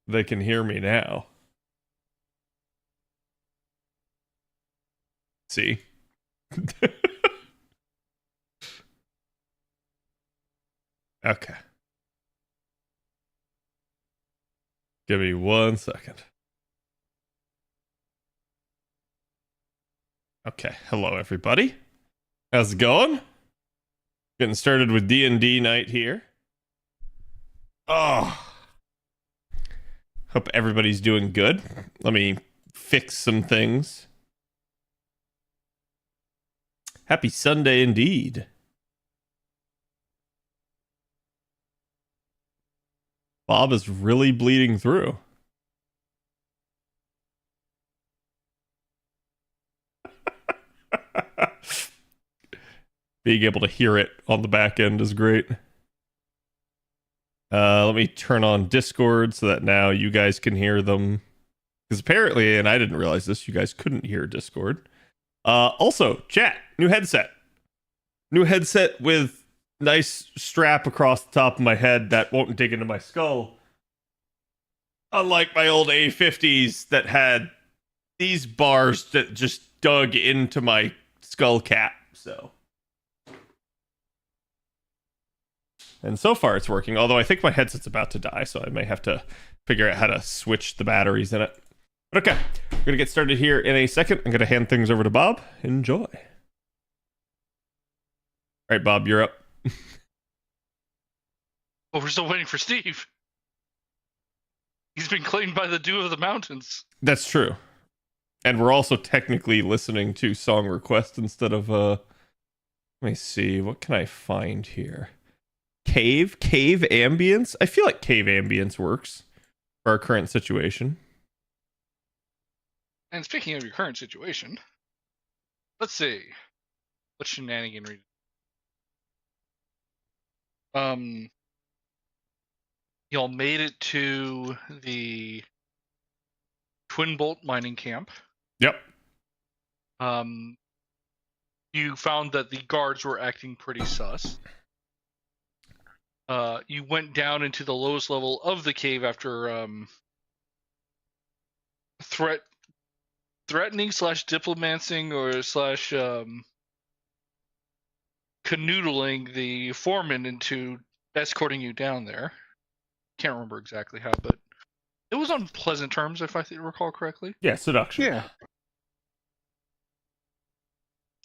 They can hear me now. See? Okay. Give me 1 second. Okay. Hello, everybody. How's it going? Getting started with DnD Night here. Oh. Hope everybody's doing good. Let me fix some things. Happy Sunday indeed. Bob is really bleeding through. Being able to hear it on the back end is great. Let me turn on Discord so that now you guys can hear them. Because apparently, and I didn't realize this, you guys couldn't hear Discord. Also, chat, new headset. New headset with nice strap across the top of my head that won't dig into my skull. Unlike my old A50s that had these bars that just dug into my skull cap, so. And so far it's working, although I think my headset's about to die, so I may have to figure out how to switch the batteries in it. But okay, we're going to get started here in a second. I'm going to hand things over to Bob. Enjoy. All right, Bob, you're up. Oh, we're still waiting for Steve. He's been claimed by the dew of the mountains. That's true. And we're also technically listening to song requests instead of, let me see, what can I find here? Cave ambience? I feel like cave ambience works for our current situation. And speaking of your current situation, let's see. What shenanigan read? Y'all made it to the Twin Bolt mining camp. Yep. You found that the guards were acting pretty sus. You went down into the lowest level of the cave after threatening / diplomancing or / canoodling the foreman into escorting you down there. Can't remember exactly how, but it was on pleasant terms, if I recall correctly. Yeah, seduction. Yeah.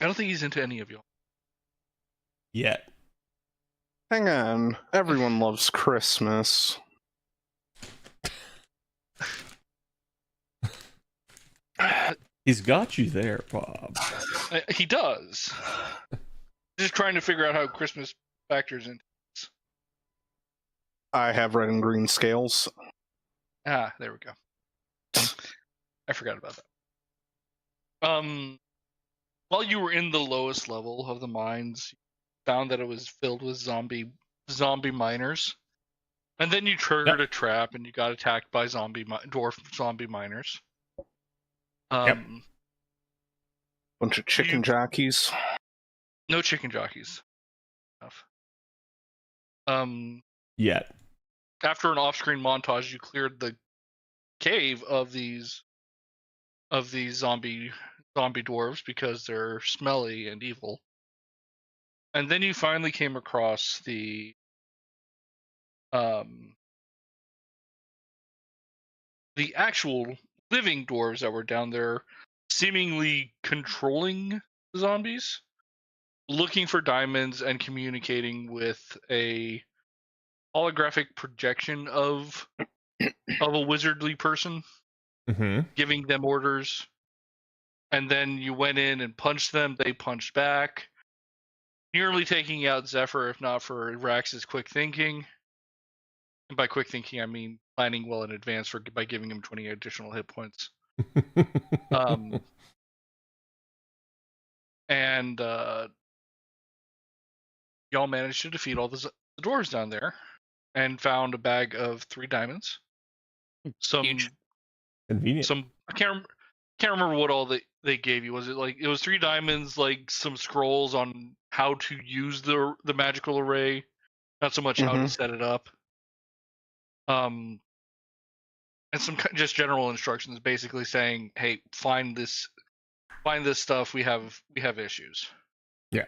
I don't think he's into any of y'all. Yet. Hang on. Everyone loves Christmas. He's got you there, Bob. He does. Just trying to figure out how Christmas factors in. I have red and green scales. Ah, there we go. I forgot about that. While you were in the lowest level of the mines, you found that it was filled with zombie miners, and then you triggered a trap and you got attacked by dwarf zombie miners. Bunch of chicken jockeys. No chicken jockeys. Enough. Yet. After an off-screen montage, you cleared the cave of these zombie dwarves because they're smelly and evil. And then you finally came across the actual living dwarves that were down there, seemingly controlling the zombies, looking for diamonds and communicating with a holographic projection of a wizardly person, giving them orders. And then you went in and punched them. They punched back, nearly taking out Zephyr, if not for Rax's quick thinking. And by quick thinking, I mean planning well in advance by giving him 20 additional hit points. And y'all managed to defeat all the dwarves down there and found a bag of 3 diamonds. Convenient. I can't remember what all they gave you. Was it like it was 3 diamonds, like some scrolls on how to use the magical array, not so much how to set it up. and some just general instructions, basically saying, "Hey, find this stuff. We have issues." Yeah.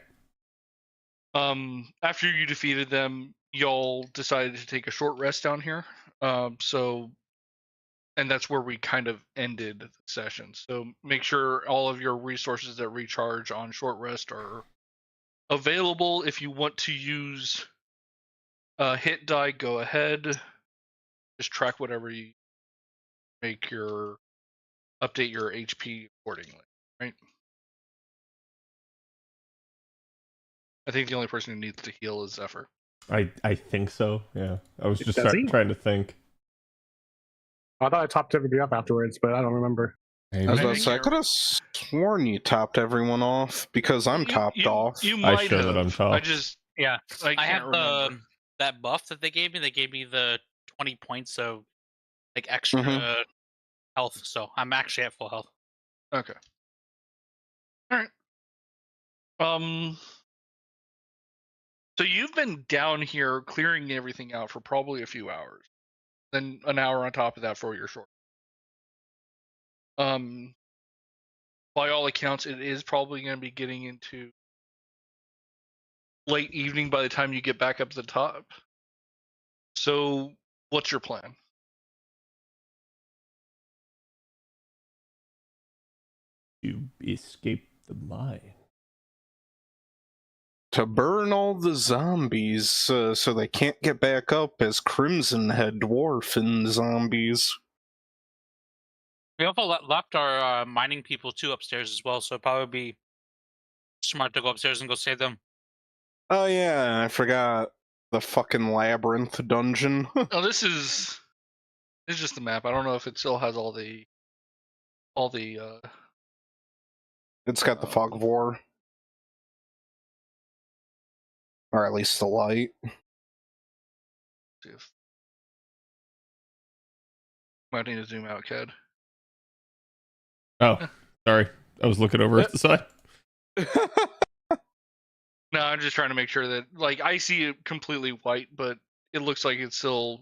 After you defeated them, y'all decided to take a short rest down here. And that's where we kind of ended the session. So make sure all of your resources that recharge on short rest are available. If you want to use hit die, go ahead. Just track whatever you make your update your HP accordingly, right? I think the only person who needs to heal is Zephyr. I think so. Yeah. I was just Does he? trying to think. I thought I topped everybody up afterwards, but I don't remember. Maybe. I was I about to think say, I you're- could have sworn you topped everyone off because I'm topped off. You I might show have. that I'm I topped. just Yeah, I I can't have remember. that buff that they gave me. They gave me the 20 points of like extra health, so I'm actually at full health. Okay. All right. So you've been down here clearing everything out for probably a few hours. Then an hour on top of that for your short. By all accounts, it is probably going to be getting into late evening by the time you get back up to the top. So, what's your plan? You escape the mine. To burn all the zombies so they can't get back up as Crimson Head Dwarf and zombies. We also left our mining people too upstairs as well, so it'd probably be smart to go upstairs and go save them. Oh yeah, I forgot the fucking labyrinth dungeon. Oh, this is just the map. I don't know if it still has all the It's got the fog of war. Or at least the light. see if- might need to zoom out, Cad. Oh, sorry. I was looking over at the side. No, I'm just trying to make sure that, like, I see it completely white, but it looks like it's still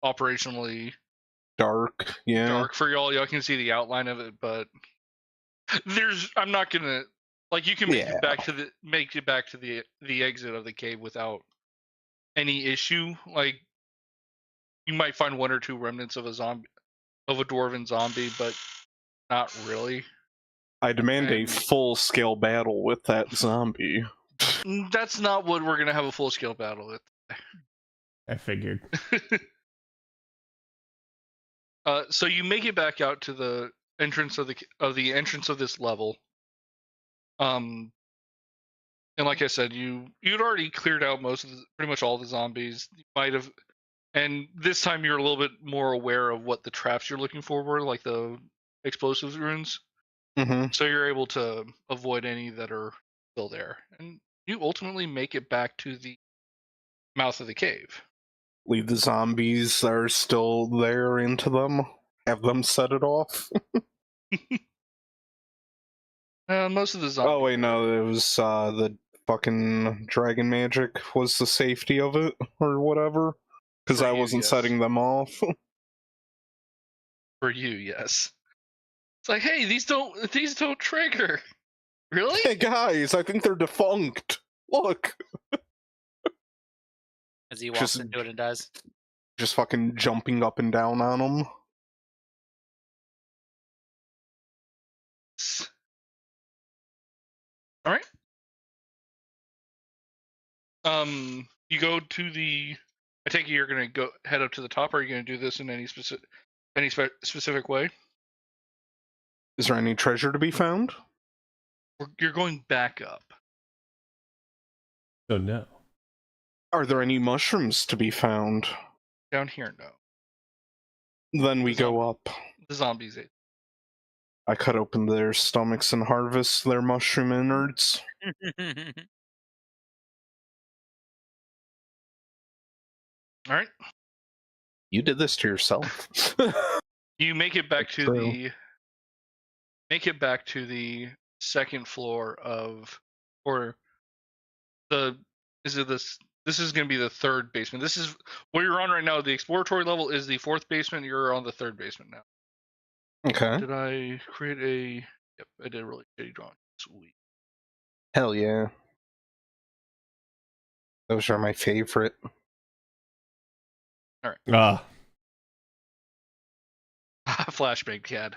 operationally Dark, yeah. dark for y'all. Y'all can see the outline of it, but I'm not gonna, like, you can make Yeah. it back to the exit of the cave without any issue. Like, you might find one or two remnants of a dwarven zombie, but not really. I demand a And- full-scale battle with that zombie. That's not what we're gonna have a full scale battle with. I figured. So you make it back out to the entrance of the entrance of this level. And like I said, you'd already cleared out pretty much all the zombies. You might have, and this time you're a little bit more aware of what the traps you're looking for were, like the explosives runes. Mm-hmm. So you're able to avoid any that are still there, and you ultimately make it back to the mouth of the cave. Lead the zombies that are still there into them. Have them set it off. Most of the zombies. Oh wait, no, it was the fucking dragon magic was the safety of it, or whatever. Because For I you, wasn't yes. setting them off. For you, yes. It's like, hey, these don't trigger. Really? Hey guys, I think they're defunct. Look! As he walks Just- into it and dies. Just fucking jumping up and down on them. All right. You go to the. I take it you're gonna go head up to the top. Or are you gonna do this in any specific way? Is there any treasure to be found? You're going back up. So no. Are there any mushrooms to be found? Down here, no. Then we go up. The zombies ate. I cut open their stomachs and harvest their mushroom innards. All right. You did this to yourself. You make it back to True. the second floor of, or the, is it this This is going to be the third basement. This is where you're on right now. The exploratory level is the fourth basement. You're on the third basement now. Okay. Did I create a? Yep, I did a really shitty drawing. Sweet. Hell yeah. Those are my favorite. Ah, Flashbang CAD.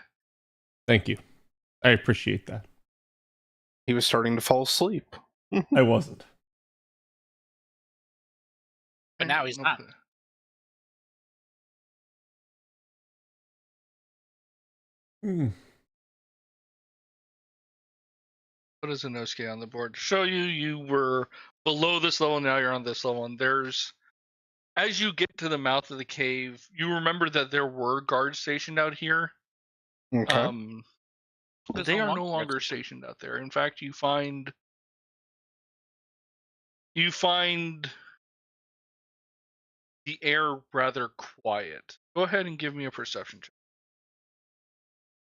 thank you. I appreciate that. He was starting to fall asleep. I wasn't. But now he's not. Hmm. What is Inosuke on the board? To show you, you were below this level. Now you're on this level, and there's. As you get to the mouth of the cave, you remember that there were guards stationed out here. Okay. But they are no longer stationed out there. In fact, you find the air rather quiet. Go ahead and give me a perception check.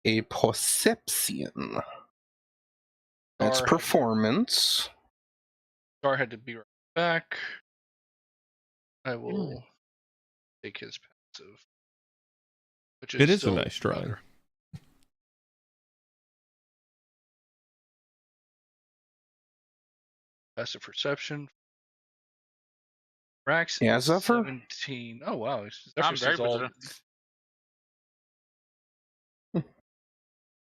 A perception. That's Star performance. Star had to be right back. I will take his passive. Which It is a still nice drawing. better. Passive perception. Rax Yeah, is Zephyr? 17. Oh wow, I'm Zephyr very sees all. perceptive.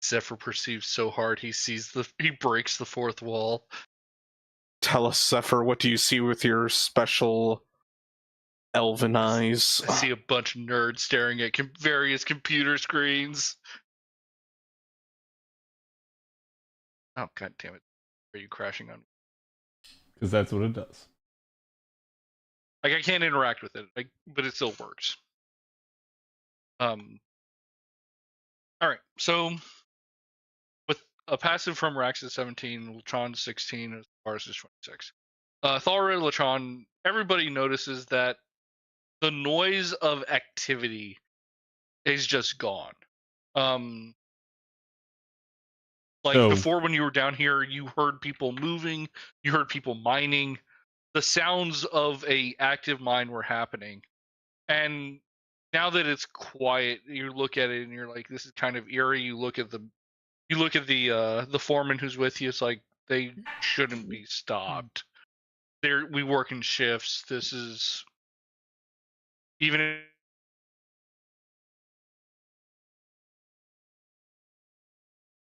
Zephyr perceives so hard he breaks the fourth wall. Tell us, Zephyr, what do you see with your special elven eyes? I see a bunch of nerds staring at various computer screens. Oh god damn it! Are you crashing on me? Because that's what it does. Like I can't interact with it, but it still works. All right, so with a passive from Rax is 17, Lachon 16, as far as is 26. Thalred, Lachon, everybody notices that the noise of activity is just gone. Like So- before, when you were down here, you heard people moving, you heard people mining. The sounds of a active mine were happening, and now that it's quiet, you look at it and you're like, "This is kind of eerie." You look at the foreman who's with you. It's like they shouldn't be stopped. We work in shifts. This is even if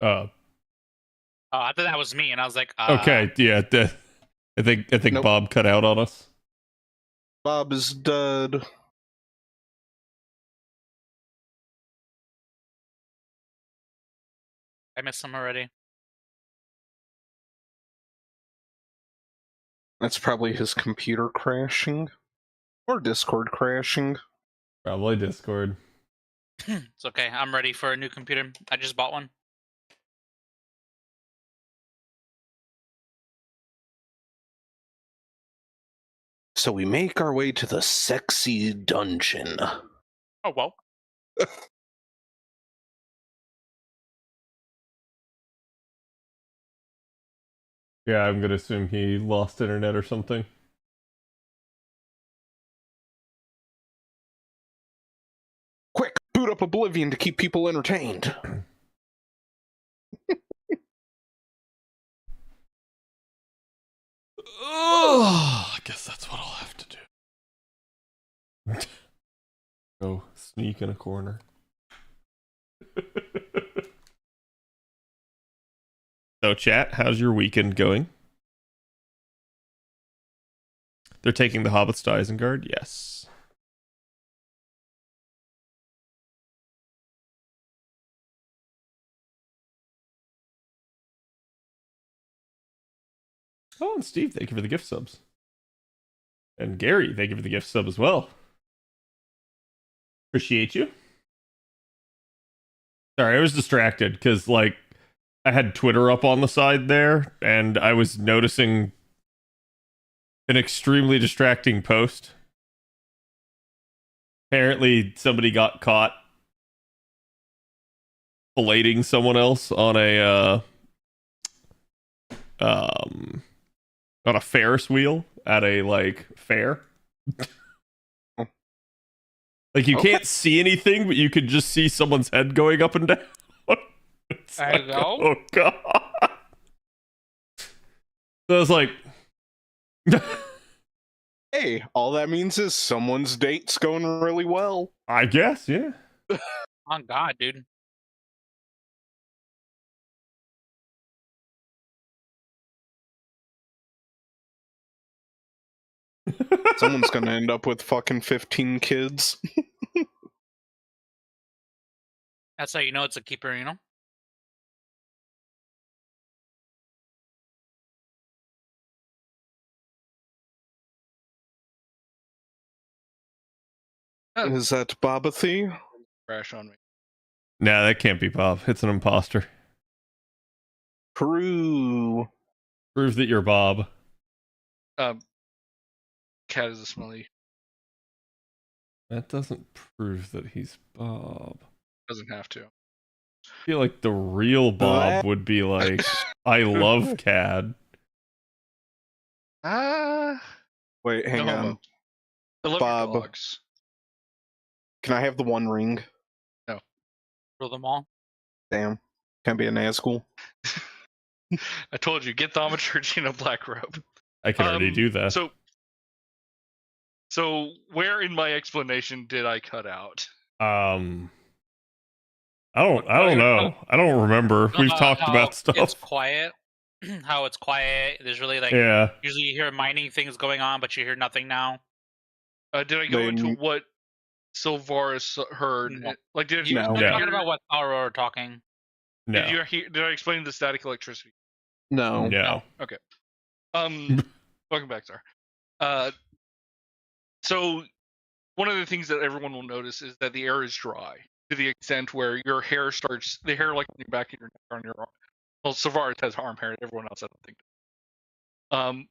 I thought that was me, and I was like, okay, yeah. I think Nope. Bob cut out on us. Bob is dead. I missed him already. That's probably his computer crashing. Or Discord crashing. Probably Discord. It's okay. I'm ready for a new computer. I just bought one. So we make our way to the sexy dungeon. Oh well. Yeah, I'm gonna assume he lost internet or something. Quick, boot up Oblivion to keep people entertained. Oh, I guess that's what I'll have to do. Go sneak in a corner. So, chat, how's your weekend going? They're taking the hobbits to Isengard? Yes. Oh, and Steve, thank you for the gift subs. And Gary, thank you for the gift sub as well. Appreciate you. Sorry, I was distracted because, like, I had Twitter up on the side there, and I was noticing an extremely distracting post. Apparently, somebody got caught filleting someone else on a Ferris wheel, at a like fair. Like you Okay. can't see anything, but you can just see someone's head going up and down. It's I like, know. oh god. So it's like Hey, all that means is someone's date's going really well. I guess, yeah. On God, dude. Someone's gonna end up with fucking 15 kids. That's how you know it's a keeper, you know? Is that Bobathy? Crash on me. Nah, that can't be Bob. It's an imposter. Prue. Prove that you're Bob. Cat is a smelly. That doesn't prove that he's Bob. Doesn't have to. I feel like the real Bob would be like, I love Cad. Wait, hang No on. homo. I love Bob. your dogs. Can I have the one ring? Rule them all. Damn. Can I be a Nazgul? I told you, get thaumaturgy in a black robe. I can already do that. So where in my explanation did I cut out? I don't know. I don't remember. We've talked How about stuff. It's quiet. How it's quiet. There's really like Yeah. usually you hear mining things going on, but you hear nothing now. Did I go into Then- what Sylvaris heard? No. Like, did You, No. I'm Yeah. talking about what Aurora talking. No. Did I explain the static electricity? No. No. Okay. Welcome back, sir. So one of the things that everyone will notice is that the air is dry to the extent where your hair starts, the hair like on your back and your neck on your arm. Well, Sylvaris has arm hair. Everyone else, I don't think.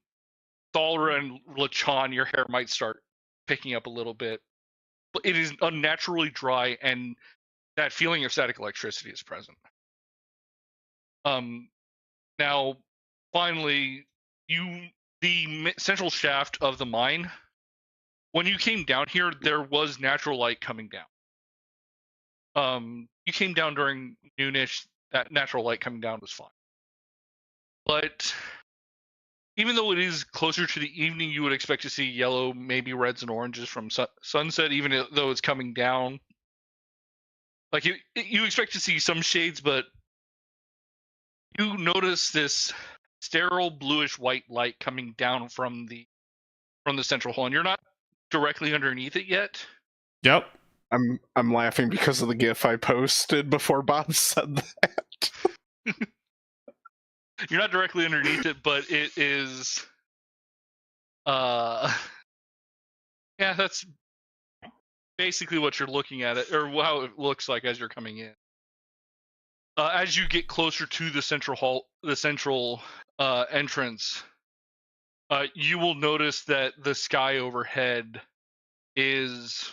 Thalra and Lachan, your hair might start picking up a little bit, but it is unnaturally dry, and that feeling of static electricity is present. Now, finally, the central shaft of the mine, when you came down here, there was natural light coming down. You came down during noonish, that natural light coming down was fine. But even though it is closer to the evening, you would expect to see yellow, maybe reds and oranges from sunset, even though it's coming down. Like you expect to see some shades, but you notice this sterile bluish white light coming down from the central hole, and you're not directly underneath it yet. Yep. I'm laughing because of the GIF I posted before Bob said that. You're not directly underneath it, but it is. Yeah, that's basically what you're looking at it, or how it looks like as you're coming in. As you get closer to the central hall, the central entrance, you will notice that the sky overhead is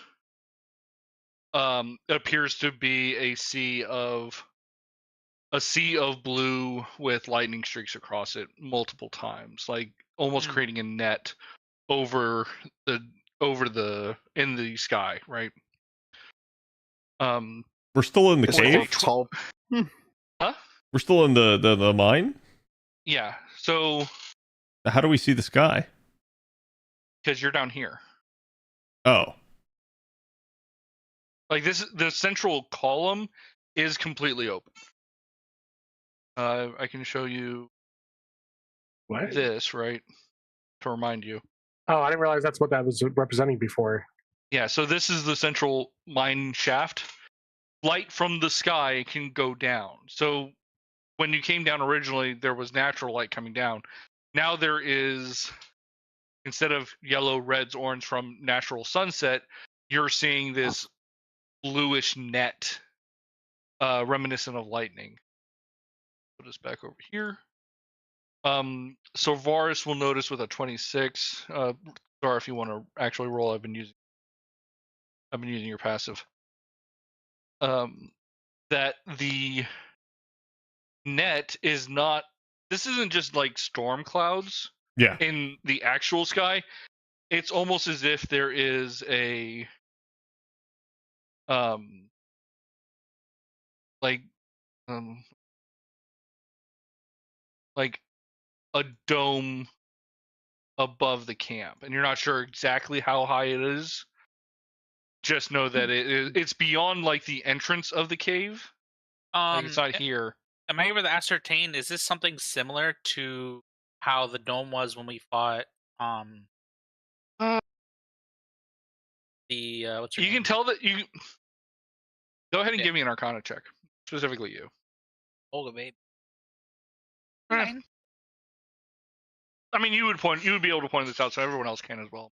appears to be a sea of blue with lightning streaks across it multiple times, like almost creating a net over the in the sky, right? We're still in the Is cave. it tall? Huh? We're still in the mine. Yeah. So How do we see the sky? because you're down here, Oh. like the central column is completely open. I can show you What? this, right, to remind you. Oh, I didn't realize that's what that was representing before. Yeah, so this is the central mine shaft. Light from the sky can go down. So when you came down originally, there was natural light coming down. Now there is, instead of yellow, reds, orange from natural sunset, you're seeing this bluish net reminiscent of lightning. Put us back over here. So Varus will notice with a 26. Sorry, if you want to actually roll, I've been using your passive. That the net is not. This isn't just like storm clouds. Yeah. in the actual sky, it's almost as if there is a like um like a dome above the camp, and you're not sure exactly how high it is. Just know that it's beyond like the entrance of the cave. Like it's not here. Am I able to ascertain, is this something similar to how the dome was when we fought Uh, the what's her You name? can tell that you. Go ahead and Yeah. give me an Arcana check, specifically you. Olga, babe. Eh. Nine. I mean, you would be able to point this out, so everyone else can as well.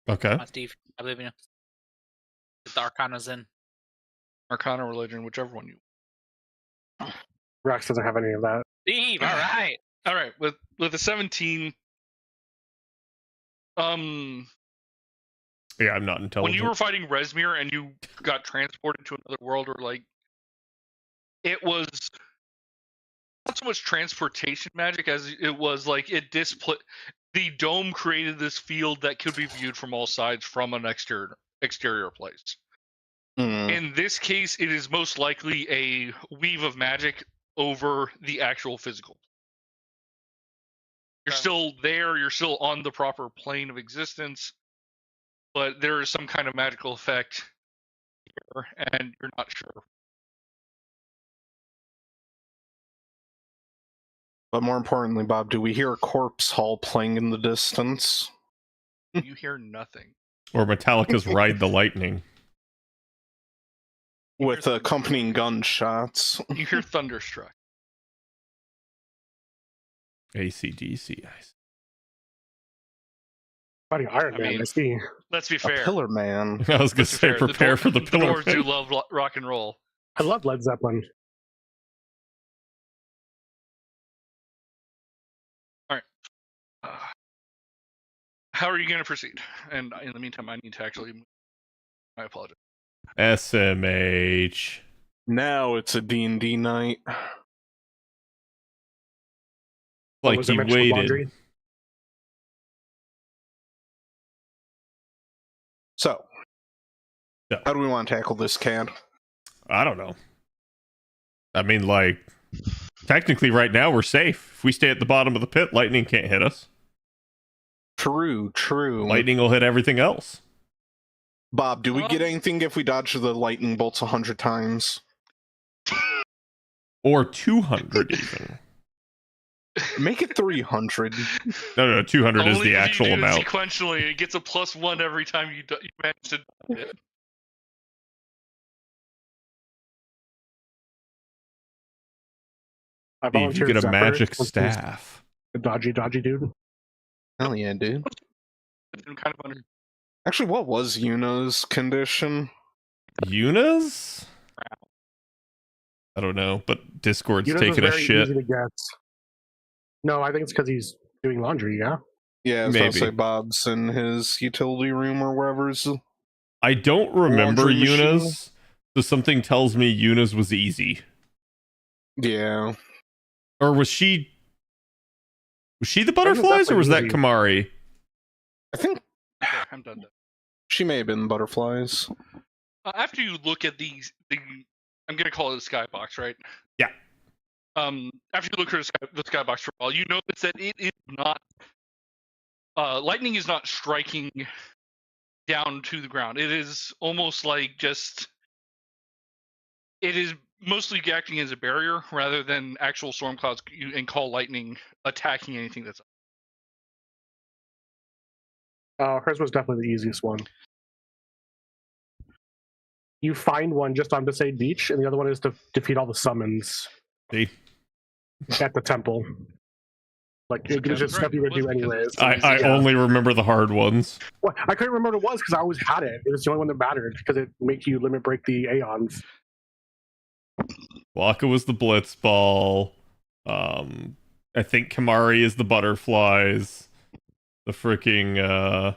Okay. Come on, Steve. I believe in you. Get the Arcana's in. Arcana, religion, whichever one you. Rex doesn't have any of that. Steve, all right. All right, with the 17. Yeah, I'm not intelligent. When you were fighting Resmir and you got transported to another world, or like, it was not so much transportation magic as it was like the dome created this field that could be viewed from all sides from an exterior place. In this case, it is most likely a weave of magic over the actual physical. You're still there, you're still on the proper plane of existence, but there is some kind of magical effect here, and you're not sure. But more importantly, Bob, do we hear a corpse hall playing in the distance? You hear nothing. Or Metallica's Ride the Lightning. With accompanying gunshots. You hear Thunderstruck. AC/DC. Fighting Iron I Man, mean, I see. Let's be A fair. pillar man. I was going to Let's be say, fair. prepare for the pillar. Dwarves do love rock and roll. I love Led Zeppelin. How are you going to proceed? And in the meantime, I need to actually. I apologize. SMH. Now it's a D&D night. Like Was there he mention of waited. laundry? So, Yeah. how do we want to tackle this, Cad? I don't know. I mean, like, technically right now we're safe. If we stay at the bottom of the pit, lightning can't hit us. True. Lightning will hit everything else. Bob, do we get anything if we dodge the lightning bolts 100 times? Or 200 even. Make it 300. No, 200 is Only the if actual you do amount. it sequentially, it gets a +1 every time you manage to dodge it. I Steve, you volunteered get a Zephyr magic since he's staff. a dodgy dude. Hell yeah, dude. I'm kind of under. Actually, what was Yuna's condition? Yuna's? I don't know, but Discord's Yuna's was taking a very shit. easy to guess. No, I think it's because he's doing laundry, yeah? Yeah, I was about to Maybe. say Bob's in his utility room or wherever's. I don't remember Laundry machine? Yuna's, so something tells me Yuna's was easy. Yeah. Or was she the butterflies, or was that definitely Kamari? I think There, I'm done. she may have been butterflies. After you look at I'm gonna call it a skybox, right? Yeah. After you look at the skybox for a while, you notice that it is not. Lightning is not striking down to the ground. It is almost like just. It is mostly acting as a barrier rather than actual storm clouds and call lightning attacking anything that's. Hers was definitely the easiest one. You find one just on Besaid Beach, and the other one is to defeat all the summons See? at the temple. Like, it's just stuff you would do anyways. I only remember the hard ones. Well, I couldn't remember what it was because I always had it. It was the only one that mattered because it makes you limit break the Aeons. Waka was the blitz ball. I think Kamari is the butterflies. The freaking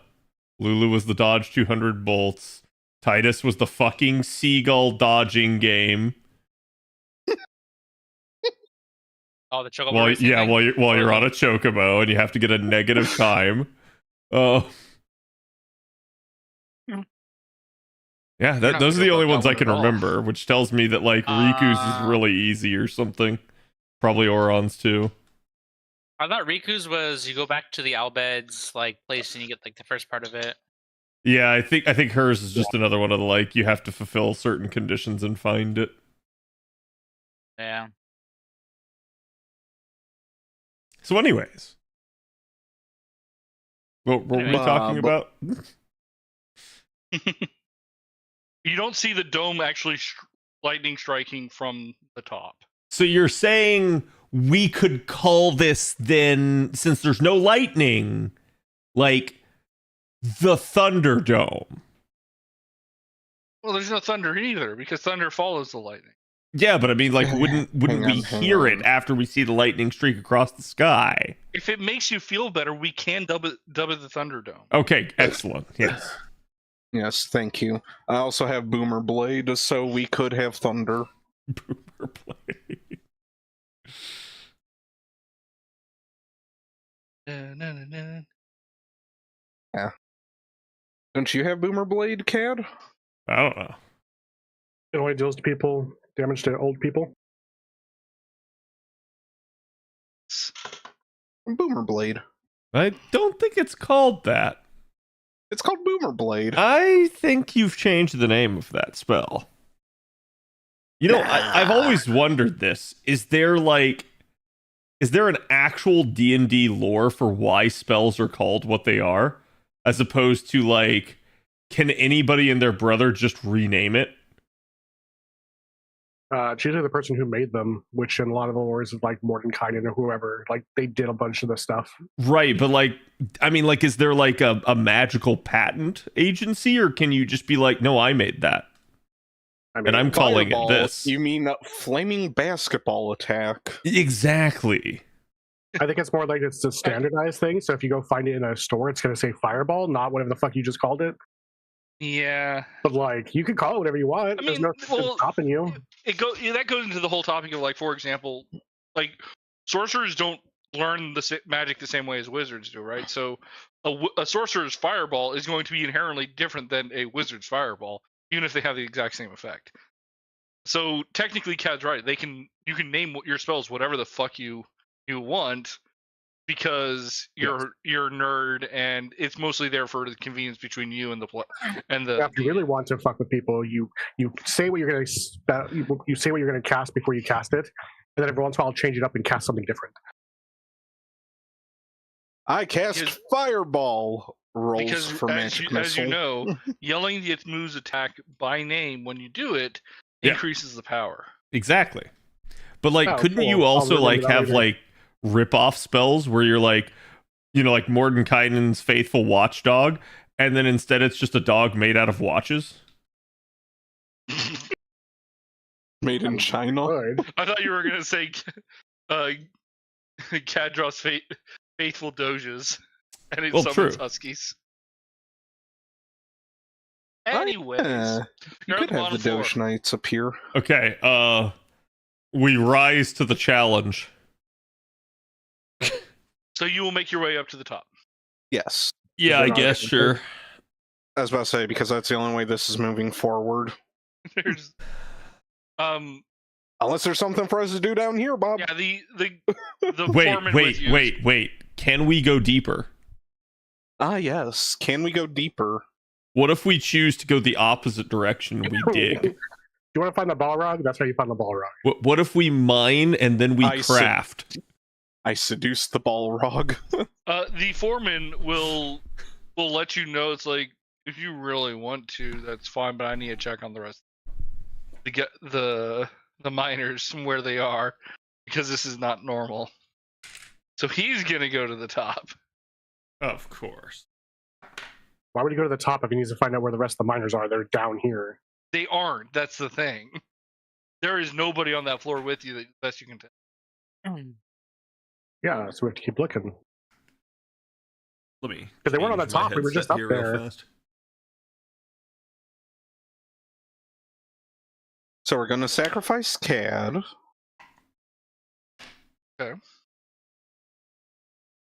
Lulu was the dodge 200 bolts. Titus was the fucking seagull dodging game. Oh, the chocobo Well, racing yeah, thing? while you're on a chocobo and you have to get a negative time. Oh. Hmm. Yeah, You're not those are sure the only about that ones I one can at all. remember, which tells me that like Riku's is really easy or something. Probably Oron's too. I thought Riku's was you go back to the Albed's like place and you get like the first part of it. Yeah, I think hers is just another one of the like you have to fulfill certain conditions and find it. Yeah. So, anyways, what were we Anyway. talking about? You don't see the dome actually lightning striking from the top. So you're saying we could call this then, since there's no lightning, like the Thunderdome. Well, there's no thunder either because thunder follows the lightning. Yeah, but I mean, like, wouldn't we hang hear on. it after we see the lightning streak across the sky? If it makes you feel better, we can dub it the Thunderdome. Okay, excellent. Yes. Yes, thank you. I also have Boomer Blade, so we could have thunder. Boomer Blade. Don't you have Boomer Blade, Cad? I don't know. It only deals to people, damage to old people. Boomer Blade. I don't think it's called that. It's called Boomer Blade. I think you've changed the name of that spell. You know, I've always wondered this. Is there an actual D&D lore for why spells are called what they are? As opposed to, like, can anybody and their brother just rename it? It's usually the person who made them, which in a lot of the lores is like Mordenkainen or whoever. Like, they did a bunch of the stuff. Right, but, like, I mean, like, is there, like, a magical patent agency? Or can you just be like, no, I made that? I mean, And I'm calling Fireball, it this. You mean flaming basketball attack? Exactly. I think it's more like it's a standardized thing. So if you go find it in a store, it's going to say Fireball, not whatever the fuck you just called it. Yeah. But like, you can call it whatever you want. I There's mean, nothing stopping you. That goes into the whole topic of, like, for example, like, sorcerers don't learn the magic the same way as wizards do, right? So a sorcerer's fireball is going to be inherently different than a wizard's fireball, even if they have the exact same effect. So technically, Cad's right. You can name your spells whatever the fuck you want, because you're a nerd, and it's mostly there for the convenience between you and the If you really want to fuck with people, you say what you're going to you say what you're going to cast before you cast it, and then every once in a while change it up and cast something different. I cast Fireball. Rolls because for magic missile. as you know, yelling the move's attack by name when you do it increases the power. Exactly. But like, couldn't cool. you also like that have later. like rip-off spells where you're like, you know, like Mordenkainen's faithful watchdog, and then instead it's just a dog made out of watches? Made in China. Good. I thought you were gonna say Kadros faithful doges, and it summons true. huskies. Anyways, You you're could on the have the bottom floor. Doge Knights appear. Okay, we rise to the challenge. So you will make your way up to the top. Yes. Yeah, I guess, sure. I was about to say, because that's the only way this is moving forward. There's Unless there's something for us to do down here, Bob. yeah, the foreman with you. Wait. Can we go deeper? Ah, yes. Can we go deeper? What if we choose to go the opposite direction and we dig? You want to find the Balrog? That's how you find the Balrog. What if we mine and then we I craft? I seduced the Balrog. The foreman will let you know. It's like, if you really want to, that's fine, but I need to check on the rest. To get the miners from where they are, because this is not normal. So he's gonna go to the top. Of course. Why would you go to the top if he needs to find out where the rest of the miners are? They're down here. They aren't. That's the thing. There is nobody on that floor with you, that best you can tell. Yeah, so we have to keep looking. Let me. Because they weren't on the change my top, we were just headset up here real there. fast. So we're going to sacrifice Cad. Okay.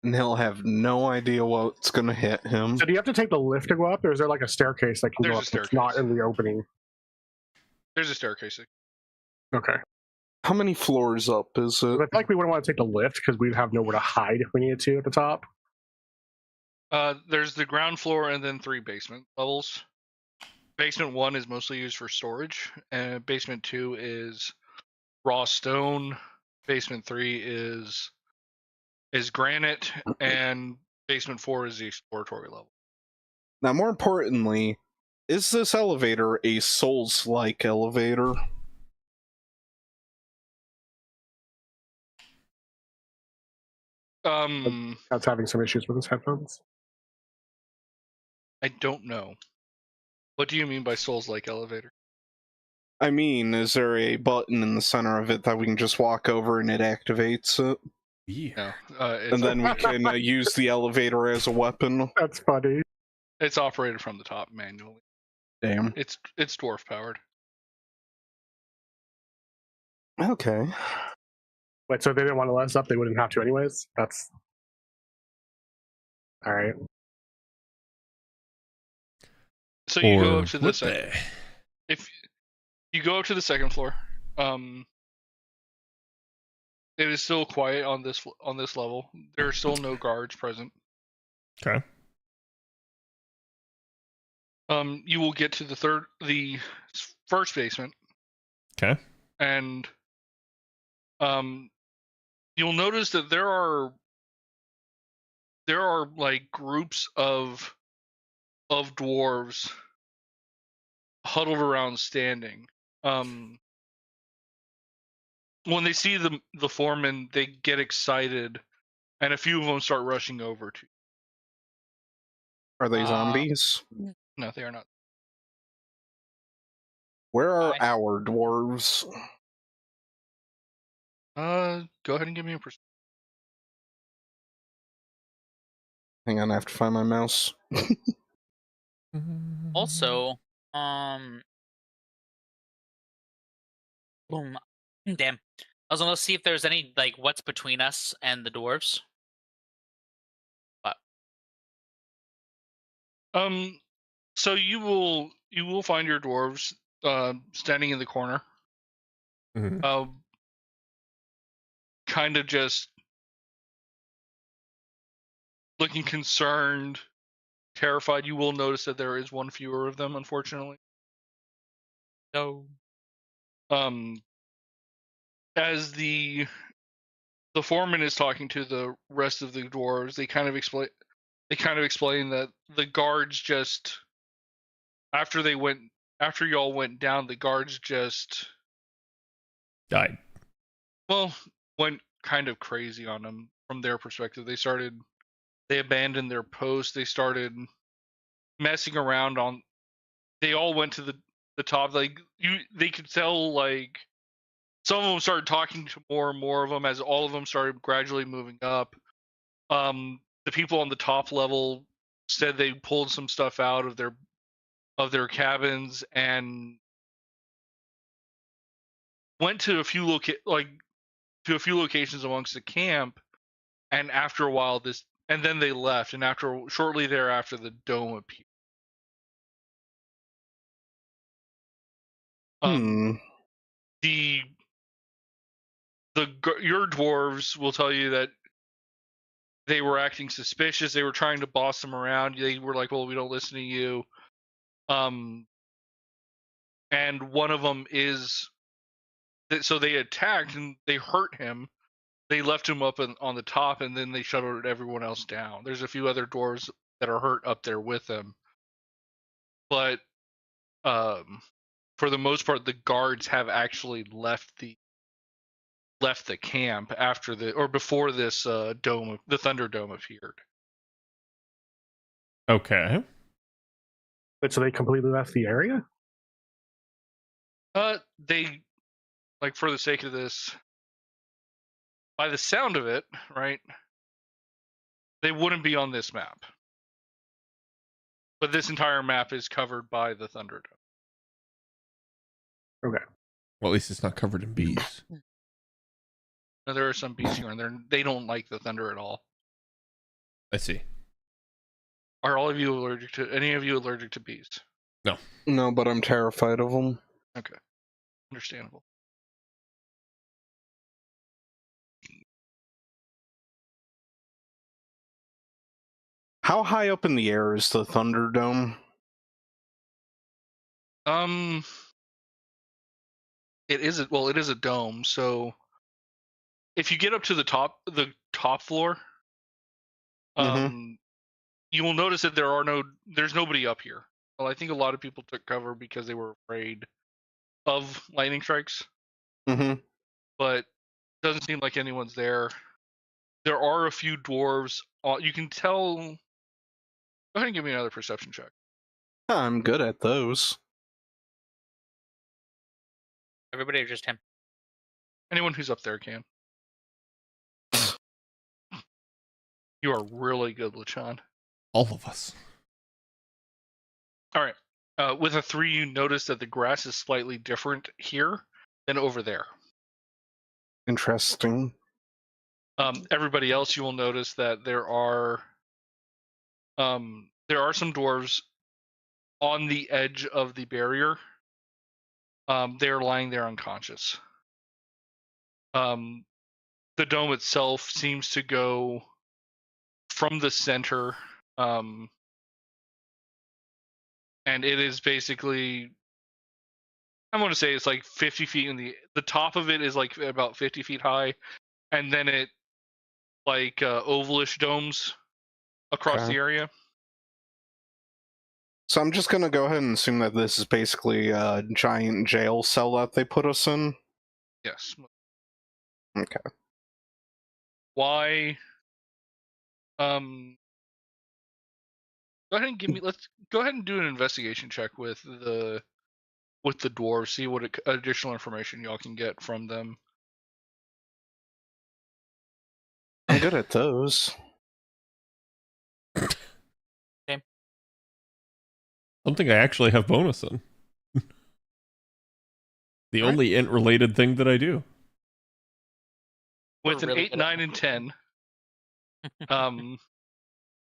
And he'll have no idea what's gonna hit him. So do you have to take the lift to go up, or is there like a staircase that can There's go a up that's not staircase. in the opening? There's a staircase. Okay. How many floors up is it? I feel like we wouldn't want to take the lift because we'd have nowhere to hide if we needed to at the top. There's the ground floor and then 3 basement levels. Basement 1 is mostly used for storage, and basement 2 is raw stone. Basement 3 is granite, and basement 4 is the exploratory level. Now, more importantly, is this elevator a Souls-like elevator? That's having some issues with his headphones. I don't know. What do you mean by Souls-like elevator? I mean, is there a button in the center of it that we can just walk over and it activates it? Yeah. No, And then we can use the elevator as a weapon? That's funny. it's operated from the top manually. Damn. It's dwarf powered. Okay. Wait, so if they didn't want to let us up, they wouldn't have to anyways? That's... Alright. So you go Or up to the would second. they? If you go up to the second floor, it is still quiet on this level. There are still no guards present. Okay. You will get to the first basement. Okay. And you'll notice that there are like groups of dwarves huddled around standing. When they see the foreman, they get excited, and a few of them start rushing over to. Are they zombies? No, they are not. Where are Hi. our dwarves? Go ahead and give me a perception. Hang on, I have to find my mouse. Also, boom. Damn. I was gonna see if there's any like what's between us and the dwarves. But So you will find your dwarves standing in the corner. Mhm. Kind of just looking concerned, terrified. You will notice that there is one fewer of them, unfortunately. no. As the foreman is talking to the rest of the dwarves, they kind of explain that the guards just after y'all went down, the guards just Died. went kind of crazy on them from their perspective. They abandoned their post. They started messing around on. They all went to the top. Like they could tell. Like some of them started talking to more and more of them as all of them started gradually moving up. The people on the top level said they pulled some stuff out of their cabins and went to a few locations amongst the camp. And after a while, and then they left. And shortly thereafter, the dome appeared. Your dwarves will tell you that they were acting suspicious. They were trying to boss them around. They were like, "Well, we don't listen to you." And one of them is so they attacked and they hurt him. They left him up on the top, and then they shuttled everyone else down. There's a few other dwarves that are hurt up there with them, but for the most part, the guards have actually left the camp before this dome, the Thunder Dome appeared. Okay. But so they completely left the area? They, like, for the sake of this, by the sound of it, right, they wouldn't be on this map. But this entire map is covered by the Thunder Dome. Okay. Well, at least it's not covered in bees. Now, there are some beasts here and there. They don't like the thunder at all. I see. Are all of you allergic to any of you allergic to bees? No, but I'm terrified of them. Okay, understandable. How high up in the air is the Thunderdome? It is a dome. So if you get up to the top floor, you will notice that there's nobody up here. Well, I think a lot of people took cover because they were afraid of lightning strikes. Mm-hmm. But it doesn't seem like anyone's there. There are a few dwarves. You can tell. Go ahead and give me another perception check. I'm good at those. Everybody or just him? Anyone who's up there can. You are really good, Lachan. All of us. All right. With a 3, you notice that the grass is slightly different here than over there. Interesting. Everybody else, you will notice that there are some dwarves on the edge of the barrier. They're lying there unconscious. The dome itself seems to go from the center, and it is basically, I'm going to say it's like 50 feet in the top of it is like about 50 feet high, and then it like ovalish domes across the area. So I'm just gonna go ahead and assume that this is basically a giant jail cell that they put us in. Yes. Okay. Why? Go ahead and let's go ahead and do an investigation check with the dwarves. See what additional information y'all can get from them. I'm good at those. Something I actually have bonus in. The only int related thing that I do. With an 8, 9, and 10. And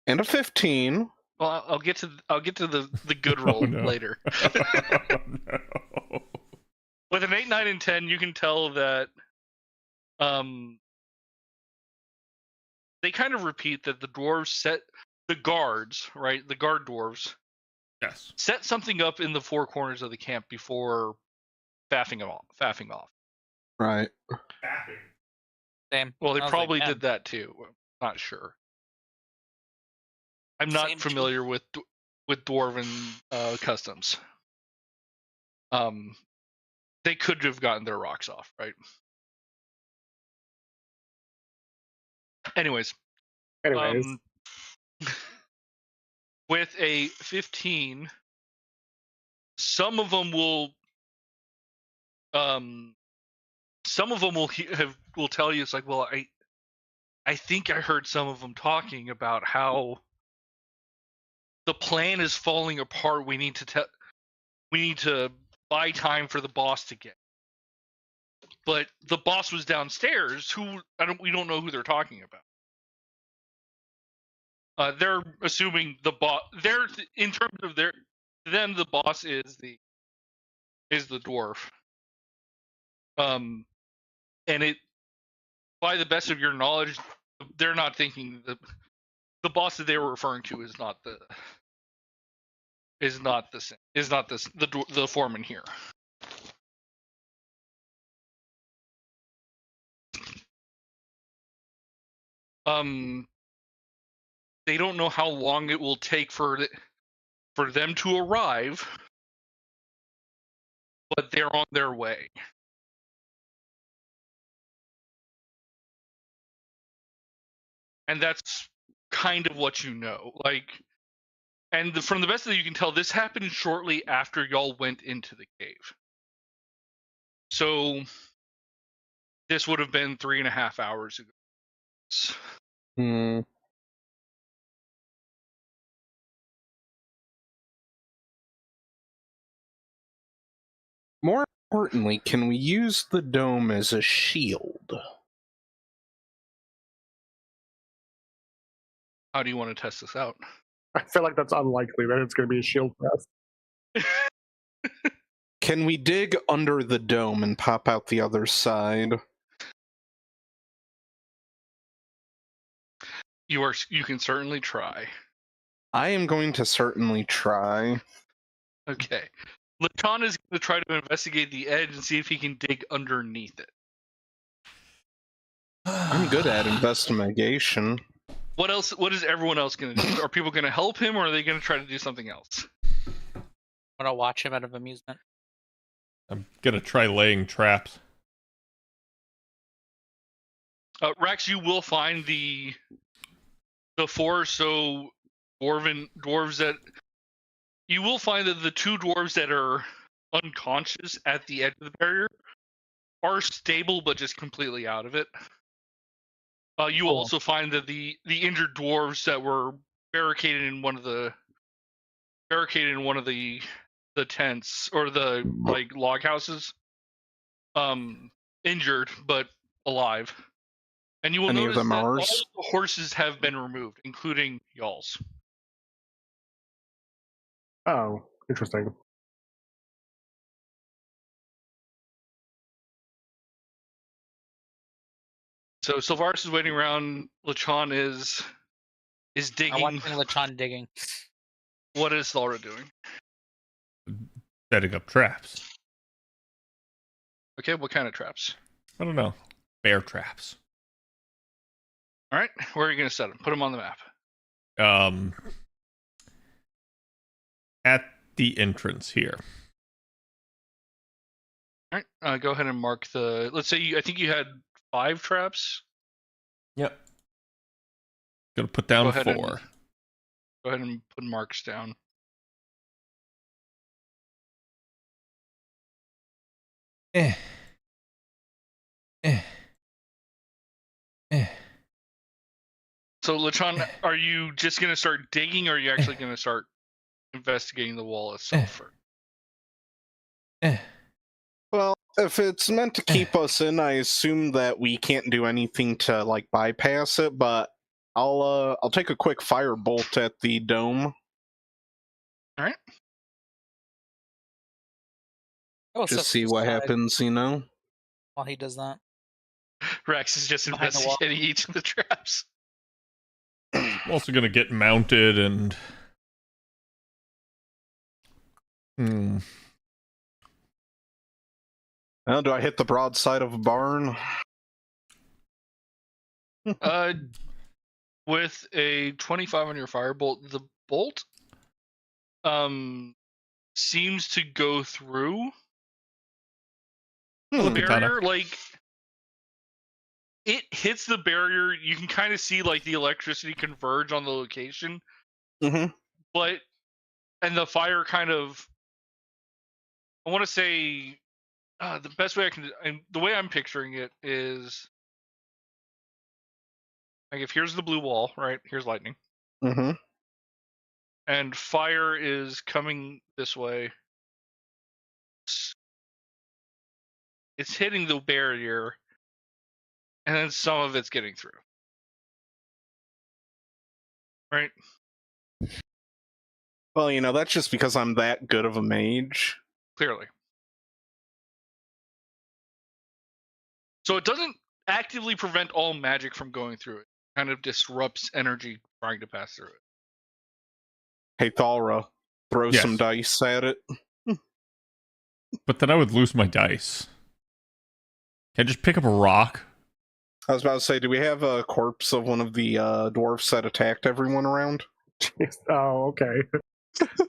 a 15. Well, I'll get to the good roll later. Oh, no. With an 8, 9, and 10, you can tell that they kind of repeat that the dwarves set the guards, right? The guard dwarves. Yes. Set something up in the 4 corners of the camp before faffing off. Right. Same. Well, they I was probably like, did that too. Not sure. I'm not familiar with dwarven customs. They could have gotten their rocks off, right? Anyways. With a 15, some of them will tell you, it's like, well, I think I heard some of them talking about how the plan is falling apart. We need to buy time for the boss to get. But the boss was downstairs. We don't know who they're talking about. They're assuming the boss. They're in terms of them. The boss is the dwarf. And it, by the best of your knowledge, they're not thinking the boss that they were referring to is not the foreman here. They don't know how long it will take for them to arrive, but they're on their way. And that's kind of what you know. Like, and from the best that you can tell, this happened shortly after y'all went into the cave. So this would have been 3.5 hours ago. More importantly, can we use the dome as a shield? How do you want to test this out? I feel like that's unlikely that it's going to be a shield test. Can we dig under the dome and pop out the other side? You can certainly try. I am going to certainly try. Okay. Lechon is going to try to investigate the edge and see if he can dig underneath it. I'm good at investigation. What else? What is everyone else going to do? Are people going to help him, or are they going to try to do something else? I'm gonna watch him out of amusement. I'm gonna try laying traps. Rex, you will find the four or so dwarves that you will find that the two dwarves that are unconscious at the edge of the barrier are stable, but just completely out of it. You will Cool. also find that the injured dwarves that were barricaded in one of the tents or the like log houses, injured but alive. And you will Any of notice them that all ours? the horses have been removed, including y'all's. Oh, interesting. So Sylvaris is waiting around. Lechon is I'm digging. watching Lechon digging. What is Laura doing? Setting up traps. Okay, what kind of traps? I don't know. Bear traps. All right, where are you going to set them? Put them on the map. At the entrance here. All right, go ahead and mark the. Let's say I think you had 5 traps. Yep. Gonna put down Go ahead 4. Go ahead and put marks down. Eh. Eh. Eh. So Lechon, are you just going to start digging, or are you actually going to start investigating the wall itself first? Well, if it's meant to keep us in, I assume that we can't do anything to like bypass it, but I'll take a quick firebolt at the dome. All right. Oh, Just see what happens, you know? while he does that. Rex is just Behind the wall. investigating each of the traps. I'm also gonna get mounted and. Now, do I hit the broadside of a barn? With a 25 on your firebolt, the bolt seems to go through the barrier. Like it hits the barrier. You can kind of see like the electricity converge on the location. Mm-hmm. But and the fire kind of, I want to say, the best way I can, and the way I'm picturing it is like if here's the blue wall, right? Here's lightning. Mm-hmm. And fire is coming this way. It's hitting the barrier, and then some of it's getting through. Right? Well, you know, that's just because I'm that good of a mage. Clearly. So it doesn't actively prevent all magic from going through it. It kind of disrupts energy trying to pass through it. Hey, Thalra, throw Yes. some dice at it. But then I would lose my dice. Can I just pick up a rock? I was about to say, do we have a corpse of one of the dwarfs that attacked everyone around? Jeez. Oh, okay.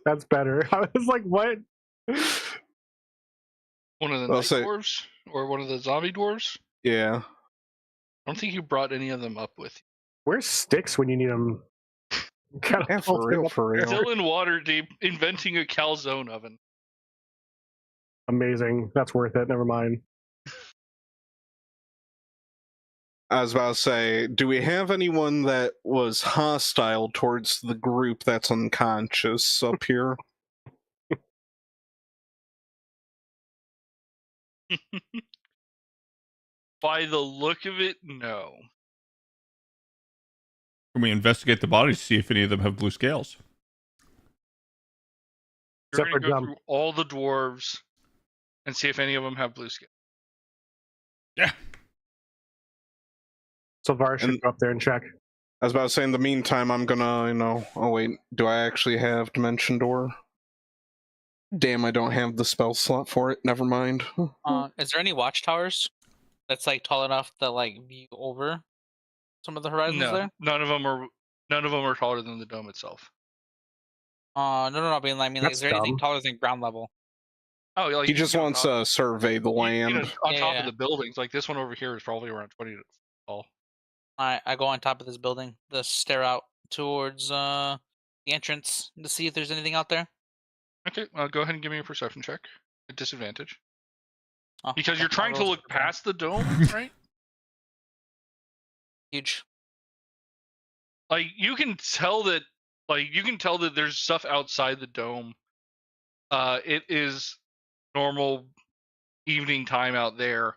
That's better. I was like, what? One of the I'll night say- dwarves? Or one of the zombie dwarves? Yeah. I don't think you brought any of them up with you. Where's Sticks when you need them? Yeah, for real, for real. Still in Waterdeep, inventing a calzone oven. Amazing. That's worth it. Never mind. I was about to say, do we have anyone that was hostile towards the group that's unconscious up here? By the look of it, no. Can we investigate the bodies to see if any of them have blue scales? You're Except going to for go Jump. through all the dwarves and see if any of them have blue skin. Yeah. So Var should And- go up there and check. I was about to say, in the meantime, I'm gonna, oh wait, do I actually have Dimension Door? Damn, I don't have the spell slot for it. Never mind. Is there any watchtowers that's like tall enough to like view over some of the horizons No, there? none of them are taller than the dome itself. No. I mean, like, That's is there anything dumb. taller than ground level? Oh, like He you can just get on wants top- to survey the you can get land. on top Yeah. of the buildings. Like this one over here is probably around 20 tall. I go on top of this building to stare out towards the entrance to see if there's anything out there. Okay, go ahead and give me a perception check at disadvantage. Oh, Because okay, you're trying to rolls look for that. past the dome, right? Huge. Like you can tell that there's stuff outside the dome. It is normal evening time out there.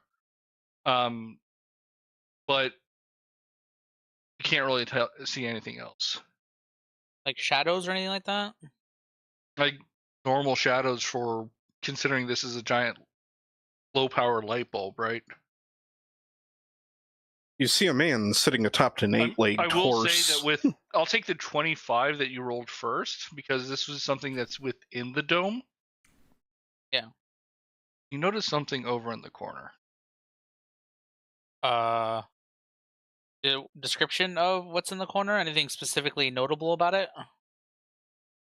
But you can't really see anything else. Like shadows or anything like that? Like normal shadows for considering this is a giant low power light bulb, right? You see a man sitting atop an eight-legged I will horse. say that I'll take the 25 that you rolled first because this was something that's within the dome. Yeah. You notice something over in the corner. The description of what's in the corner? Anything specifically notable about it?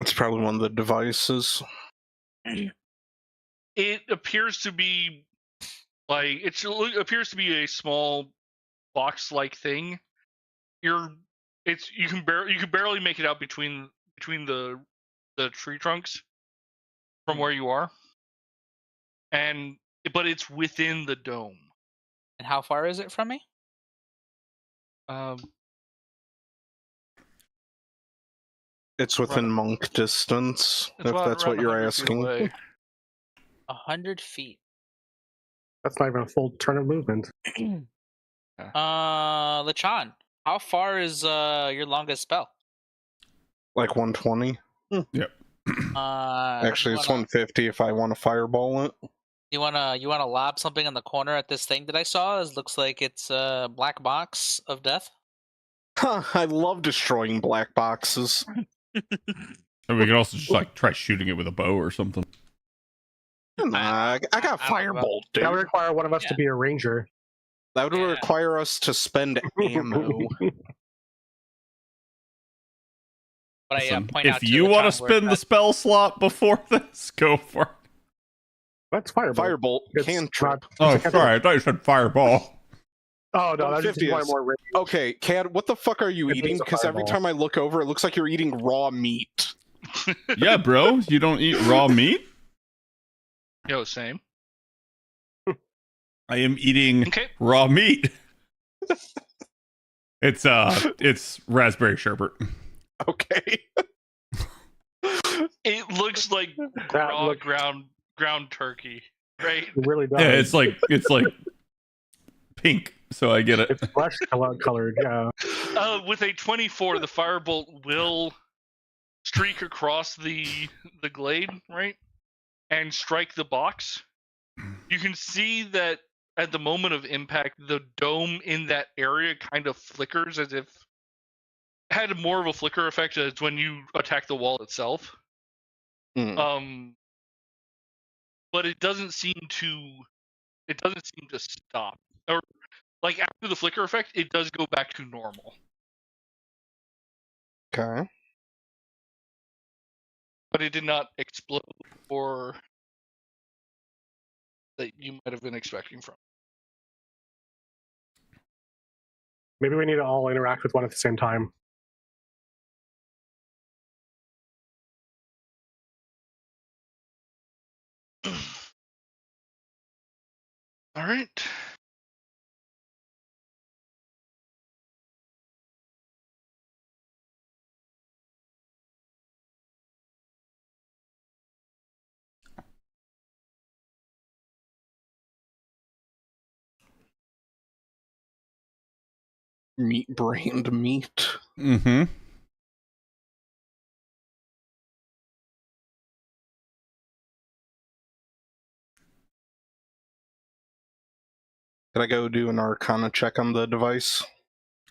It's probably one of the devices. It appears to be like it appears to be a small box-like thing. You can barely make it out between the tree trunks from where you are, but it's within the dome. And how far is it from me? It's within monk distance, It's if that's what around you're 100 feet asking. away. 100 feet. That's not even a full turn of movement. Lachan, how far is your longest spell? Like 120. Actually, it's 150 if I want to fireball it. You wanna lob something in the corner at this thing that I saw? It looks like it's a black box of death. Huh, I love destroying black boxes. And we could also just like try shooting it with a bow or something. Nah, I got firebolt, dude. That would require one of us to be a ranger. That would Yeah. require us to spend ammo. But I Listen, point out if to you Lachan want where to spend the it's spell slot before this, go for it. That's firebolt. Firebolt It's cantrip. not- Oh, it's a sorry, I thought you said fireball. Oh no, that just 150 one is- more range. Okay, Cad, what the fuck are you It eating? means a Because every fireball. time I look over, it looks like you're eating raw meat. Yeah, bro, you don't eat raw meat? Yo, same. I am eating Okay. raw meat. It's raspberry sherbet. Okay. It looks like That raw looks- ground turkey, right? It really does. Yeah, it's like pink, so I get it. It's flesh colored. Yeah. With a 24, the firebolt will streak across the glade, right, and strike the box. You can see that at the moment of impact, the dome in that area kind of flickers as if had more of a flicker effect as when you attack the wall itself. Hmm. But it doesn't seem to stop, or like after the flicker effect, it does go back to normal. Okay. But it did not explode or that you might have been expecting from. Maybe we need to all interact with one at the same time. All right. Meat-brained meat. Mm-hmm. Did I go do an Arcana check on the device?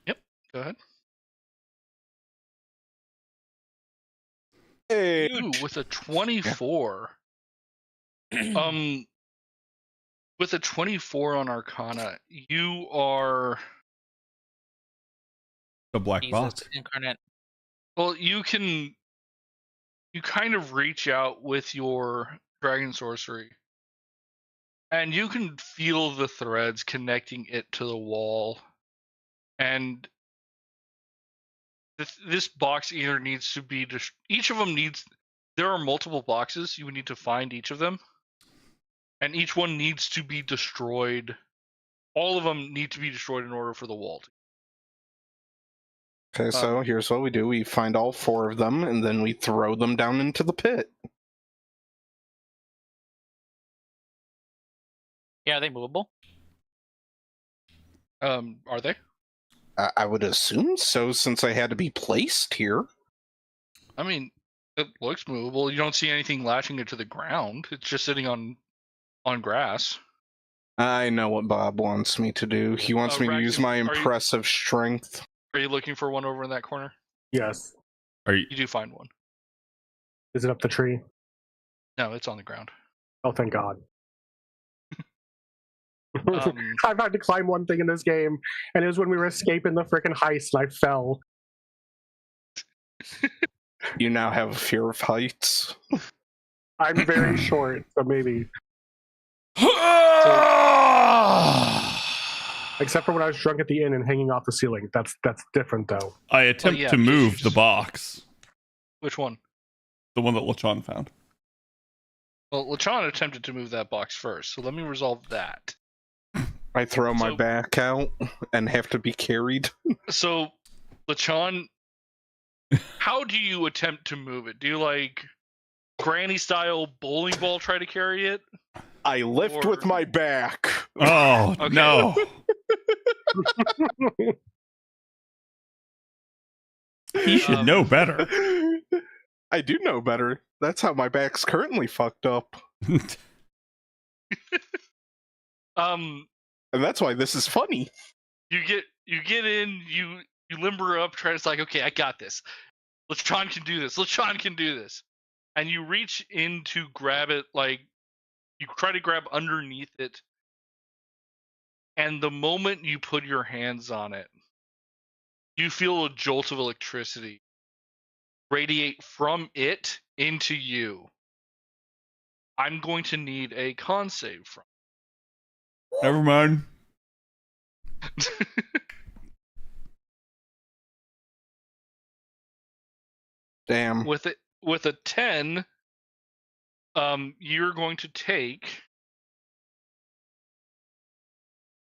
Go ahead. Hey. Ooh, with a 24. With a 24 on Arcana, you are The black Jesus box. incarnate. well. You kind of reach out with your dragon sorcery, and you can feel the threads connecting it to the wall, and this box either needs to be each of them needs. There are multiple boxes. You would need to find each of them, and each one needs to be destroyed. All of them need to be destroyed in order for the wall to. Okay, so here's what we do. We find all 4 of them, and then we throw them down into the pit. Yeah, are they movable? Are they? I would assume so, since I had to be placed here. I mean, it looks movable. You don't see anything lashing it to the ground. It's just sitting on grass. I know what Bob wants me to do. He wants me to use Raxton, my are you- impressive strength. Are you looking for one over in that corner? Yes. Are you? You do find one. Is it up the tree? No, it's on the ground. Oh, thank God. Um, I've had to climb one thing in this game, and it was when we were escaping the freaking heist, and I fell. You now have a fear of heights. I'm very short, so maybe. Except for when I was drunk at the inn and hanging off the ceiling. That's different, though. I attempt yeah, to because you move the just- box. which one? The one that Lachon found. Well, Lachon attempted to move that box first, so let me resolve that. I throw my So- back out and have to be carried. So, Lachon, how do you attempt to move it? Do you like granny style bowling ball try to carry it? I lift Or- with my back. Oh, Okay. no. He should know better. I do know better. That's how my back's currently fucked up. And that's why this is funny. You get in, you limber up, try to. It's like, okay, I got this. Lachon can do this. Lachon can do this. And you reach in to grab it, like you try to grab underneath it. And the moment you put your hands on it, you feel a jolt of electricity radiate from it into you. I'm going to need a con save from. Never mind. Damn. With a 10, you're going to take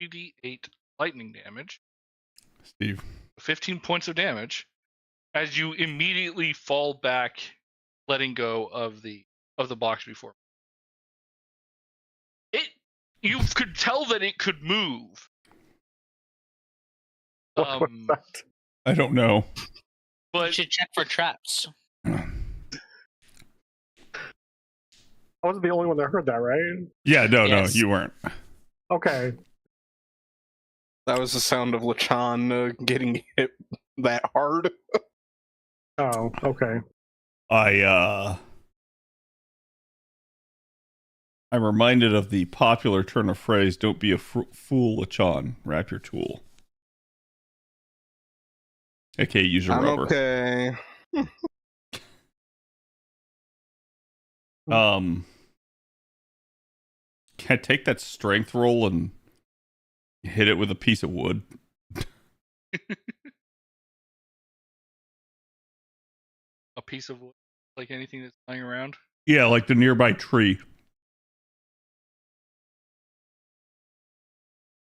3d8 lightning damage, Steve. 15 points of damage, as you immediately fall back, letting go of the box before. You could tell that it could move. What was that? I don't know. You But should check for traps. I wasn't the only one that heard that, right? Yeah, no, Yes. you weren't. Okay. That was the sound of Lachon getting hit that hard. Oh, okay. I'm reminded of the popular turn of phrase, don't be a fool, Lachon. Wrap your tool. Okay, use your I'm rubber. okay. Can I take that strength roll and hit it with a piece of wood? a piece of wood, like anything that's lying around. Yeah, like the nearby tree.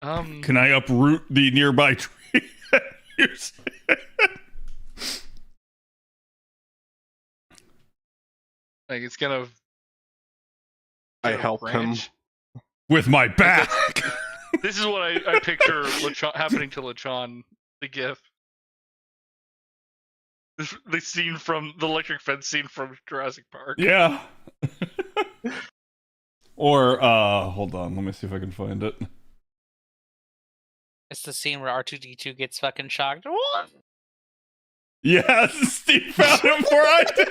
Can I uproot the nearby tree? Like it's gonna. I gonna help him. branch. With my back. This is what I picture happening to Lachon the GIF. The scene from the electric fence scene from Jurassic Park. Yeah. Or hold on, let me see if I can find it. It's the scene where R2D2 gets fucking shocked. What? Yes, Steve found it before I did.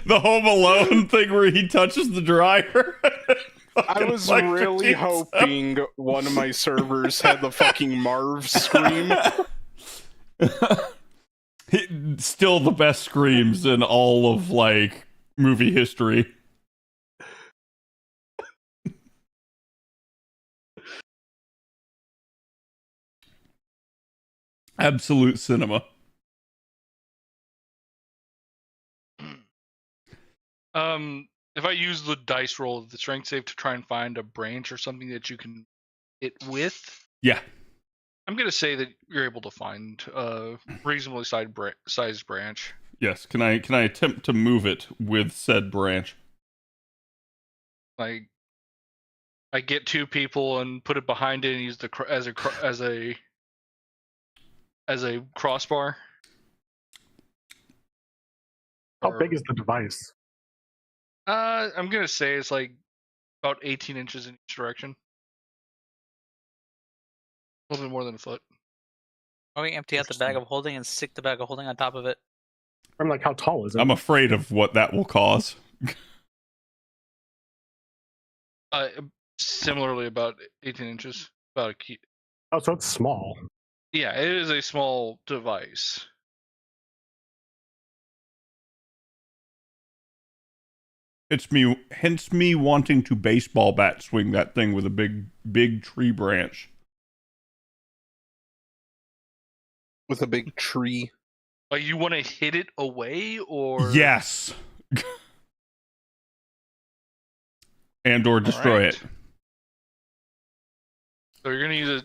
The Home Alone thing where he touches the dryer. I was really hoping one of my servers had the fucking Marv scream. Still the best screams in all of like movie history. Absolute cinema. If I use the dice roll, the strength save to try and find a branch or something that you can hit with, Yeah. I'm gonna say that you're able to find a reasonably sized branch. Yes. Can I attempt to move it with said branch? Like, I get two people and put it behind it and use the as a crossbar. How big is the device? I'm gonna say it's like about 18 inches in each direction. A little bit more than a foot. Or we empty out the bag of holding and stick the bag of holding on top of it. I'm like, how tall is it? I'm afraid of what that will cause. Similarly, about 18 inches. About a key. Oh, so it's small. Yeah, it is a small device. Hence me wanting to baseball bat swing that thing with a big tree branch. With a big tree. Like, you want to hit it away, or Yes. And or destroy it. So you're gonna use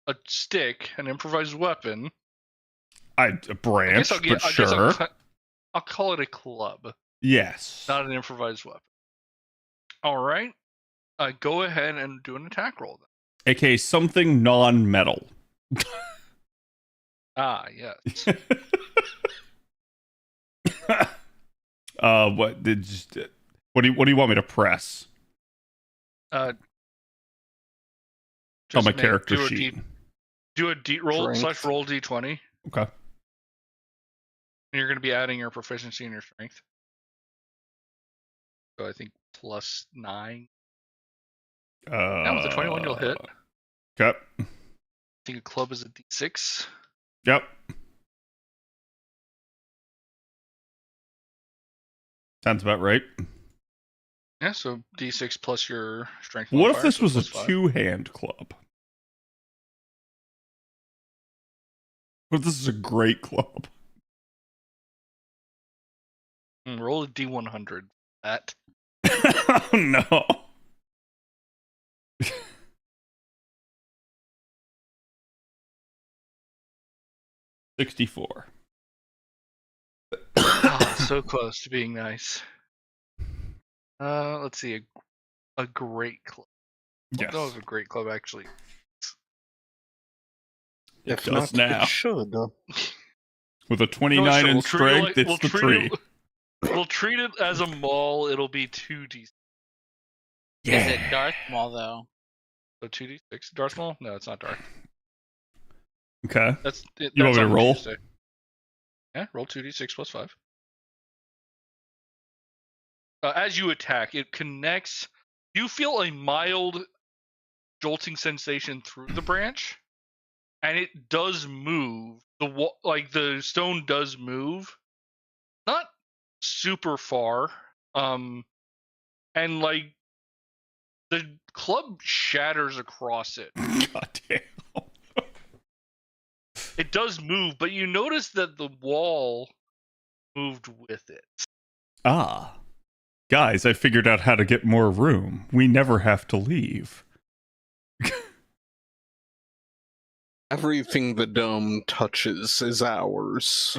a stick, an improvised weapon. A branch, but sure. I'll call it a club. Yes. Not an improvised weapon. All right. Go ahead and do an attack roll then. AKA something non-metal. Ah, yes. What do you want me to press? Just On my character sheet. Do a roll Strength. / roll d20. Okay. And you're going to be adding your proficiency and your strength. So I think +9. Now with the 21, you'll hit. Okay. I think a club is a d6. Yep. Sounds about right. Yeah, so d6 plus your strength. What if modifier, this so was a +5. two-hand club? What if this is a great club? Roll a d100. That. Oh no. $64. Oh, so close to being nice. Let's see. A great club. I Yes. don't know if a great club actually. If does not, now. it should. With a 29 in strength, it's the tree. We'll treat it as a maul. It'll be 2d. Is it Darth Maul though? So 2d6. Darth Maul? No, it's not Darth. Okay. That's it. You want me to on roll? Tuesday. Yeah, roll 2d6 plus 5. As you attack, it connects. You feel a mild jolting sensation through the branch, and it does move. The stone does move, not super far. And like the club shatters across it. God damn. It does move, but you notice that the wall moved with it. Ah. Guys, I figured out how to get more room. We never have to leave. Everything the dome touches is ours.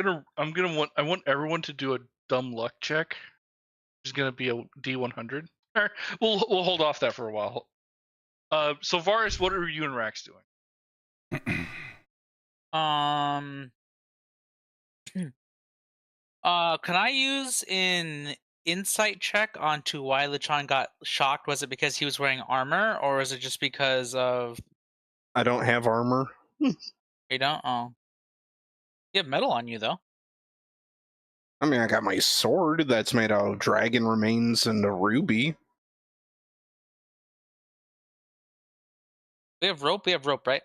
I want everyone to do a dumb luck check. It's gonna be a D100. We'll hold off that for a while. So Varus, what are you and Rax doing? Can I use an insight check onto why Lechon got shocked? Was it because he was wearing armor, or is it just because of I don't have armor. you don't? Oh, you have metal on you though. I mean, I got my sword that's made out of dragon remains and a ruby. We have rope. We have rope, right?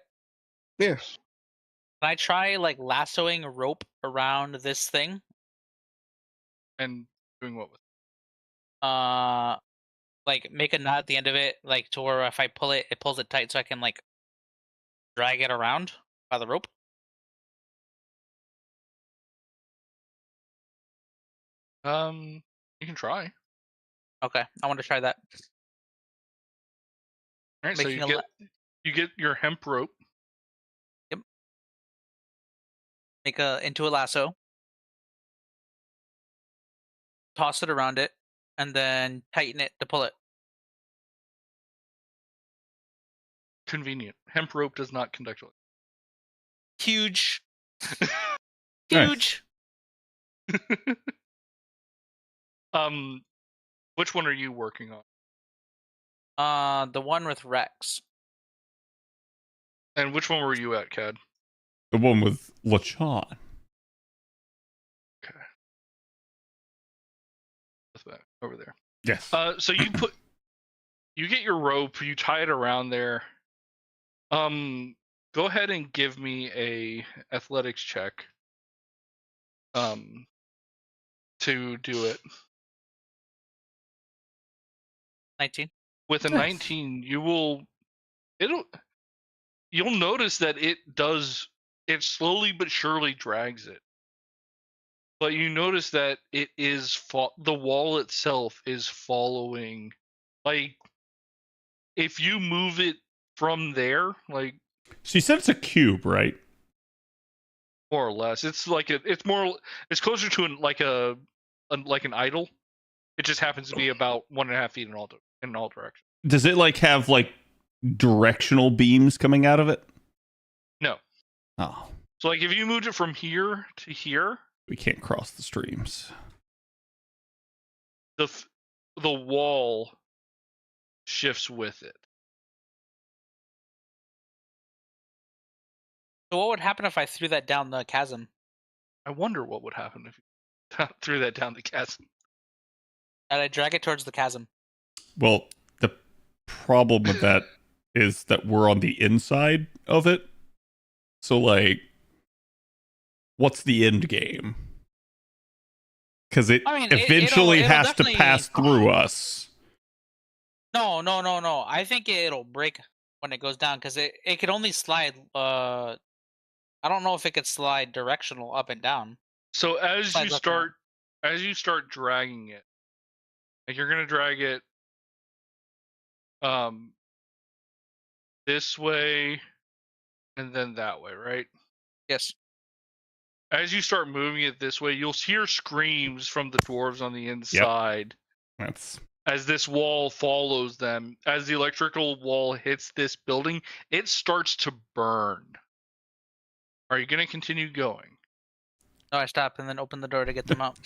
Yeah. Can I try like lassoing a rope around this thing? And doing what with? Like make a knot at the end of it, like to where if I pull it, it pulls it tight, so I can like drag it around by the rope. You can try. Okay, I want to try that. All right, so Making you get your hemp rope. Make into a lasso, toss it around it, and then tighten it to pull it. Convenient. Hemp rope does not conduct electricity. Huge. Nice. Huge. Which one are you working on? The one with Rex. And which one were you at, Cad? The one with Lechon. Okay. That's that over there. Yes. So you get your rope, you tie it around there. Go ahead and give me a athletics check. To do it. 19. With a 19, you'll notice that it slowly but surely drags it. But you notice that it is the wall itself is following. Like, if you move it from there, like, So you said it's a cube, right? more or less, it's closer to like an idol. It just happens to be about 1.5 feet in all directions. Does it like have like directional beams coming out of it? No. Oh, So like if you moved it from here to here, we can't cross the streams. the wall shifts with it. So what would happen if I threw that down the chasm? I wonder what would happen if you threw that down the chasm. And I drag it towards the chasm. Well, the problem with that is that we're on the inside of it. So, like, what's the end game? Because it eventually it'll has to definitely pass through us. No. I think it'll break when it goes down because it could only slide. I don't know if it could slide directional up and down. So as Slide you left and start dragging it, like you're gonna drag it this way and then that way, right? Yes. As you start moving it this way, you'll hear screams from the dwarves on the inside. That's As this wall follows them. As the electrical wall hits this building, it starts to burn. Are you going to continue going? No, I stop and then open the door to get them out.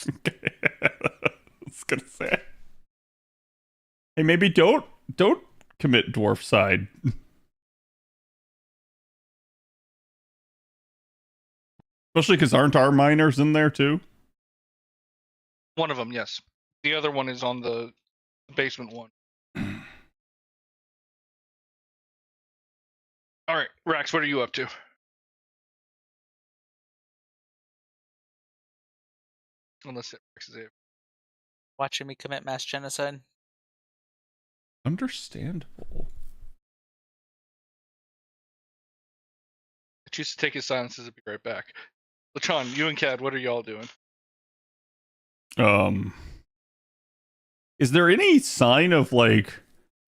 I was gonna say. Hey, maybe don't commit dwarf side. Especially because aren't our miners in there too? One of them, yes. The other one is on the basement one. All right, Rax, what are you up to? Unless Rax is there. Watching me commit mass genocide. Understandable. I choose to take his silences and be right back. Lechon, you and Cad, what are y'all doing? Is there any sign of like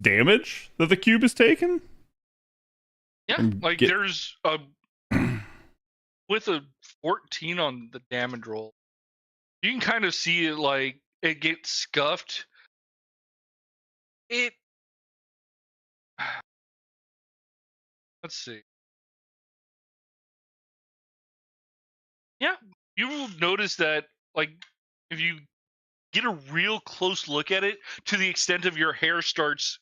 damage that the cube has taken? Yeah, And like get- there's a with a 14 on the damage roll, you can kind of see it like it gets scuffed. Let's see. Yeah, you will notice that, like, if you get a real close look at it, to the extent of your hair starts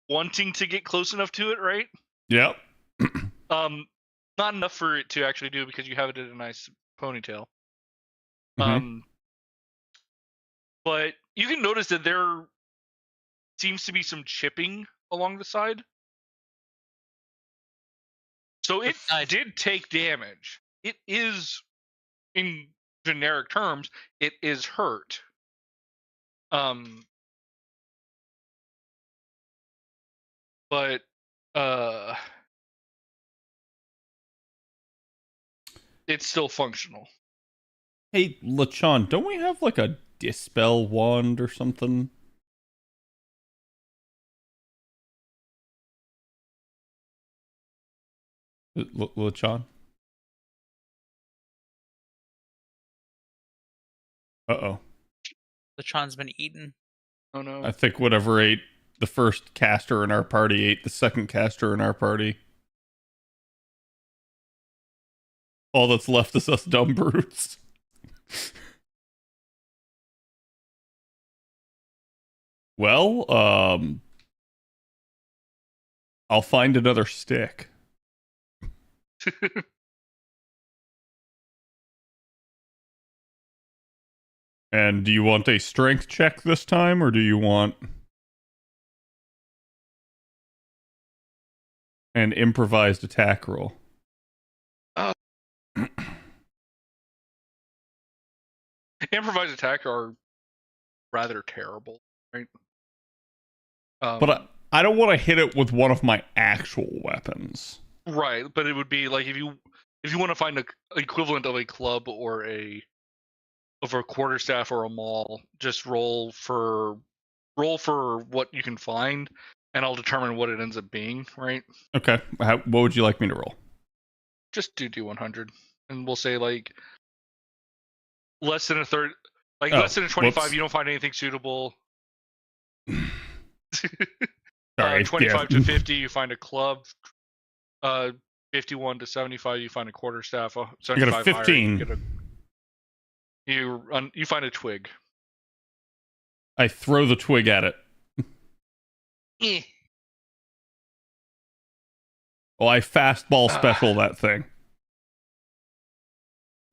wanting to get close enough to it, right? Yep. Not enough for it to actually do because you have it in a nice ponytail. Mhm. But you can notice that there seems to be some chipping along the side. So it Nice. did take damage. It is, in generic terms, it is hurt. But it's still functional. Hey, Lachon, don't we have like a dispel wand or something? Lachon? Uh-oh. Lechon's been eaten. Oh no. I think whatever ate the first caster in our party ate the second caster in our party. All that's left is us dumb brutes. Well, I'll find another stick. And do you want a strength check this time, or do you want an improvised attack roll? Improvised attack are rather terrible, right? But I don't want to hit it with one of my actual weapons. Right, but it would be like if you want to find a equivalent of a club or a quarterstaff or a maul, just roll for what you can find, and I'll determine what it ends up being. Right? Okay. What would you like me to roll? Just do D100, and we'll say like less than a third, like Oh, less than a 25. whoops. You don't find anything suitable. Sorry. 25 yeah. to 50, you find a club. 51 to 75, you find a quarterstaff. 75 I got a 15. higher, you find a twig. I throw the twig at it. Oh, I fastball special that thing.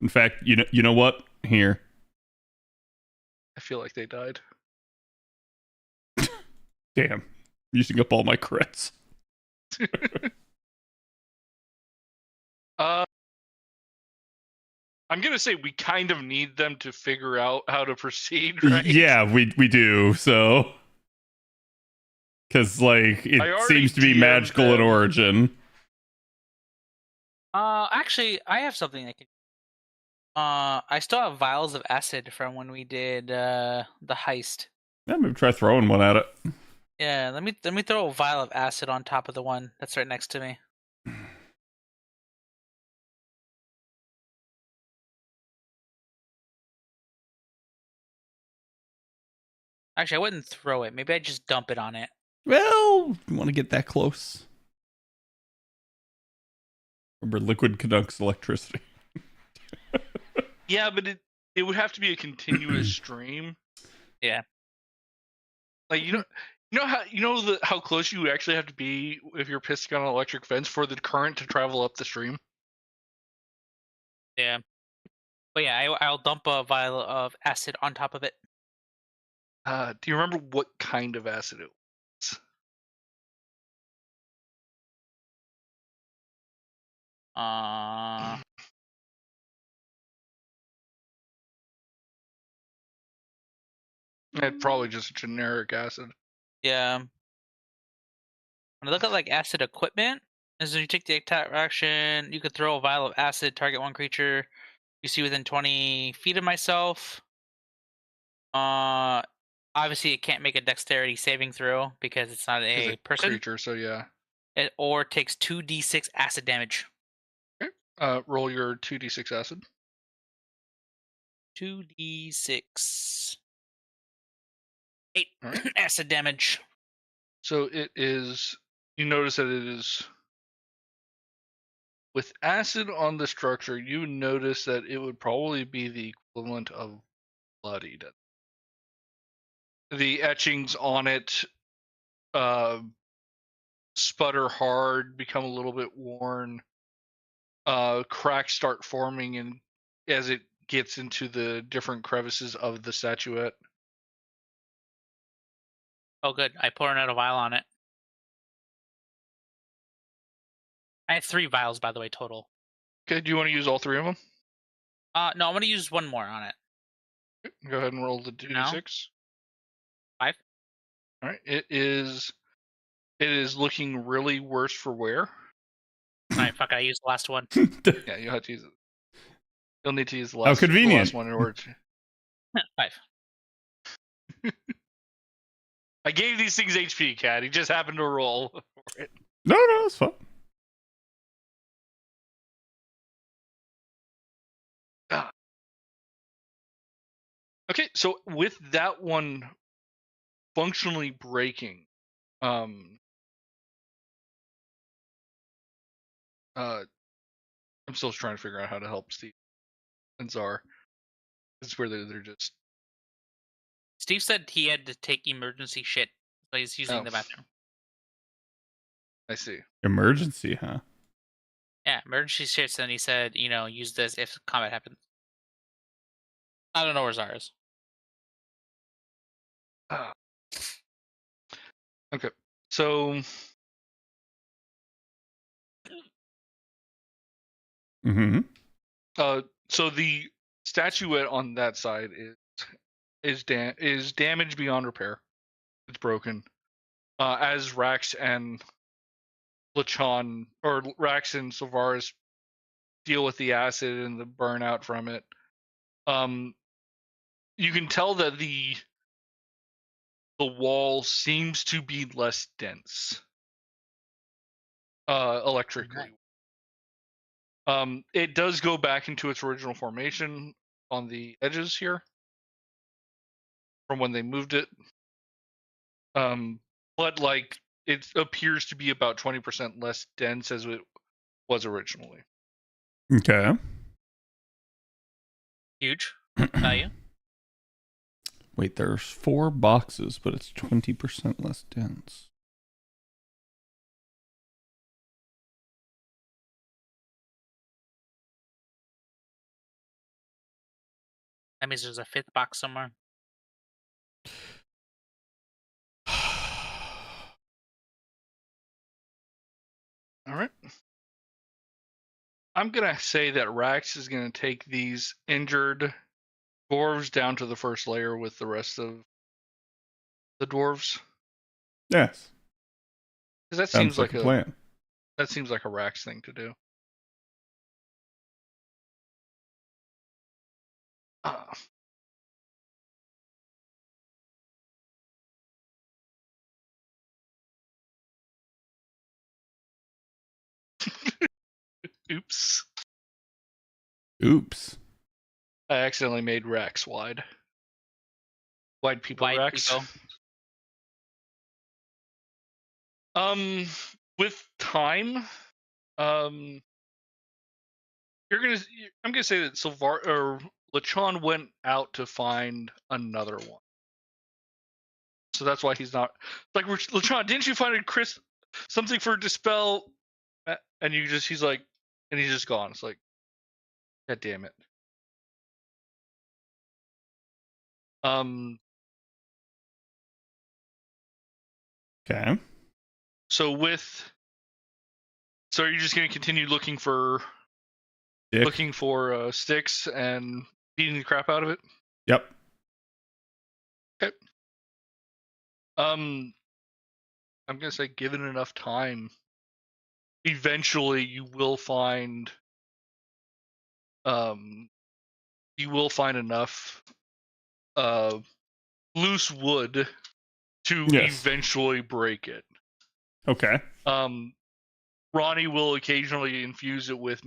In fact, you know what? Here. I feel like they died. Damn. Using up all my crits. I'm gonna say we kind of need them to figure out how to proceed, right? Yeah, we do, so. Because, like, it seems to be DM'd magical in them. origin. Actually, I have something I can. I still have vials of acid from when we did the heist. Yeah, maybe try throwing one at it. Yeah, let me throw a vial of acid on top of the one that's right next to me. Actually, I wouldn't throw it. Maybe I'd just dump it on it. Well, you want to get that close. Remember, liquid conducts electricity. Yeah, but it would have to be a continuous stream. Yeah. Like you know how close you actually have to be if you're pissing on an electric fence for the current to travel up the stream. Yeah. But yeah, I'll dump a vial of acid on top of it. Do you remember what kind of acid it was? It's probably just generic acid. Yeah. When I look at like acid equipment, as you take the attack action, you could throw a vial of acid, target one creature you see within 20 feet of myself. Obviously it can't make a dexterity saving throw because it's not a person creature, so yeah. or takes 2d6 acid damage. Okay. Roll your 2d6 acid. 2d6. 8 Alright. acid damage. So it is. You notice that it is. With acid on the structure, you notice that it would probably be the equivalent of bloodied. The etchings on it sputter hard, become a little bit worn. Cracks start forming, and as it gets into the different crevices of the statuette. Oh, good. I pour another vial on it. I have 3 vials, by the way, total. Okay, do you want to use all 3 of them? No, I'm gonna use 1 more on it. Go ahead and roll the 2d6. No. 5. All right, it is looking really worse for wear. Alright, fuck it, I used the last one. Yeah, you'll have to use it. You'll need to use the How last, the convenient. last one in order to. 5. I gave these things HP, Cat. He just happened to roll for it. No, it's fine. Okay, so with that one functionally breaking, I'm still trying to figure out how to help Steve and Czar. It's where they're just. Steve said he had to take emergency shit, so he's using the bathroom. I see. Emergency, huh? Yeah, emergency shits, and he said, use this if combat happens. I don't know where Czar is. Okay, so so the statuette on that side is damaged beyond repair. It's broken. As Rax and Lachon, or Rax and Silvaris deal with the acid and the burnout from it, you can tell that the wall seems to be less dense electrically. It does go back into its original formation on the edges here from when they moved it. But like it appears to be about 20% less dense as it was originally. Okay. Huge value. Wait, there's 4 boxes, but it's 20% less dense. That means there's a 5th box somewhere. All right. I'm going to say that Rax is going to take these injured dwarves down to the first layer with the rest of the dwarves. Yes. Because that Sounds seems like a plan. That seems like a Rax thing to do. Oops. I accidentally made Rax wide. Wide people Wide Rax. people. With time, I'm gonna say that Lachon went out to find another one. So that's why he's not like Lachon. Didn't you find something for dispel? And he's like, and he's just gone. It's like, God damn it. Okay. So are you just gonna continue looking for sticks and beating the crap out of it? Yep. Okay. I'm gonna say, given enough time, eventually you will find enough loose wood to eventually break it. Okay. Ronnie will occasionally infuse it with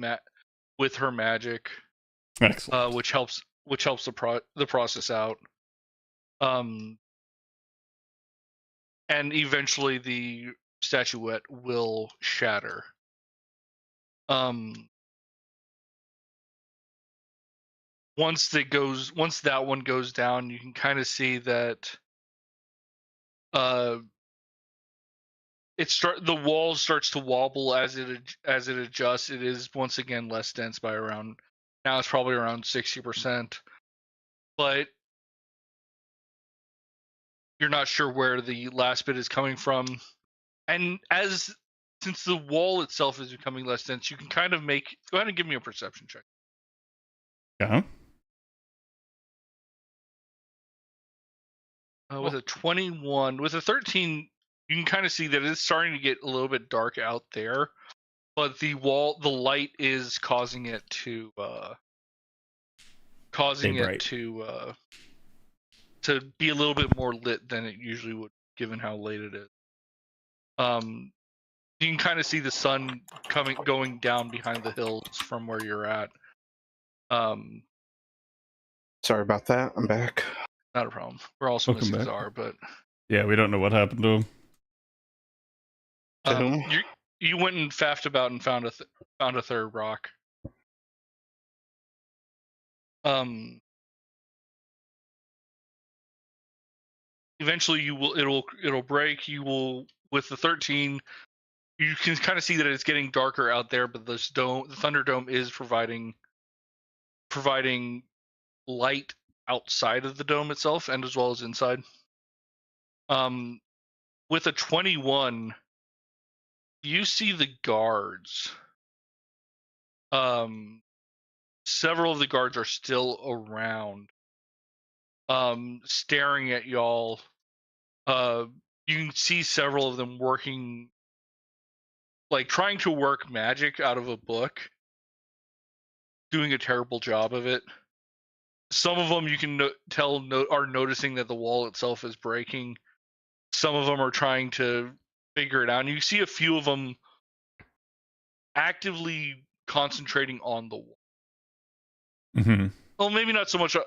with her magic, Excellent. which helps the process out. And eventually the statuette will shatter. Once that one goes down, you can kind of see that the wall starts to wobble as it adjusts. It is once again less dense by around, now it's probably around 60%, but you're not sure where the last bit is coming from. And since the wall itself is becoming less dense, you can kind of go ahead and give me a perception check. Yeah. With a 21, with a 13, you can kind of see that it's starting to get a little bit dark out there, but the light is causing it to be a little bit more lit than it usually would, given how late it is. You can kind of see the sun going down behind the hills from where you're at. Sorry about that. I'm back. Not a problem. We're also Welcome missing back. Czar, but Yeah, we don't know what happened to him. To whom? you went and faffed about and found a third rock. Eventually it'll break. You will, with the 13, you can kind of see that it's getting darker out there, but the Thunderdome is providing light outside of the dome itself and as well as inside. With a 21, you see the guards. Several of the guards are still around, staring at y'all. You can see several of them working, like trying to work magic out of a book, doing a terrible job of it. Some of them you can tell are noticing that the wall itself is breaking. Some of them are trying to figure it out. And you see a few of them actively concentrating on the wall. Mm-hmm. Well, maybe not so much on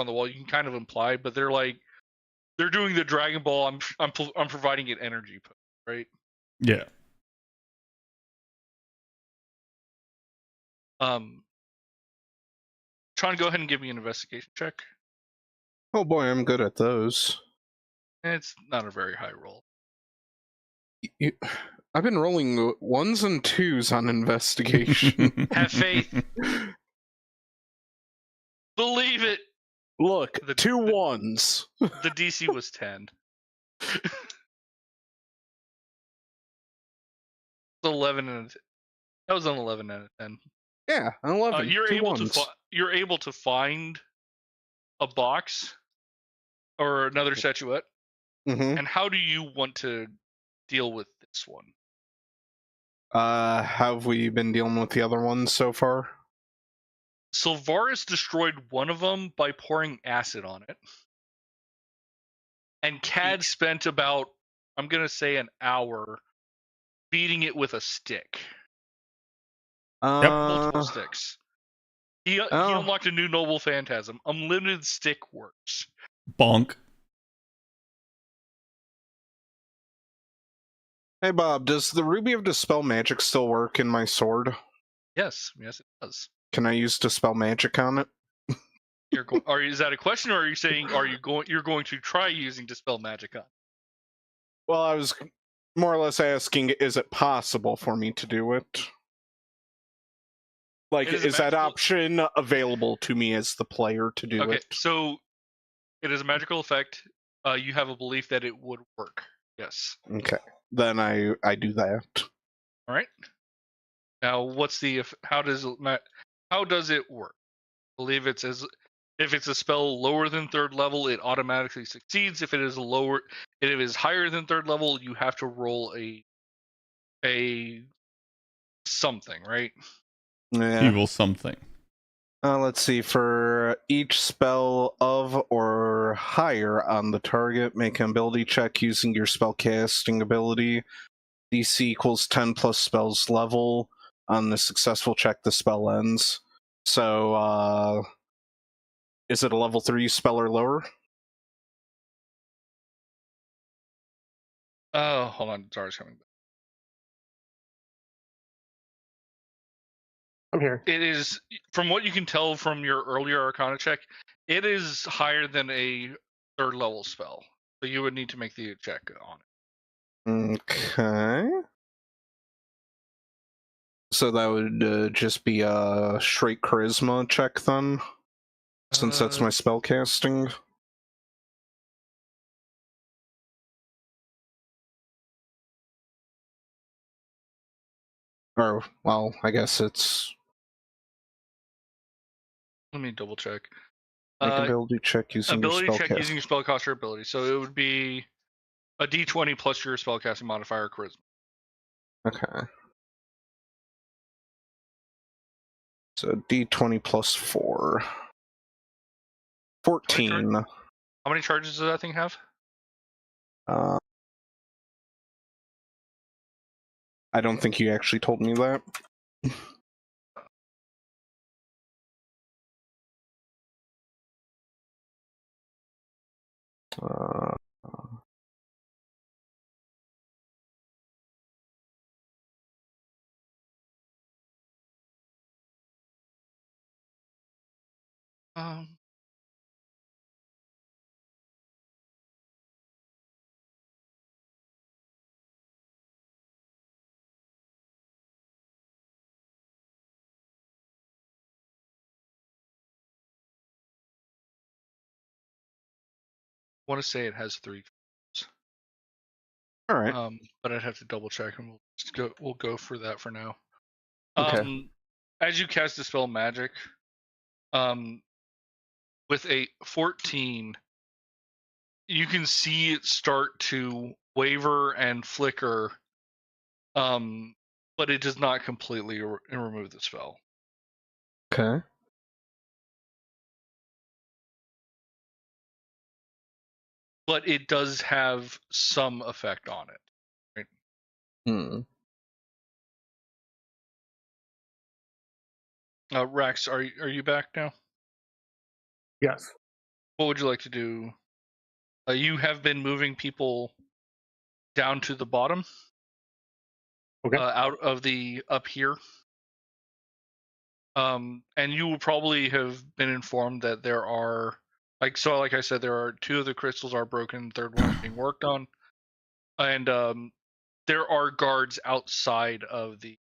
the wall. You can kind of imply, but they're doing the Dragon Ball. I'm providing it energy, right? Yeah. Trying to go ahead and give me an investigation check. Oh boy, I'm good at those. It's not a very high roll. I've been rolling 1s and 2s on investigation. Have faith. Believe it. Look, 2 1s. The DC was 10. 11 and that was an 11 out of 10. Yeah, 11. You're 2 able to find a box or another statuette. Mm-hmm. And how do you want to deal with this one? Have we been dealing with the other ones so far? Sylvaris destroyed one of them by pouring acid on it. And Cad spent about, I'm going to say, an hour beating it with a stick. Multiple sticks. He unlocked a new noble phantasm. Unlimited stick works. Bonk. Hey Bob, does the Ruby of Dispel Magic still work in my sword? Yes, it does. Can I use Dispel Magic on it? Is that a question, or are you saying you're going to try using Dispel Magic on? Well, I was more or less asking, is it possible for me to do it? Like, is that option available to me as the player to do it? Okay, so it is a magical effect. You have a belief that it would work. Yes. Okay, then I do that. All right. Now, how does it work? I believe if it's a spell lower than 3rd level, it automatically succeeds. If it is higher than 3rd level, you have to roll a something, right? Yeah. Evil something. Let's see. For each spell of or higher on the target, make an ability check using your spell casting ability. DC equals 10 plus spell's level. On the successful check, the spell ends. So, is it a level 3 spell or lower? Oh, hold on. Zara's coming back. I'm here. It is, from what you can tell from your earlier Arcana check, it is higher than a 3rd level spell. So you would need to make the check on it. Okay. So that would just be a straight charisma check then? Since that's my spell casting. Or, well, I guess it's... Let me double check. Make an ability check using your Ability check spellcast. using your spellcaster ability. So it would be a d20 plus your spellcasting modifier charisma. Okay. So d20 plus 4. 14. How many charges does that thing have? I don't think you actually told me that. Uh, I want to say it has 3. all right. But I'd have to double check, and we'll go for that for now. Okay. As you cast Dispel Magic, with a 14, you can see it start to waver and flicker, but it does not completely remove the spell. Okay. But it does have some effect on it. Right? Hmm. Rex, are you back now? Yes. What would you like to do? You have been moving people down to the bottom. Okay. Out of the up here. And you will probably have been informed that there are, like I said, there are 2 of the crystals are broken, third one is being worked on, and there are guards outside of the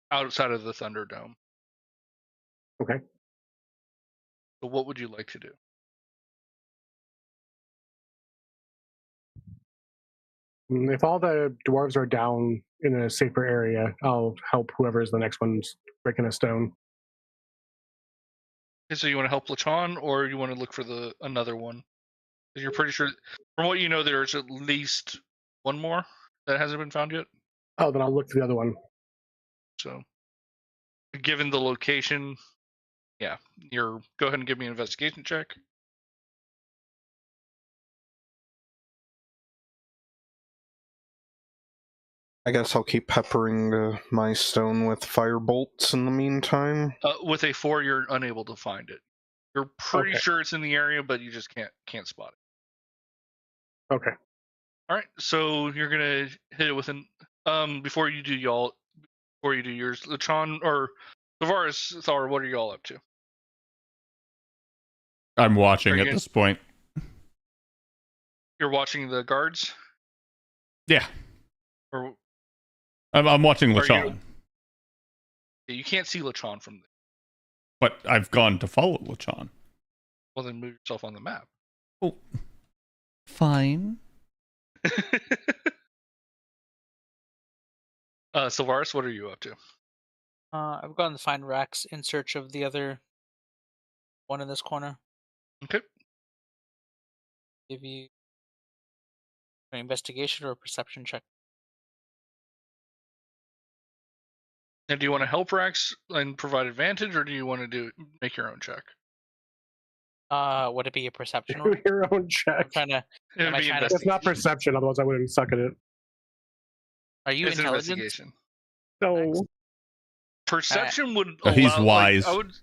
outside of the Thunderdome. Okay. So what would you like to do? If all the dwarves are down in a safer area, I'll help whoever's the next one's breaking a stone. Okay, so you want to help Lachon, or you want to look for another one? Because you're pretty sure, from what you know, there's at least one more that hasn't been found yet. Oh, then I'll look for the other one. So, given the location, yeah, go ahead and give me an investigation check. I guess I'll keep peppering my stone with fire bolts in the meantime. With a 4, you're unable to find it. You're pretty Okay. sure it's in the area, but you just can't spot it. Okay. All right, so you're gonna hit it with an before you do yours, Lachon or Tavares, Thar, what are y'all up to? I'm watching Are at you- this point. You're watching the guards, Yeah, or I'm watching Are Lachon, you can't see Lachon from there. but I've gone to follow Lachon. Well, then move yourself on the map. Oh, fine. Silvaris, what are you up to? I've gone to find Rex in search of the other one in this corner. Okay. Give you an investigation or a perception check. And do you want to help Rex and provide advantage, or do you want to make your own check? Would it be a perception roll? Do your own I'm check. trying to. It would I be trying to- It's not perception, otherwise I wouldn't suck at it. Are you It's an intelligent? investigation. So Perception would Oh, allow. he's wise. Like, I would.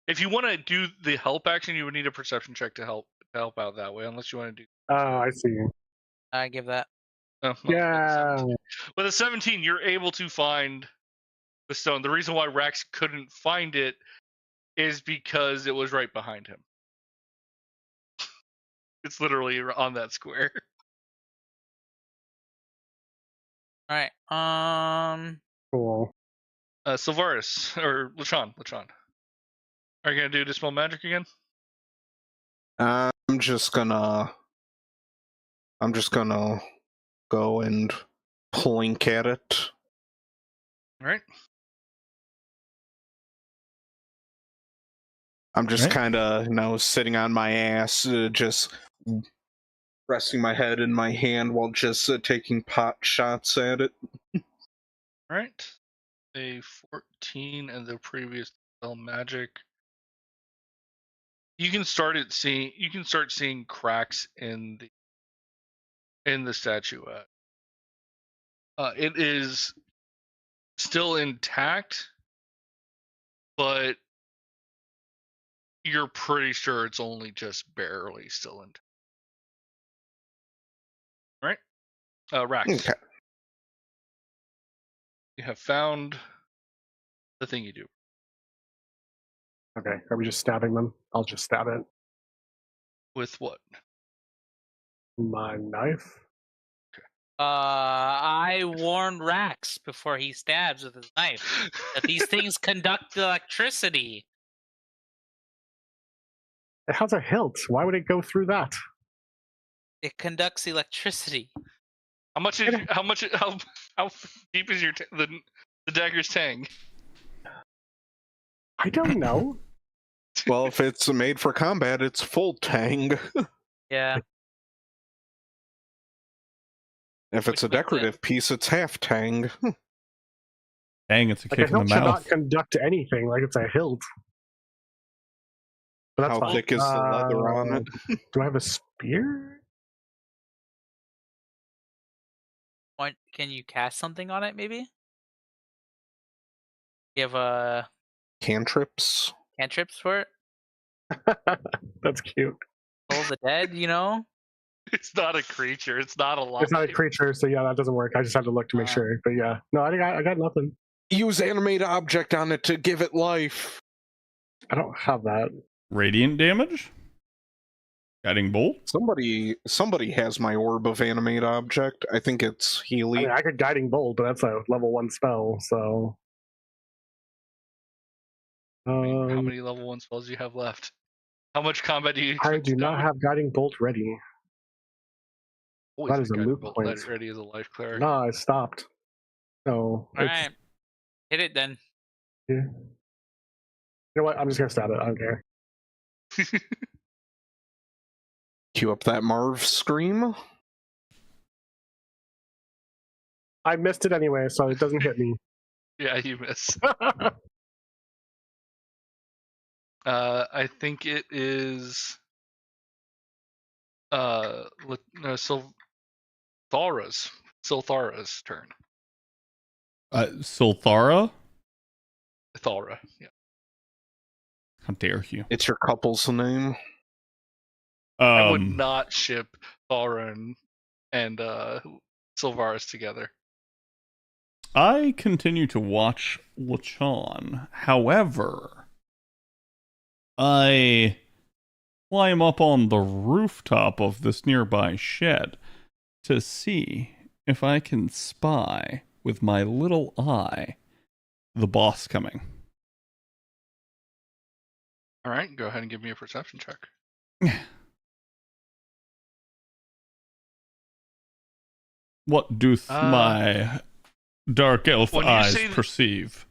If you want to do the help action, you would need a perception check to help out that way. Unless you want to do. I see. I give that. Oh, well, Yeah. with a 17, you're able to find the stone. The reason why Rax couldn't find it is because it was right behind him. It's literally on that square. All right. Cool. Silvaris or Lachon. Are you gonna do Dispel Magic again? I'm just gonna go and plink at it. All right. I'm just Right. kind of, sitting on my ass, just resting my head in my hand while just taking pot shots at it. All right. A 14 and the previous Dispel Magic. You can start seeing cracks in the statuette. It is still intact, but you're pretty sure it's only just barely still intact. All right, Rax. Okay. You have found the thing you do. Okay. Are we just stabbing them? I'll just stab it. With what? My knife. I warned Rax before he stabs with his knife that these things conduct electricity. It has a hilt. Why would it go through that? It conducts electricity. How deep is the dagger's tang? I don't know. Well, if it's made for combat, it's full tang. Yeah. If it's a Which makes decorative piece, it's half tang. Dang, it's a Like kick a in the hilt should not mouth. conduct anything. Like it's a hilt. But that's How fine. thick is the leather on it? Do I have a spear? Can you cast something on it? Maybe. You have Cantrips? cantrips for it. That's cute. Soul of the dead. You know. It's not a creature. It's not alive. It's not a creature, so yeah, that doesn't work. I just had to look to make sure. But yeah, no, I got nothing. Use animate object on it to give it life. I don't have that. Radiant damage? Guiding bolt? Somebody has my orb of animate object. I think it's I Healy. mean, I could guiding bolt, but that's a level 1 spell. So, How many level 1 spells do you have left? How much combat do you expect I do to not do? have guiding bolt ready. Always that have is a guiding moot bolt point. ready as a life cleric. No, I stopped. So, All right. Hit it then. yeah. You know what? I'm just gonna stab it. I don't care. Cue up that Marv scream. I missed it anyway, so it doesn't hit me. Yeah, you miss. I think it is Silthara's turn. Sulthara? Thara, yeah. How dare you? It's your couple's name. I would not ship Thara and Silvaris together. I continue to watch Lachon. However, I climb up on the rooftop of this nearby shed to see if I can spy with my little eye the boss coming. All right, go ahead and give me a perception check. What doth my dark elf when you eyes say perceive?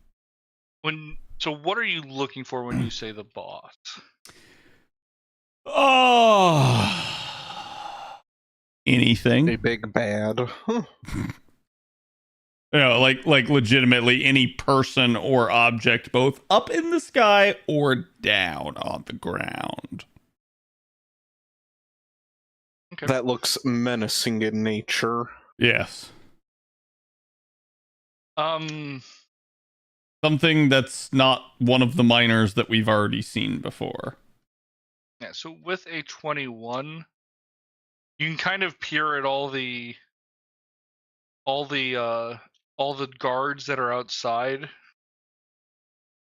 So what are you looking for when you say the boss? Oh, anything. A big bad. Huh. You know, like legitimately any person or object, both up in the sky or down on the ground. Okay. That looks menacing in nature. Yes. Something that's not one of the miners that we've already seen before. Yeah, so with a 21, you can kind of peer at all the guards that are outside,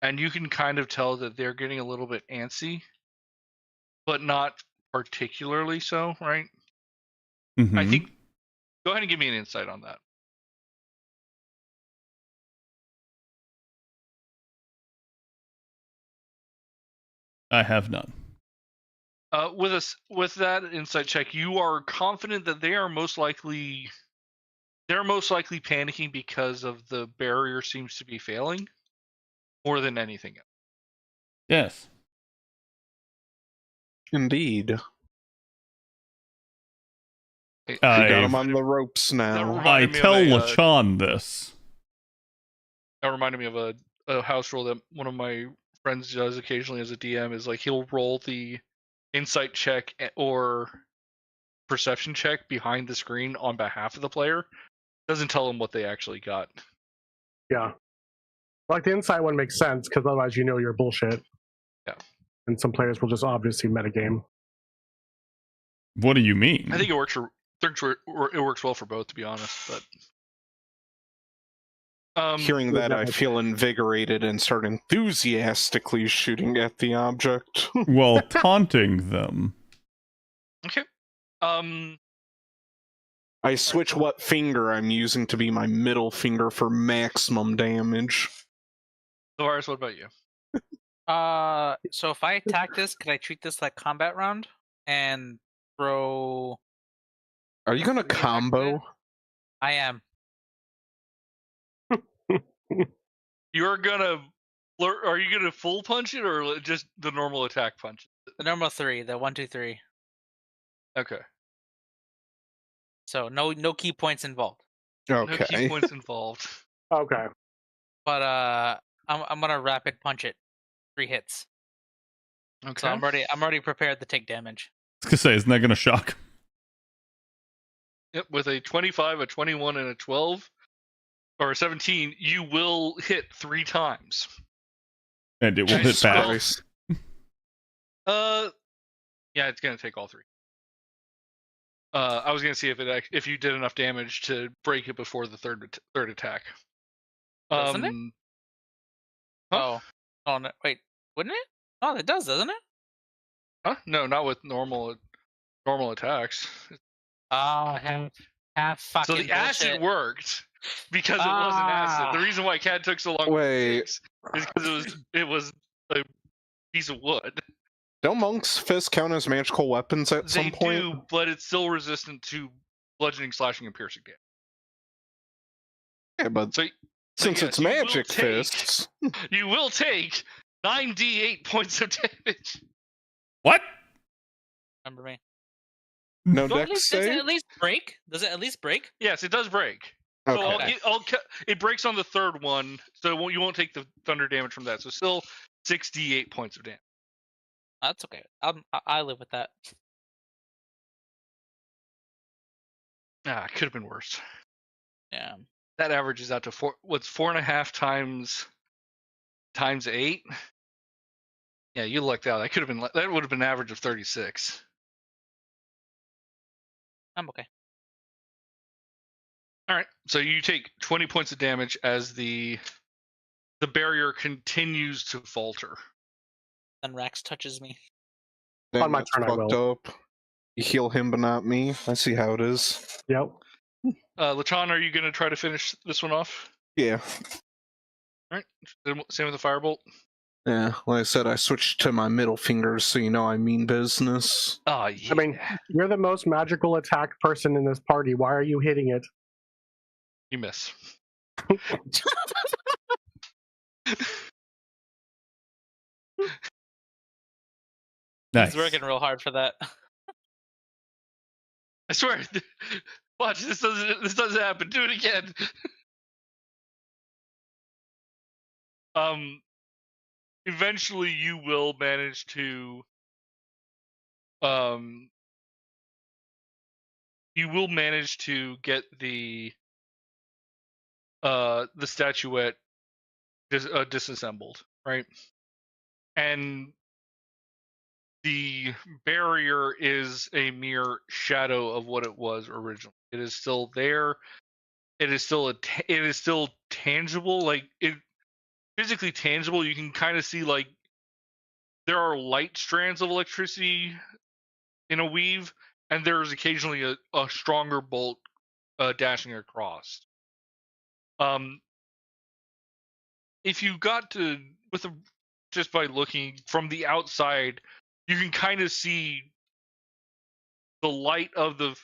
and you can kind of tell that they're getting a little bit antsy, but not particularly so, right? Mhm. I think. Go ahead and give me an insight on that. I have none. With that insight check, you are confident that they're most likely panicking because of the barrier seems to be failing more than anything else. Yes. Indeed. It- We got I've- him on the ropes that now. reminded I me of tell a, Lachan this. that reminded me of a house rule that one of my friends does occasionally as a DM is like he'll roll the insight check or perception check behind the screen on behalf of the player. Doesn't tell them what they actually got. Yeah. Like the inside one makes sense because otherwise you know you're bullshit. Yeah. And some players will just obviously metagame. What do you mean? I think it works it works well for both, to be honest. But Hearing that, I feel invigorated and start enthusiastically shooting at the object. Well, taunting them. okay. I switch what finger I'm using to be my middle finger for maximum damage. Tavares, what about you? So if I attack this, could I treat this like combat round and throw? Are you gonna Reactivate? combo? I am. You're gonna. Are you gonna full punch it or just the normal attack punch? The normal 3, the 1, 2, 3. Okay. So no key points involved. No key Okay. points involved. Okay. But I'm gonna rapid punch it. 3 hits. Okay. So I'm already prepared to take damage. I was gonna say, isn't that gonna shock? Yep, with a 25, a 21, and a 12, or a 17, you will hit 3 times. And it will hit Jesus back. Christ. Yeah, it's gonna take all 3. I was gonna see if you did enough damage to break it before the third attack. Doesn't it? Huh? Oh no! Wait, wouldn't it? Oh, it does, doesn't it? Huh? No, not with normal attacks. Oh, half fucking So the acid bullshit. worked because it wasn't acid. The reason why CAD took so long Wait. to fix is because it was a piece of wood. Don't monk's fists count as magical weapons at some They point? do, but it's still resistant to bludgeoning, slashing, and piercing damage. Yeah, but So since yes, it's you will magic take- fists. you will take 9d8 points of damage. What? Remember me? No Does dex it save? at least break? Does it at least break? Yes, it does break. So Okay. it breaks on the third one, so you won't take the thunder damage from that. So still 6d8 points of damage. That's okay. I live with that. It could have been worse. Yeah. That averages out to 4.5 times 8. Yeah, you lucked out. That would have been an average of 36. I'm okay. All right, so you take 20 points of damage as the barrier continues to falter. Then Rax touches me. Dang, On my that's turn, I fucked up. You heal him, but not me. I see how it is. Yep. Lachan, are you going to try to finish this one off? Yeah. All right, same with the firebolt. Yeah, like I said, I switched to my middle fingers, so you know I mean business. Oh, yeah. I mean, you're the most magical attack person in this party. Why are you hitting it? You miss. Nice. He's working real hard for that. I swear. Watch, this doesn't happen. Do it again. Eventually you will manage to get the statuette disassembled, right? And the barrier is a mere shadow of what it was originally. It is still there. It is still it is still tangible, like it physically tangible. You can kind of see like there are light strands of electricity in a weave, and there's occasionally a stronger bolt dashing across. If you got to just by looking from the outside, you can kind of see the light of the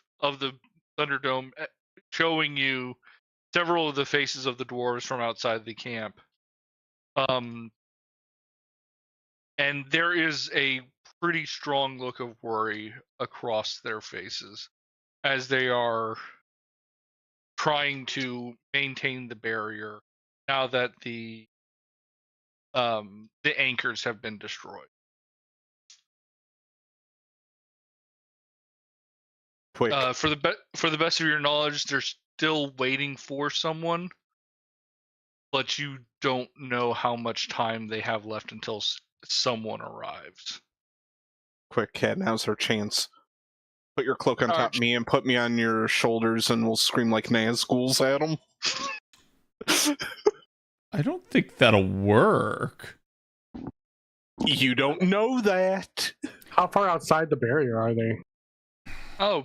Thunderdome showing you several of the faces of the dwarves from outside the camp. And there is a pretty strong look of worry across their faces as they are trying to maintain the barrier now that the anchors have been destroyed. Quick. For the best of your knowledge, they're still waiting for someone, but you don't know how much time they have left until someone arrives. Quick, Cat, now's our chance. Put your cloak on top Alright. of me and put me on your shoulders, and we'll scream like Nazguls at them. I don't think that'll work. You don't know that. How far outside the barrier are they? Oh,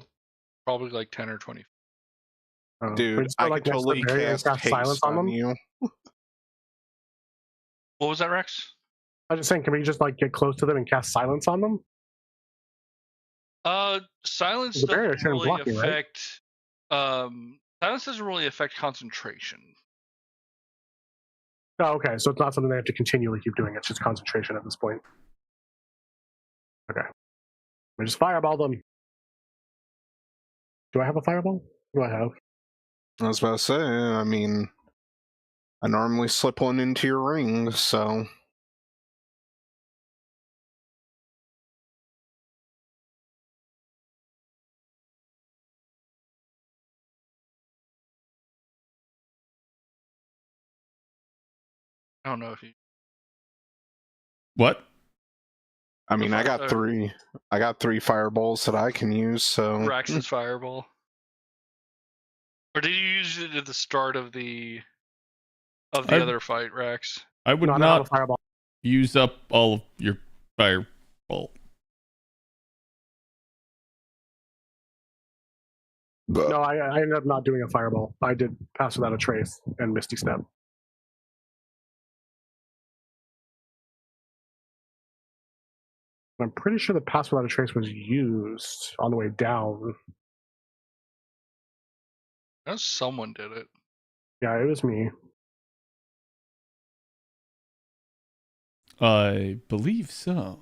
probably like 10 or 20. We Dude, just put, I like, could next to the totally barrier and cast silence haste on on them. you. What was that, Rex? I was just saying, can we just like get close to them and cast silence on them? Silence The barrier doesn't shouldn't really block me, right? affect. Silence doesn't really affect concentration. Oh, okay. So it's not something they have to continually keep doing. It's just concentration at this point. Okay. We just fireball them. Do I have a fireball? What do I have? I was about to say, I mean, I normally slip one into your ring, so... I don't know if you. What? I mean, I fi- got three. I got 3 fireballs that I can use, so... Rax's fireball. Or did you use it at the start of the other fight, Rax? I would No, I don't have a not fireball. use up all of your fireball. No, I ended up not doing a fireball. I did pass without a trace and Misty Step. I'm pretty sure the pass without a trace was used on the way down. I know someone did it. Yeah, it was me. I believe so.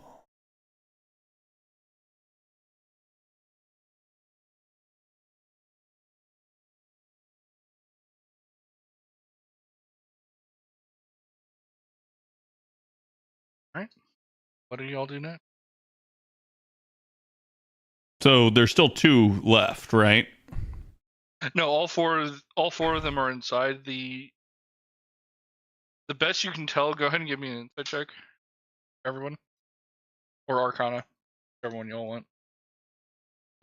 What do y'all do next? So there's still 2 left, right? No, all four of them are inside the. The best you can tell. Go ahead and give me an insight check, everyone, or Arcana, everyone y'all want.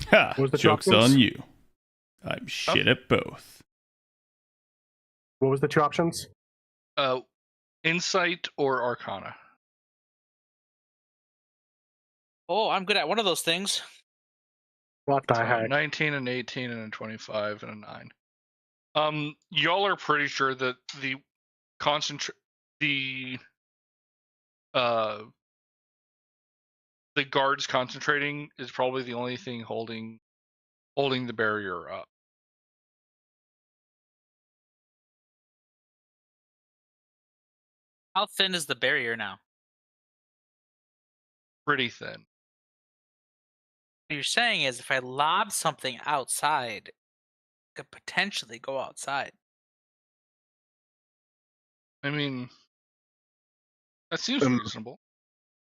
Ha! What was the Joke's options? on you. I'm shit at both. What was the 2 options? Insight or Arcana. Oh, I'm good at one of those things. What the So heck? 19 and 18 and a 25 and a 9. Y'all are pretty sure that the guards concentrating is probably the only thing holding the barrier up. How thin is the barrier now? Pretty thin. What you're saying is if I lob something outside, it could potentially go outside. I mean, that seems reasonable.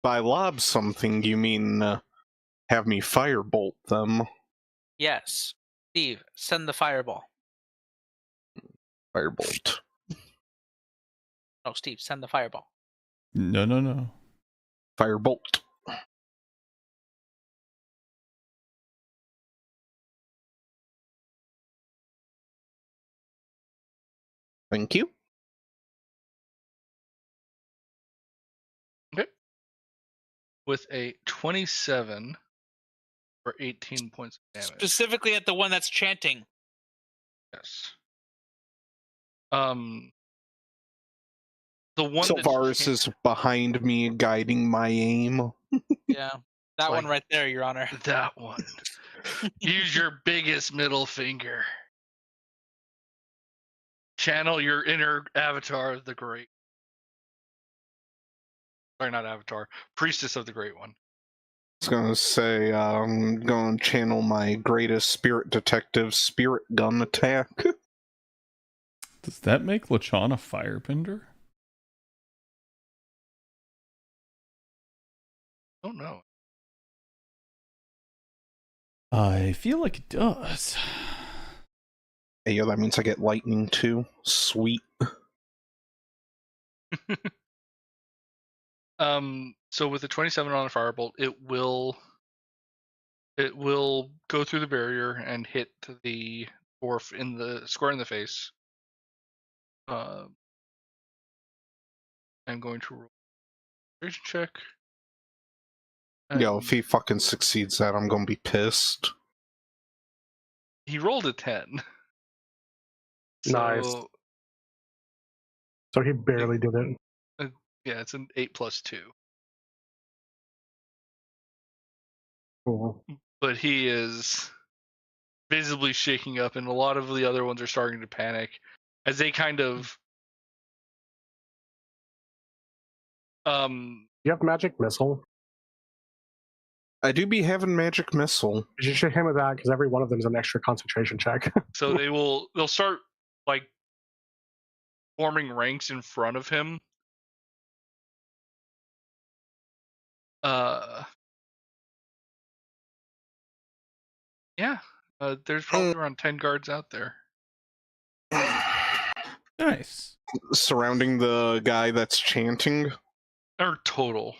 By lob something, you mean have me firebolt them. Yes. Steve, send the fireball. Firebolt. Oh, Steve, send the fireball. No. Firebolt. Thank you. Okay. With a 27 for 18 points of damage. Specifically at the one that's chanting. Yes. The one that's Sylvaris is behind me, guiding my aim. Yeah. That one Like- right there, Your Honor. that one. Use your biggest middle finger. Channel your inner avatar, the great. Sorry, not avatar. Priestess of the Great One. I was gonna say, I'm gonna channel my greatest spirit detective spirit gun attack. Does that make Lachon a firebender? Oh no. I feel like it does. Hey, yo, that means I get lightning too. Sweet. So with the 27 on a firebolt, it will go through the barrier and hit the dwarf in the square in the face. I'm going to roll a concentration check. Yo, And if he fucking succeeds that, I'm gonna be pissed. he rolled a 10. Nice. So, So he barely did it. yeah, it's an 8 plus 2. Cool. But he is visibly shaking up, and a lot of the other ones are starting to panic as they kind of You have magic missile. I do be having magic missile. You should hit him with that because every one of them is an extra concentration check. so they'll start like forming ranks in front of him. Yeah, there's probably around 10 guards out there. Nice. Surrounding the guy that's chanting. Or total.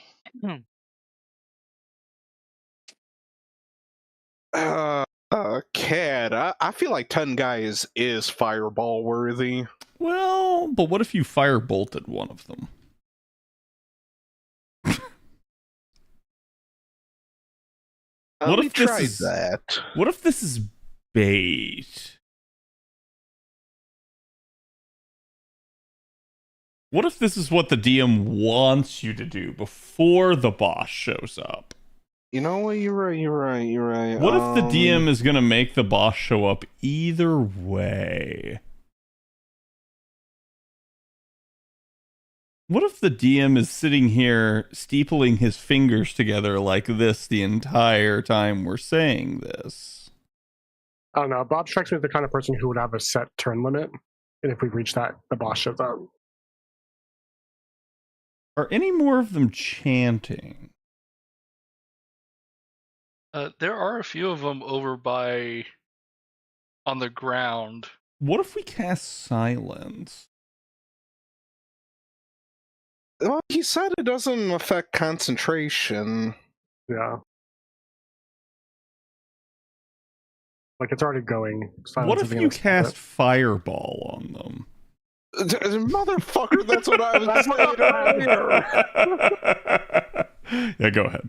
Cad, I feel like 10 guys is fireball worthy. Well, but what if you firebolted one of them? What We if this tried is- that? What if this is bait? What if this is what the DM wants you to do before the boss shows up? You know what? You're right. What if the DM is going to make the boss show up either way? What if the DM is sitting here steepling his fingers together like this the entire time we're saying this? I don't know. Bob strikes me as the kind of person who would have a set turn limit. And if we reach that, the boss shows up. Are any more of them chanting? There are a few of them over by on the ground. What if we cast silence? Well, he said it doesn't affect concentration. Yeah. Like it's already going. Silence What is if gonna you stop cast it. fireball on them? Motherfucker, that's what I was saying earlier. Yeah, go ahead.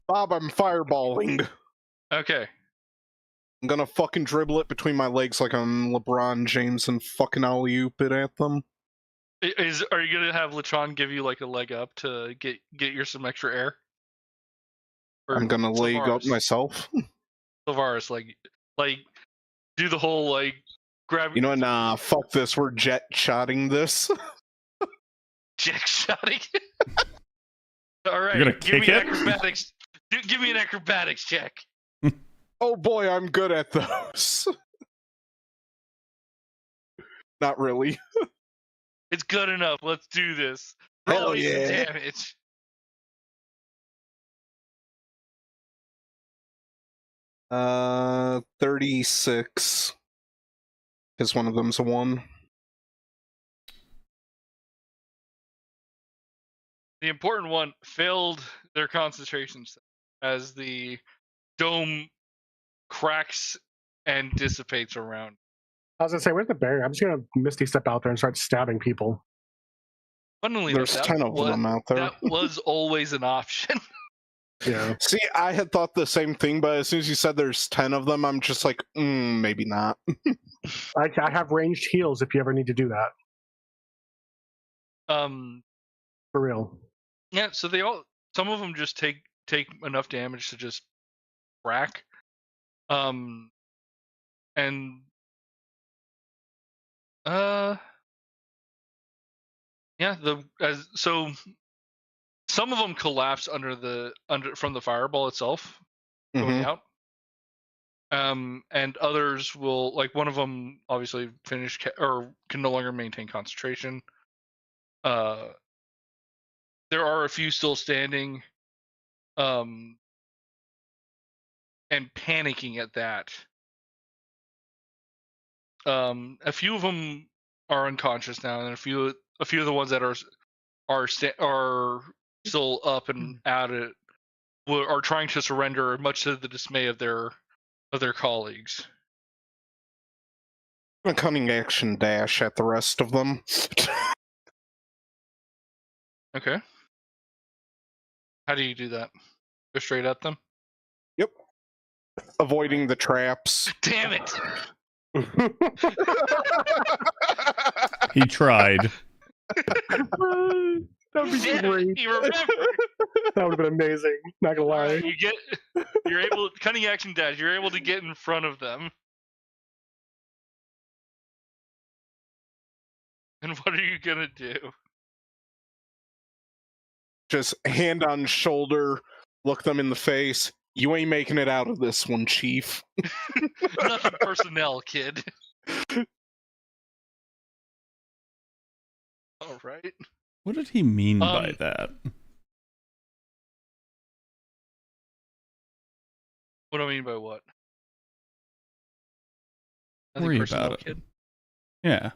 Bob, I'm fireballing. Okay. I'm gonna fucking dribble it between my legs like I'm LeBron James and fucking alley-oop it at them. Are you gonna have Lachon give you like a leg up to get you some extra air? Or I'm gonna leg up Sylvaris? myself. Sylvaris, like do the whole like grab. You know what? Nah, fuck this. We're jet shotting this. Jack shotting. All right, You're gonna give me kick an it? acrobatics. Give me an acrobatics check. Oh boy, I'm good at those. Not really. It's good enough. Let's do this. Hell Roll me some yeah. damage. Uh, 36. Because one of them's a 1. The important one failed their concentrations as the dome cracks and dissipates around. I was gonna say, where's the barrier? I'm just gonna Misty step out there and start stabbing people. Funnily There's enough, 10 of them out there. that was always an option. Yeah. See, I had thought the same thing, but as soon as you said there's 10 of them, I'm just like, maybe not. I have ranged heals if you ever need to do that. For real. Yeah, so some of them just take enough damage to just crack. And yeah, so some of them collapse from the fireball itself going out. And others will, like one of them obviously or can no longer maintain concentration. There are a few still standing, and panicking at that. A few of them are unconscious now, and a few of the ones that are still up and at it are trying to surrender, much to the dismay of their colleagues. A cunning action dash at the rest of them. Okay. How do you do that? Go straight at them? Yep. Avoiding the traps. Damn it! He tried. That would be Damn great. it, you remember. That would have been amazing. Not gonna lie. Alright, you're able, cunning action dash, you're able to get in front of them. And what are you gonna do? Just hand on shoulder, look them in the face. You ain't making it out of this one, Chief. Nothing personnel, kid. Alright. What did he mean by that? What do I mean by what? Worry about it. Kid? Yeah.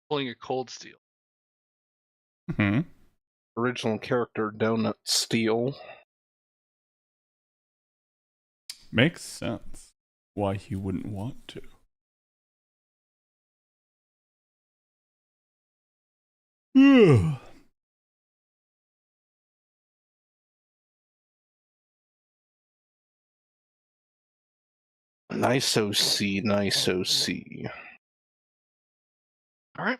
Pulling a cold steel. Hmm. Original character Donut Steel. Makes sense why he wouldn't want to. Nice OC, nice OC. Alright.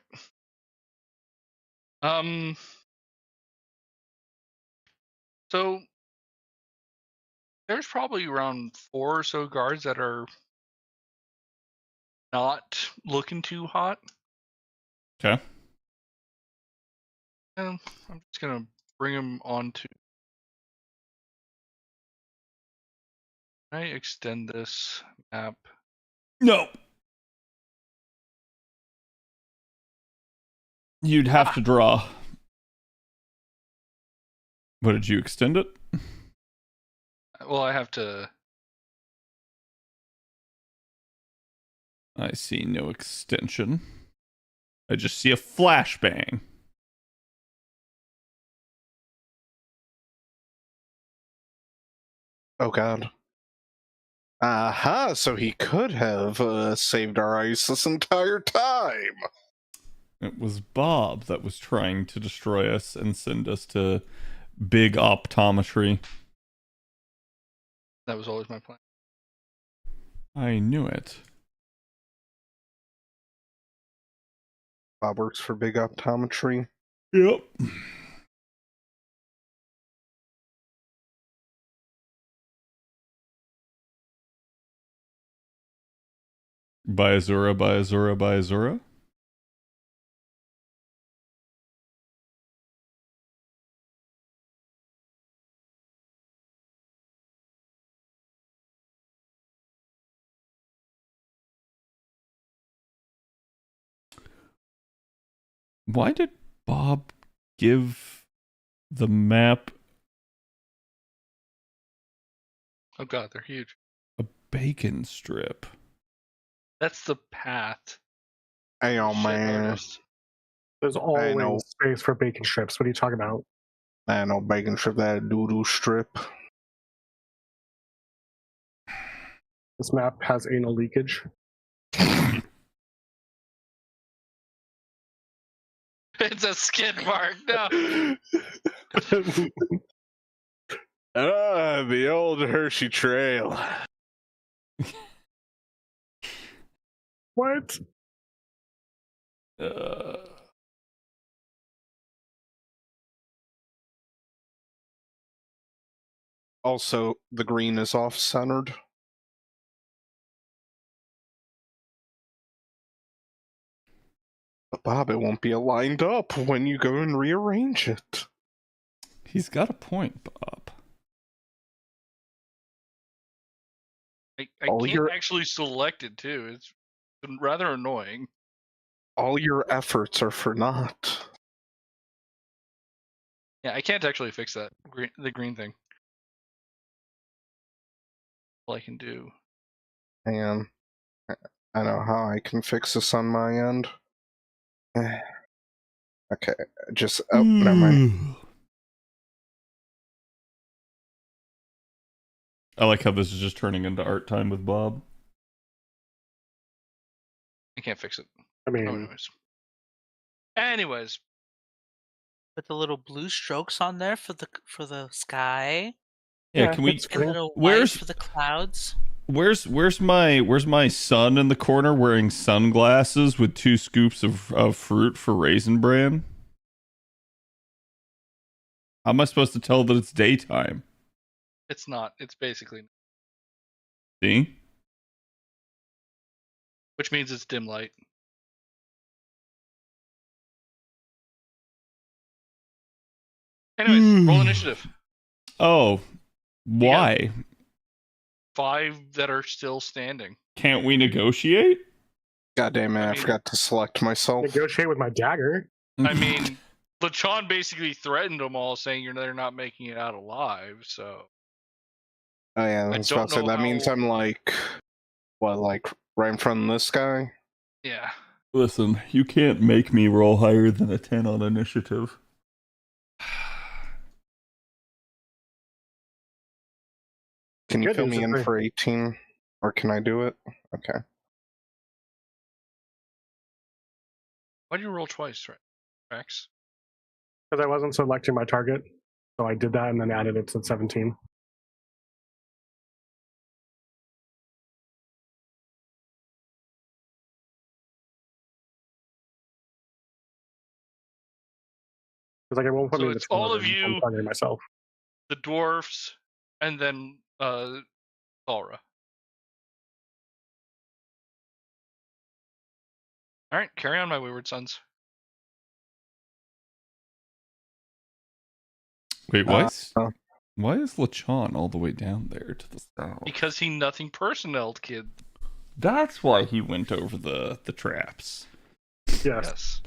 So there's probably around 4 or so guards that are not looking too hot. Okay. I'm just gonna bring them onto. Can I extend this map? No. You'd have to draw. What, did you extend it? Well, I have to. I see no extension. I just see a flashbang. Oh god. Aha, so he could have saved our ice this entire time. It was Bob that was trying to destroy us and send us to big optometry. That was always my plan. I knew it. Bob works for big optometry. Yep. By Azura, by Azura, by Azura. Why did Bob give the map? Oh god, they're huge. bacon strip? That's the path. Hey, oh Shit man. artist. There's know. always space for bacon strips. What are you talking about? I ain't no bacon strip, that doo-doo strip. This map has anal leakage. It's a skid mark. No. The old Hershey Trail. What? Also, the green is off-centered. But Bob, it won't be lined up when you go and rearrange it. He's got a point, Bob. I All can't your- actually select it too. It's been rather annoying. All your efforts are for naught. Yeah, I can't actually fix that the green thing. All I can do. And I know how I can fix this on my end. Okay, just never mind. I like how this is just turning into art time with Bob. I can't fix it. I mean, Anyways, Put the little blue strokes on there for the sky. Yeah, can we? it's And pretty- little Where's- white for the clouds. Where's my son in the corner wearing sunglasses with 2 scoops of fruit for Raisin Bran? How am I supposed to tell that it's daytime? it's not. It's basically, See? which means it's dim light. Anyways, roll initiative. Oh, why? 5 that are still standing. Can't we negotiate? God damn it, I I mean- forgot to select myself. negotiate with my dagger. I mean, LeChon basically threatened them all, saying they're not making it out alive. So Oh yeah, I was about to say, that means I'm like, what, like right in front of this guy? yeah, Listen, you can't make me roll higher than a 10 on initiative. Can you Good fill news me is in I- for 18? Or can I do it? Okay. why do you roll twice, right, Rex? Because I wasn't selecting my target. So I did that and then added it to 17. Because like it won't put So me in the it's all 200, of you- I'm targeting myself. The dwarfs, and then Thora. All right, carry on, my wayward sons. Wait, why is uh. LeChon all the way down there to the south? Because he nothing personnel, kid. That's why he went over the traps. Yes. Yes.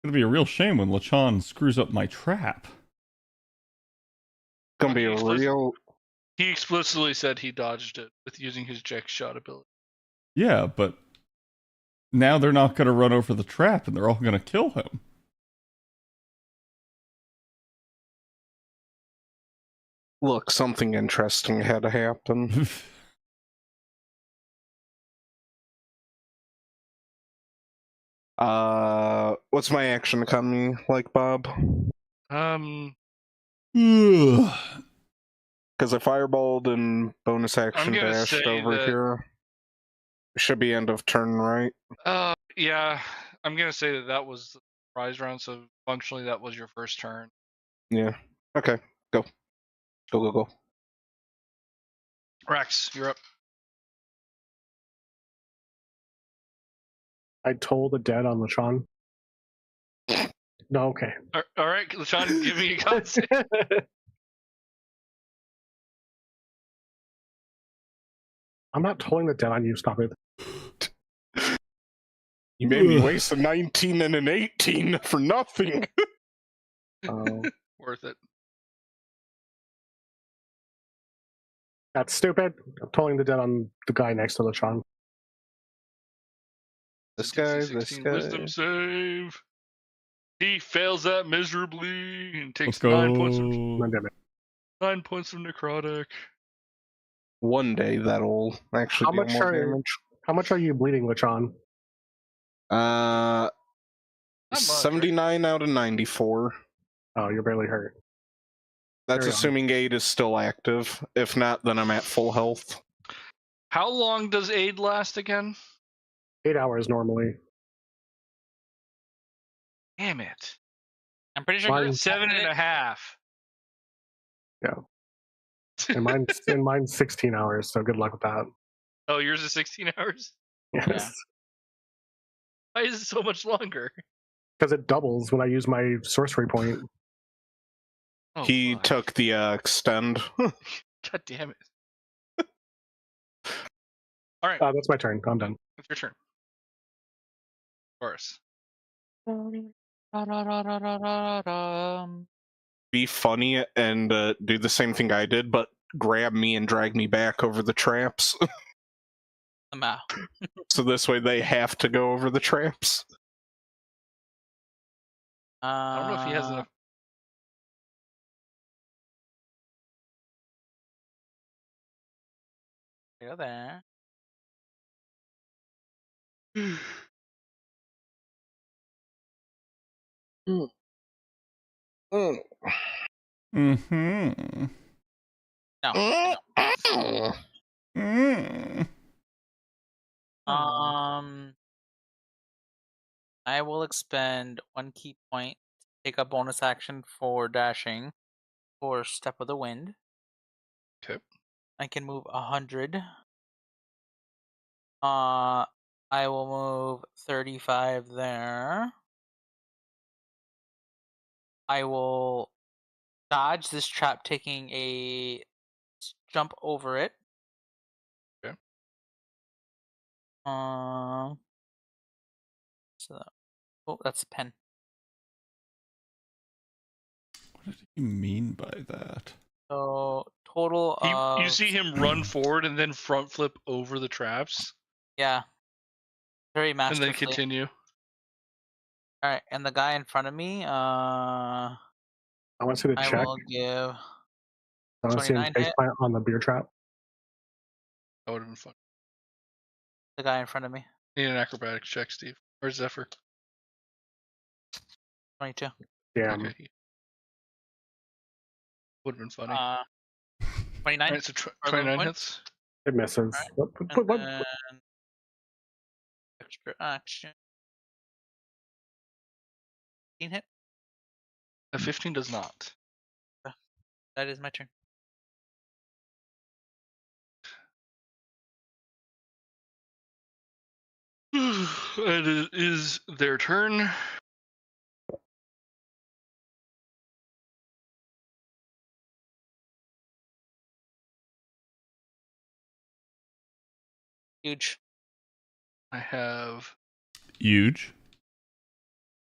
It'll be a real shame when LeChon screws up my trap. Gonna be a Exclusive. real. He explicitly said he dodged it with using his Jack shot ability. Yeah, but now they're not going to run over the trap and they're all going to kill him. Look, something interesting had to happen. What's my action economy like, Bob? Um, Because I fireballed and bonus action gonna dashed say over that- here. Should be end of turn, right? yeah, I'm gonna say that was the prize round, so functionally that was your first turn. Yeah. Okay. Go. Go, go, go. Rex, you're up. I told the dead on LeChon. No, okay. All right, LeChon, give me a con save. I'm not tolling the dead on you, stop it. You made me waste a 19 and an 18 for nothing. Oh. Worth it. That's stupid. I'm tolling the dead on the guy next to Lechon. This DC guy, this 16 guy. Wisdom save. He fails that miserably and Let's takes go. 9 points of necrotic. One day that'll actually How deal much more are damage. how much are you bleeding, Lechon? Uh, Not much, 79 out of 94. Oh, you're barely hurt. That's Carry on. assuming aid is still active. If not, then I'm at full health. How long does aid last again? 8 hours normally. Damn it. I'm pretty sure Mine- you You're at 7.5. And mine's 16 hours, so good luck with that. Oh, yours is 16 hours? Yes. Why is it so much longer? Because it doubles when I use my sorcery point. Oh, He fuck. took the extend. God damn it. All right, That's my turn. I'm done. it's your turn. Boris. Be funny and do the same thing I did, but grab me and drag me back over the traps. Somehow. So this way they have to go over the traps. I don't know if he has enough. Go there. Mm-hmm. No. Mm. I will expend 1 key point, take a bonus action for dashing, for Step of the Wind. Okay. I can move 100. I will move 35 there. I will dodge this trap, taking a jump over it. Okay. So, oh, that's a pen. What did he mean by that? So total of You see him run forward and then front flip over the traps yeah, very and masterfully. then continue. All right, and the guy in front of me, I want to see the I check. will give I want to see him 29 face hit. plant on the beer trap. That would have been fun. The guy in front of me, Need an acrobatics check, Steve. Where's Zephyr? 22. Damn. Okay. Would have been funny. 29. Alright, so for the 29 point. hits. It misses. Alright. What? And then extra action. 15 hit. A 15 does not. That is my turn. It is their turn. Huge. I have Huge.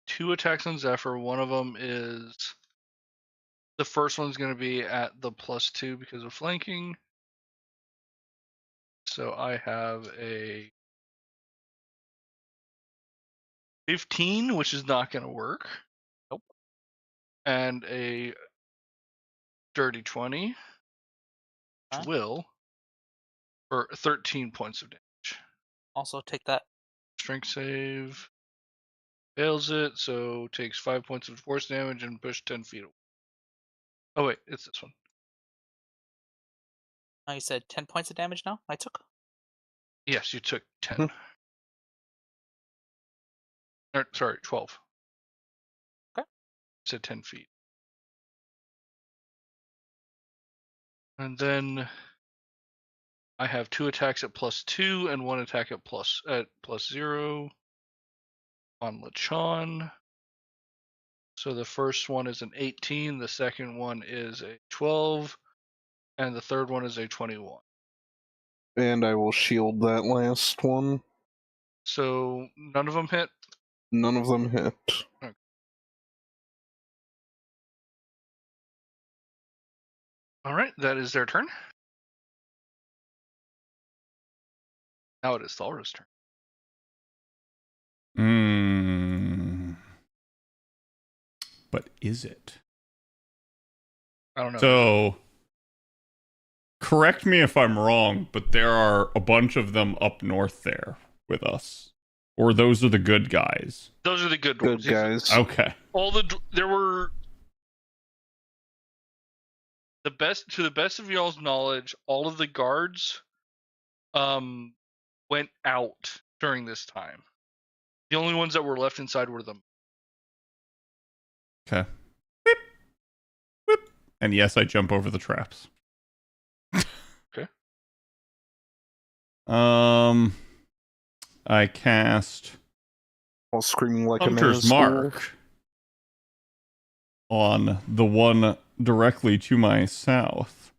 2 attacks on Zephyr. One of them is the first one's going to be at the +2 because of flanking. So I have a 15, which is not going to work. Nope. And a dirty 20, which Huh? will, for 13 points of damage. Also take that. Strength save. Fails it, so takes 5 points of force damage and push 10 feet away. Oh wait, it's this one. Oh, you said 10 points of damage now? I took. Yes, you took 10. Or, sorry, 12. Okay. Said 10 feet. And then I have 2 attacks at +2 and 1 attack at +0 on Lechon. So the first one is an 18, the second one is a 12, and the third one is a 21. And I will shield that last one. So none of them hit. None of them hit. All right, that is their turn. Now it is Thalra's turn. But is it? I don't know. So, correct me if I'm wrong, but there are a bunch of them up north there with us. Or those are the good guys. Those are the good Good dwarves. guys. Okay. There were to the best of y'all's knowledge, all of the guards went out during this time. The only ones that were left inside were them. Okay. Whip. Whip. And yes, I jump over the traps. Okay. I cast While screaming like Hunter's a Mark on the one directly to my south.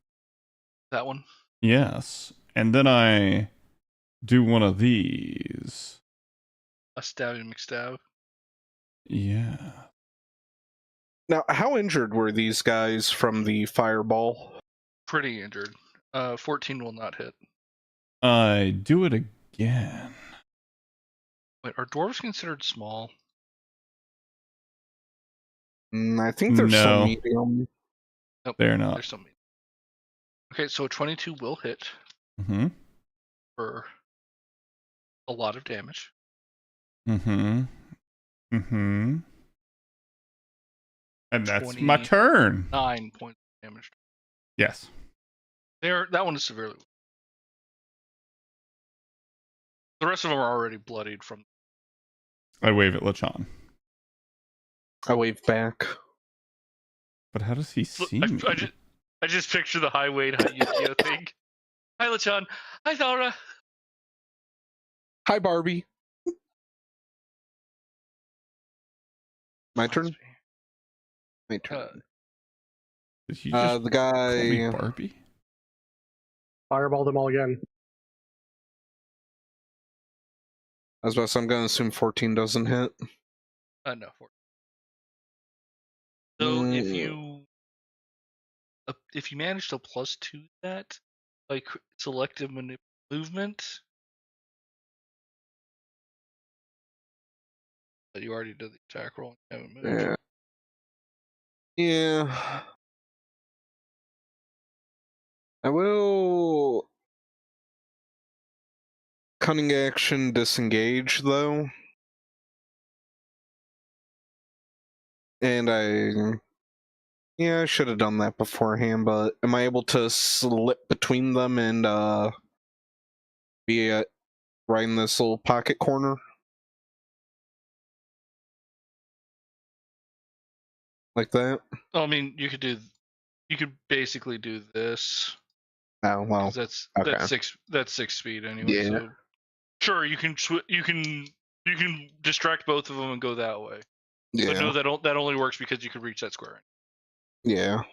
That one. Yes. And then I do one of these. A stabby McStab. Yeah. Now, how injured were these guys from the fireball? Pretty injured. 14 will not hit. I do it again. Wait, are dwarves considered small? I think they're still No. medium. Nope, They're not. they're still medium. Okay, so 22 will hit Mm-hmm. for a lot of damage. Mm-hmm. Mm-hmm. And that's my turn. 9 points of damage. Yes. That one is severely wounded. The rest of them are already bloodied from. I wave at Lachan. I wave back. But how does he see me? I just picture the highway to Yukio thing. Hi, Lachan. Hi, Thara. Hi, Barbie. My turn? My turn. Did he just The call me guy... Barbie? Fireball them all again. I was about to say, I'm going to assume 14 doesn't hit. No. 14. So if you manage to +2 that, like selective movement, but you already did the attack roll and haven't moved. Yeah. I will... Cunning action disengage, though. And I should have done that beforehand, but am I able to slip between them and be right in this little pocket corner? Like that? I mean, you could basically do this. Oh, well. That's okay. that's 6 feet anyway. Yeah. So sure, you can distract both of them and go that way. Yeah. But no, that only works because you could reach that square. Yeah.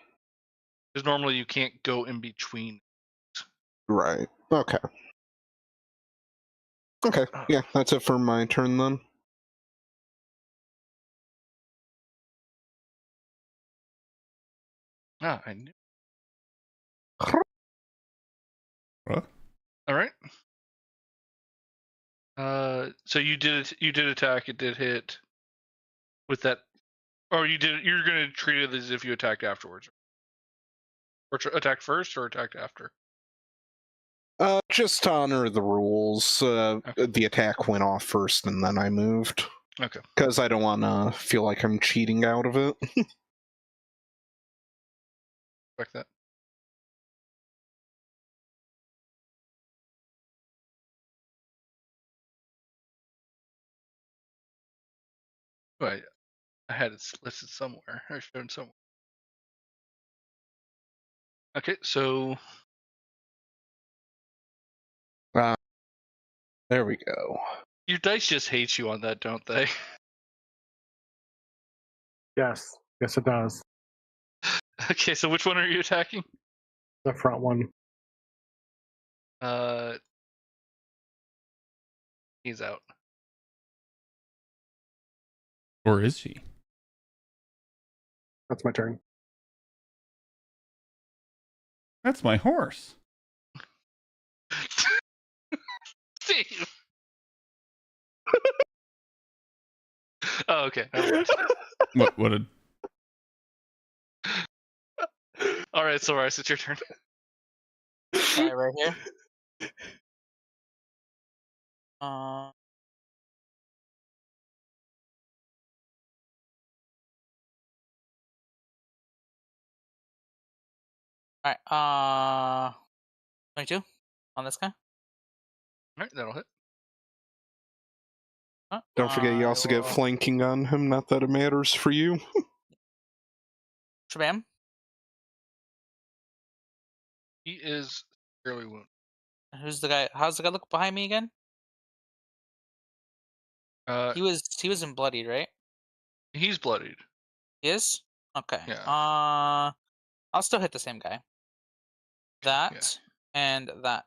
Because normally you can't go in between. Right. Okay. Okay. Yeah, that's it for my turn then. I knew. What? All right. So you did attack. It did hit with that, or you're gonna treat it as if you attacked afterwards, or attacked first, or attacked after. Just to honor the rules, Okay. the attack went off first and then I moved. Okay. Because I don't want to feel like I'm cheating out of it. Respect that. Right. I had it listed somewhere. I showed it somewhere. Okay, so There we go. your dice just hate you on that, don't they? Yes. Yes, it does. Okay, so which one are you attacking? The front one. He's out. Or is he? That's my turn. That's my horse. Steve. Oh, okay. Never mind. What did? All right, Soraris, it's your turn. Okay, right here. Uh, Alright, 22 on this guy. All right, that'll hit. Don't forget, you I also get will- flanking on him. Not that it matters for you. Shabam. He is severely wounded. Who's the guy? How's the guy look behind me again? He was in bloodied, right? He's bloodied. He is? Okay. Yeah. I'll still hit the same guy. That and that.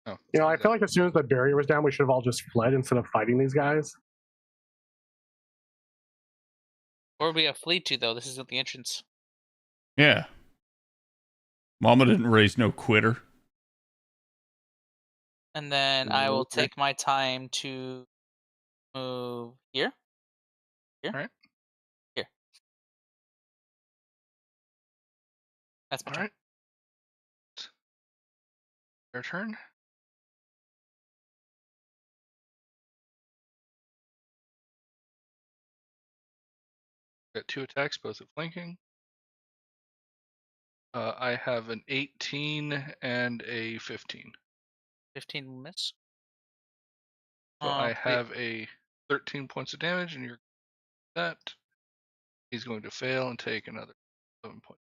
Oh, You know, I feel like as soon as the barrier was down, we should have all just fled instead of fighting these guys. Where we have flee to though? This isn't the entrance. Yeah. Mama didn't raise no quitter. And then I will Okay. take my time to move here. Here. Alright. Here. That's my all turn. right. Your turn. Got 2 attacks, both at flanking. I have an 18 and a 15. 15 will miss. So I Wait, have a 13 points of damage, and you're that. He's going to fail and take another 7 points.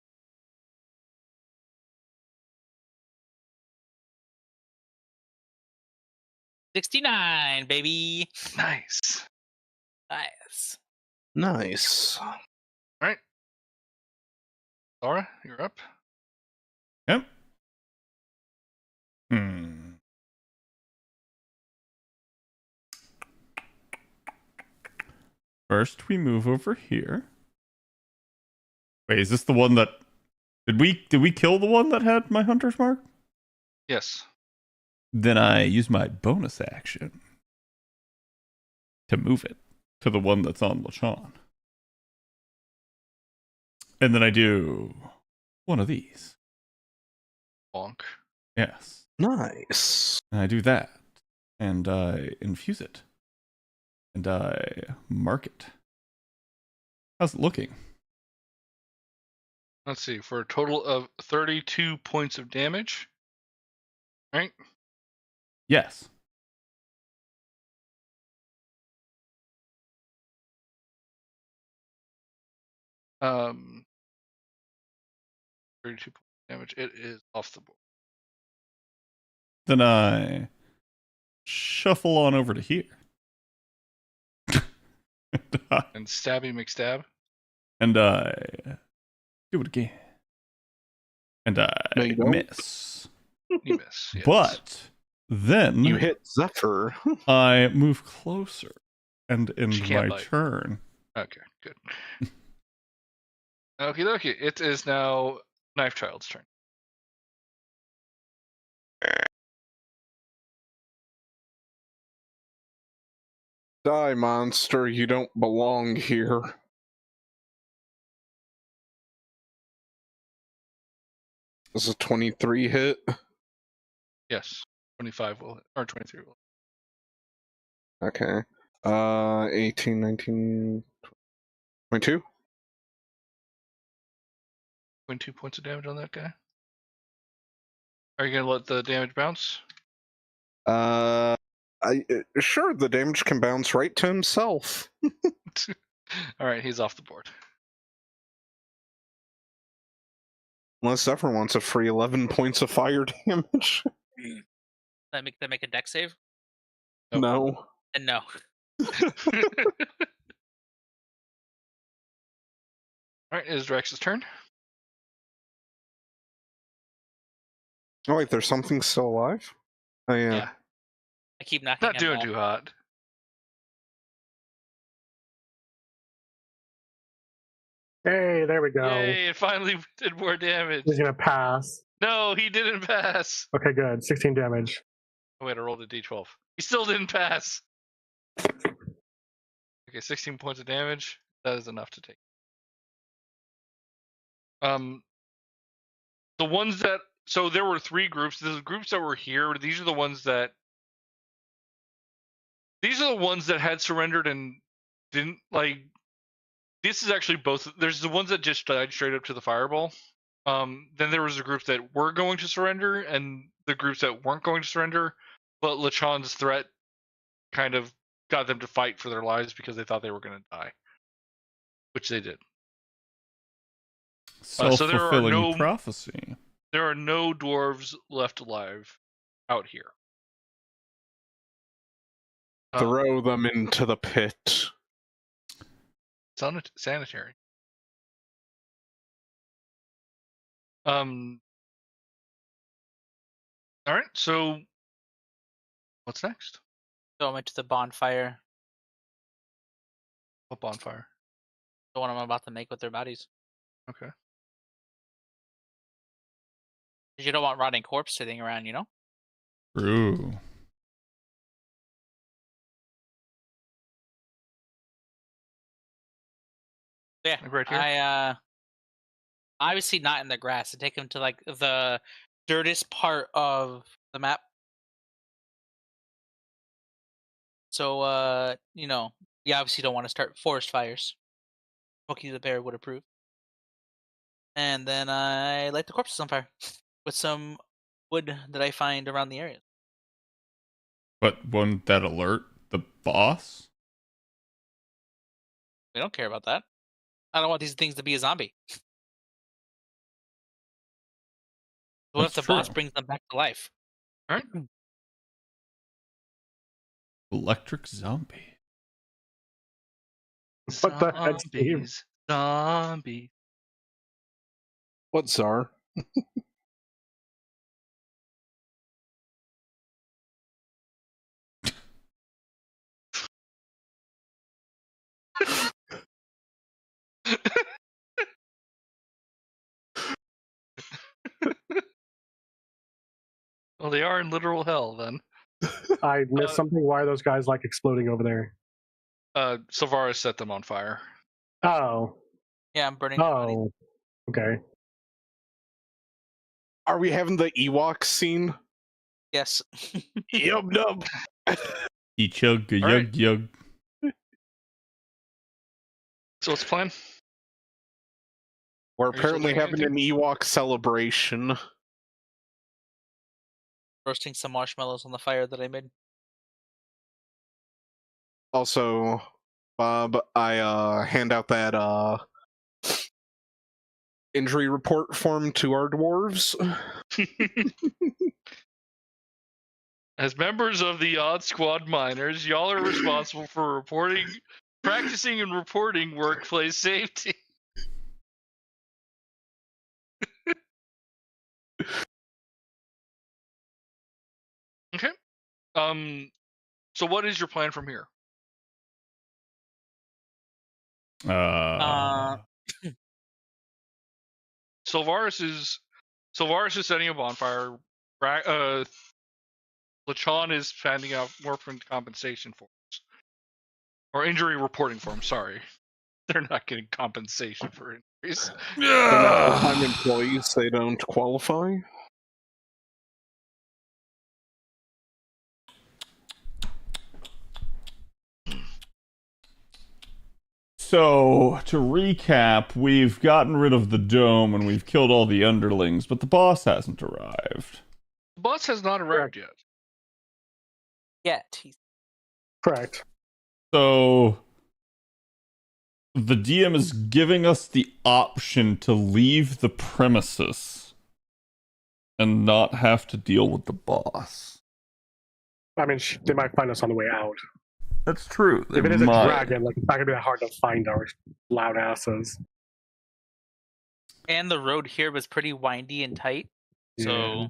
$69, baby. Nice. Nice. Nice. All right. Laura, you're up. Yep. First, we move over here. Wait, is this the one that did we kill the one that had my hunter's mark? Yes. Then I use my bonus action to move it to the one that's on LaShawn. And then I do one of these. Bonk. Yes. Nice. And I do that. And I infuse it. And I mark it. How's it looking? Let's see. For a total of 32 points of damage. Right? Yes. Um, 32 points of damage. It is off the board. Then I shuffle on over to here. And Stabby McStab. And I do it again. And I No, you don't. miss. You miss. Yes. But then You hit Zephyr. I move closer and end She can't my bite. turn. Okay, good. Okie dokie. It is now Knife Child's turn. Die, monster. You don't belong here. This is a 23 hit. Yes. 25 will hit, or 23 will hit. Okay. 18, 19, 22? 22 points of damage on that guy. Are you going to let the damage bounce? Sure, the damage can bounce right to himself. All right, he's off the board. Unless Zephyr wants a free 11 points of fire damage. That make a deck save? Nope. No. And no. All right, it is Drex's turn. Oh, wait, there's something still alive? Oh, yeah. Yeah. I keep knocking Not him doing off. too hot. Hey, there we go. Yay, it finally did more damage. He's gonna pass. No, he didn't pass. Okay, good. 16 damage. Oh, wait, I rolled a d12. He still didn't pass. Okay, 16 points of damage. That is enough to take. The ones that so there were 3 groups. The groups that were here. These are the ones that had surrendered and didn't like. This is actually both. There's the ones that just died straight up to the fireball. Then there was a group that were going to surrender, and the groups that weren't going to surrender. But Lachan's threat kind of got them to fight for their lives because they thought they were going to die, which they did. Self-fulfilling prophecy. There are no dwarves left alive out here. Throw them into the pit. Sanitary. All right. So, what's next? Go into the bonfire. What bonfire? The one I'm about to make with their bodies. Okay. 'Cause you don't want rotting corpse sitting around, you know? True. Yeah. Like right here? I obviously not in the grass. I take him to like the dirtiest part of the map. So you know, you obviously don't want to start forest fires. Smokey the Bear would approve. And then I light the corpses on fire with some wood that I find around the area. But wouldn't that alert the boss? We don't care about that. I don't want these things to be a zombie. What if That's the boss true. brings them back to life? All right. Electric zombie. What the heck, Steve? Zombies. What, Czar? Well, they are in literal hell then. I missed something. Why are those guys like exploding over there? Silvaris set them on fire. Oh. Yeah, I'm burning their bodies. Oh. Okay. Are we having the Ewok scene? Yes. Yub nub. He chug a All yug right. yug. So what's the plan? We're you still apparently doing having an Ewok celebration. Roasting some marshmallows on the fire that I made. Also, Bob, I hand out that injury report form to our dwarves. As members of the Odd Squad Miners, y'all are responsible for practicing and reporting workplace safety. Okay. So what is your plan from here? Silvaris is setting a bonfire. Lachan is handing out orphan compensation forms. Or injury reporting forms, sorry. They're not getting compensation for injuries. They're not full-time employees, they don't qualify. So, to recap, we've gotten rid of the dome and we've killed all the underlings, but the boss hasn't arrived. The boss has not arrived yet. Yet. Correct. So, the DM is giving us the option to leave the premises and not have to deal with the boss. I mean, they might find us on the way out. That's true. If it is a dragon, like, it's not gonna be that hard to find our loud asses. And the road here was pretty windy and tight. Yeah.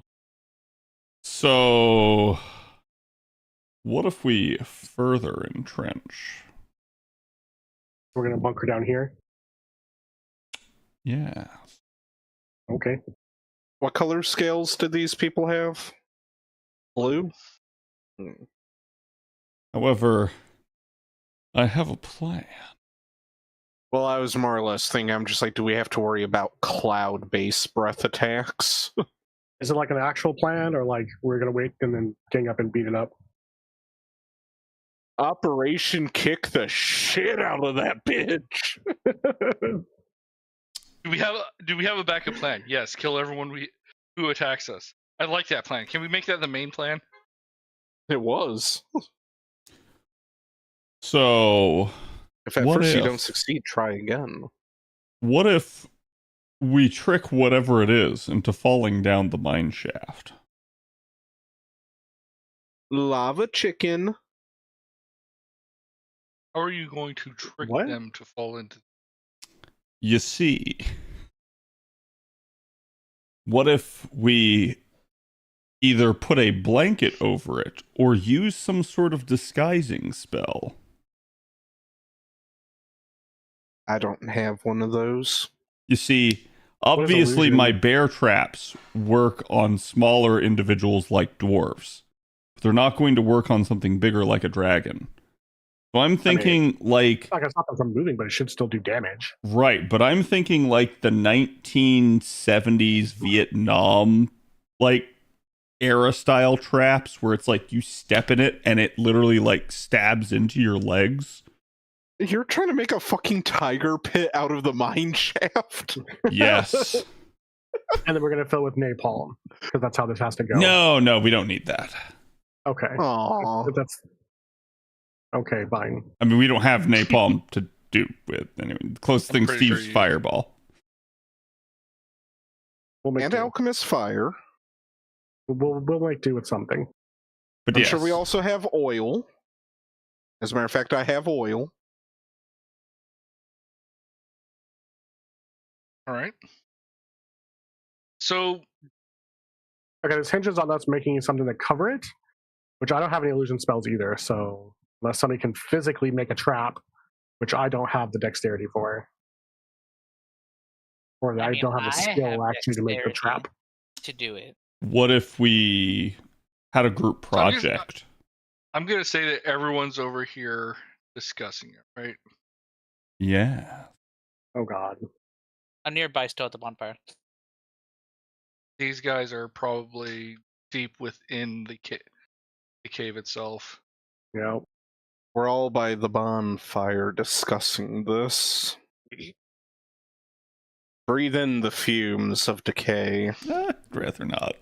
So, what if we further entrench? We're gonna bunker down here. Yeah. Okay. What color scales did these people have? Blue? However, I have a plan. Well, I was more or less thinking, I'm just like, do we have to worry about cloud-based breath attacks? Is it like an actual plan, or like we're gonna wait and then gang up and beat it up? Operation kick the shit out of that bitch. Do we have a backup plan? Yes, kill everyone who attacks us. I like that plan. Can we make that the main plan? It was. So, If at What first you if- don't succeed, try again. what if we trick whatever it is into falling down the mine shaft? Lava chicken. How are you going to trick What? them to fall into? You see, what if we either put a blanket over it or use some sort of disguising spell? I don't have one of those. You see, is obviously illusion? my bear traps work on smaller individuals like dwarves. But they're not going to work on something bigger like a dragon. So I'm thinking like It's not gonna stop them from moving, but it should still do damage. right, but I'm thinking like the 1970s Vietnam like era style traps where it's like you step in it and it literally like stabs into your legs. You're trying to make a fucking tiger pit out of the mine shaft? Yes. And then we're gonna fill with napalm because that's how this has to go. No, we don't need that. Okay. Aww. That's okay. Fine. I mean, we don't have napalm to do with. Anyway, the closest I'm thing pretty Steve's sure you- fireball. We'll make And do. alchemist fire. We'll make do with something. But I'm yes, sure we also have oil. As a matter of fact, I have oil. All right. So Okay, this hinges on us making something to cover it, which I don't have any illusion spells either. So unless somebody can physically make a trap, which I don't have the dexterity for, or I mean, don't have the I skill have actually to make the dexterity trap. to do it. what if we had a group So I'm just- project? I'm gonna say that everyone's over here discussing it, right? Yeah. Oh God. I'm nearby still at the bonfire. These guys are probably deep within the cave itself. You know. We're all by the bonfire discussing this. Breathe in the fumes of decay. I'd rather not.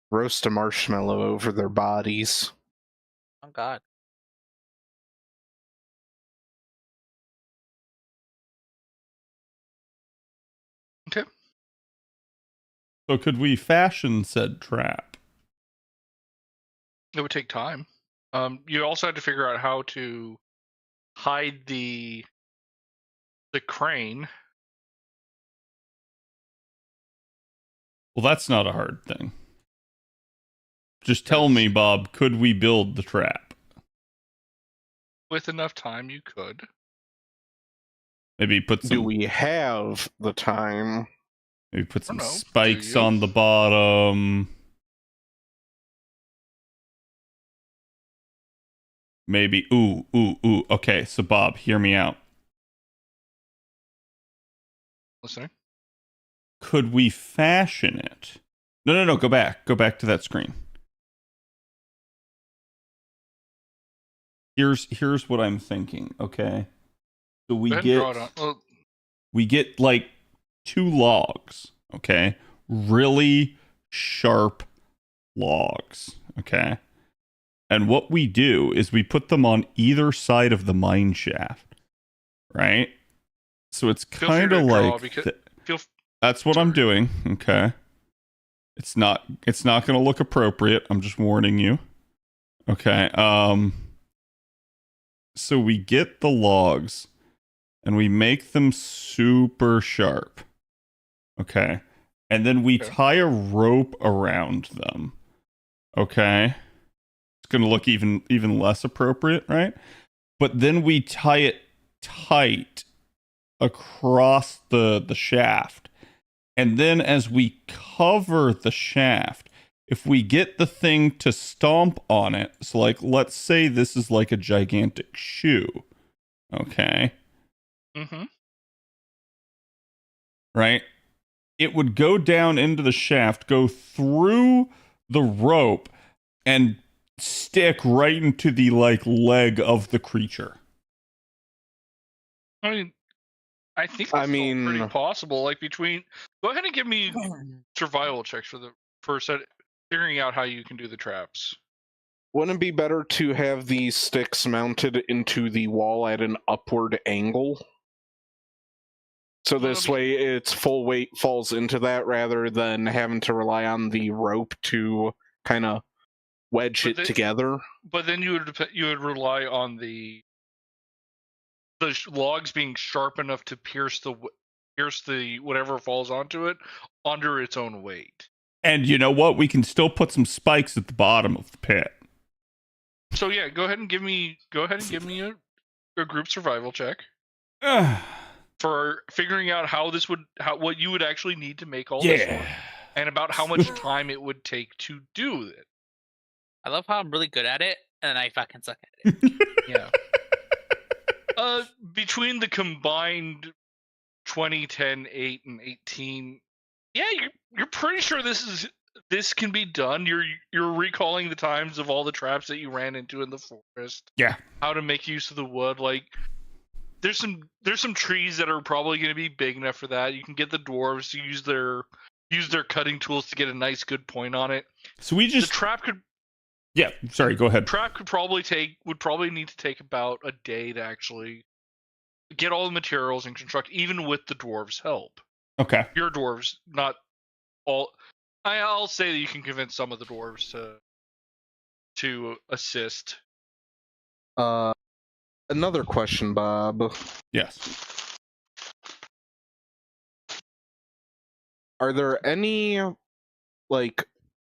Roast a marshmallow over their bodies. Oh God. Okay. So could we fashion said trap? It would take time. You also had to figure out how to hide the crane. Well, that's not a hard thing. Just tell me, Bob, could we build the trap? With enough time, you could. Maybe put Do some we have the time? maybe put some know. Do spikes you? on the bottom. Maybe ooh. Okay, so Bob, hear me out. Listening. Could we fashion it? No, go back to that screen. Here's what I'm thinking, okay? So we Go ahead and draw it get on. Well, we get like 2 logs, okay? Really sharp logs, okay? And what we do is we put them on either side of the mine shaft, right? So it's Feel free kind to of draw like because- feel that's what I'm Sorry. doing, okay? It's not going to look appropriate. I'm just warning you. Okay. So we get the logs and we make them super sharp. Okay. And then we Okay. tie a rope around them. Okay. It's going to look even less appropriate, right? But then we tie it tight across the shaft. And then as we cover the shaft, if we get the thing to stomp on it, so like let's say this is like a gigantic shoe, okay, Mm-hmm. right? It would go down into the shaft, go through the rope, and stick right into the like leg of the creature. I mean, I think that's pretty possible. Like between, go ahead and give me survival checks for figuring out how you can do the traps. Wouldn't it be better to have these sticks mounted into the wall at an upward angle? So this way its full weight falls into that rather than having to rely on the rope to kind of wedge it together. But then you would rely on the logs being sharp enough to pierce the whatever falls onto it under its own weight. And you know what? We can still put some spikes at the bottom of the pit. So yeah, go ahead and give me a group survival check for figuring out what you would actually need to make all this work, and about how much time it would take to do it. I love how I'm really good at it, and I fucking suck at it. Yeah. Between the combined 20, 10, 8, and 18, yeah, you're pretty sure this can be done. You're recalling the times of all the traps that you ran into in the forest. Yeah. How to make use of the wood. Like there's some trees that are probably going to be big enough for that. You can get the dwarves to use their cutting tools to get a nice good point on it. So the trap could. Yeah, sorry, go ahead. Trap would probably need to take about a day to actually get all the materials and construct, even with the dwarves' help. Okay. Your dwarves, not all. I'll say that you can convince some of the dwarves to assist. Another question, Bob. Yes. Are there any like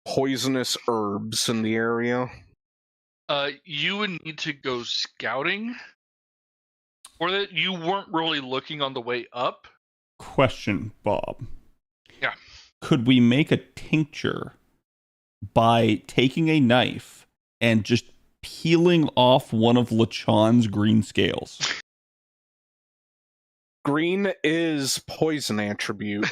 poisonous herbs in the area? You would need to go scouting, or that you weren't really looking on the way up. Question, Bob. Yeah. Could we make a tincture by taking a knife and just peeling off one of Lachan's green scales? Green is poison attribute.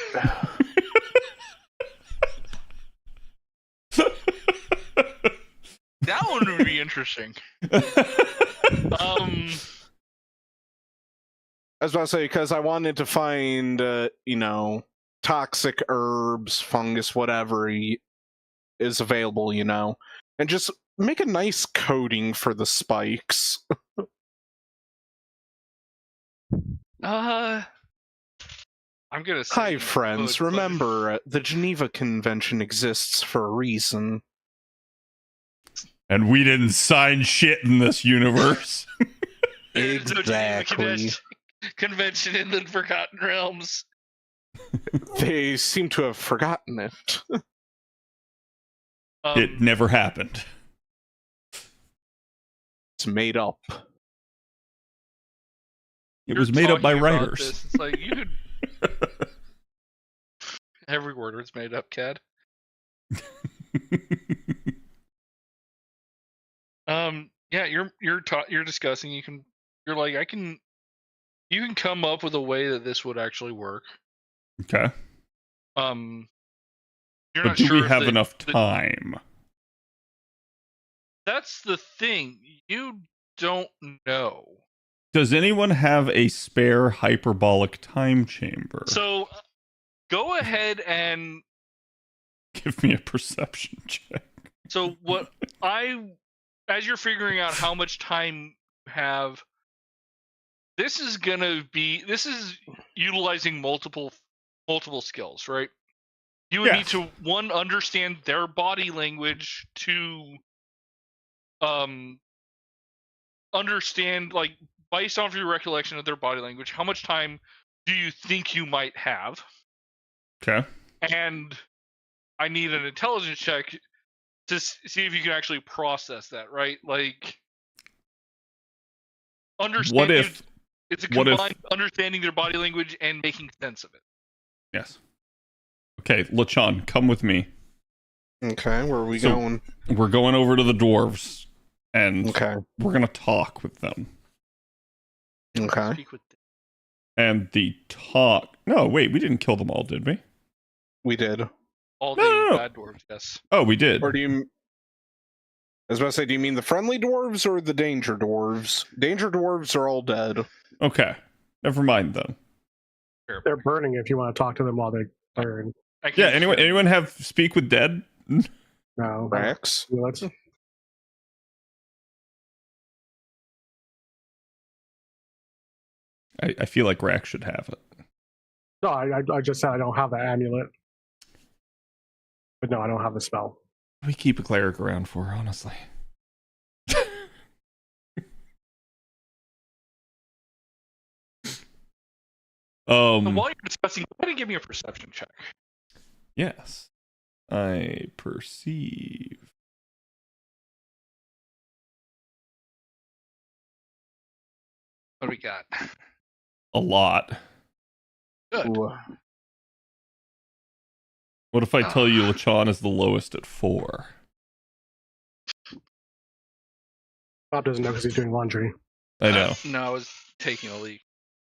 That one would be interesting. I was about to say, because I wanted to find, toxic herbs, fungus, whatever is available, and just make a nice coating for the spikes. I'm gonna say, hi, friends. Remember, the Geneva Convention exists for a reason. And we didn't sign shit in this universe. Exactly. Convention in the Forgotten Realms. They seem to have forgotten it. It never happened. It's made up. It was made up by writers. It's like you could. Every word was made up, Cad. Yeah, you're discussing. You can come up with a way that this would actually work. Okay. You're but not do sure we have enough time? That's the thing. You don't know. Does anyone have a spare hyperbolic time chamber? So, go ahead and give me a perception check. So as you're figuring out how much time you have, this is utilizing multiple skills, right? You would need to understand their body language, to understand, like, based off your recollection of their body language, how much time do you think you might have? Okay. And I need an intelligence check to see if you can actually process that, right? Like, understand. It's a combined understanding their body language and making sense of it. Yes. Okay, Lachan, come with me. Okay, where are we So- going? We're going over to the dwarves, and Okay, we're gonna talk with them. okay. Speak with And the talk. No, wait, we didn't kill them all, did we? We did. all No, the no, no. bad dwarves. Yes. Oh, we did. Or do you? I was about to say, do you mean the friendly dwarves or the danger dwarves? Danger dwarves are all dead. Okay, never mind then. Fair. They're burning if you want to talk to them while they burn. I can Yeah. Anyone? hear- Anyone have speak with dead? No. Rax? Let's, I feel like Rack should have it. no, I just said I don't have the amulet. But no, I don't have the spell. We keep a cleric around for, honestly. So while you're discussing, go ahead and give me a perception check. Yes. I perceive. What do we got? A lot. Good. Ooh. What if I tell you Lachan is the lowest at 4? Bob doesn't know because he's doing laundry. I know. No, I was taking a leak.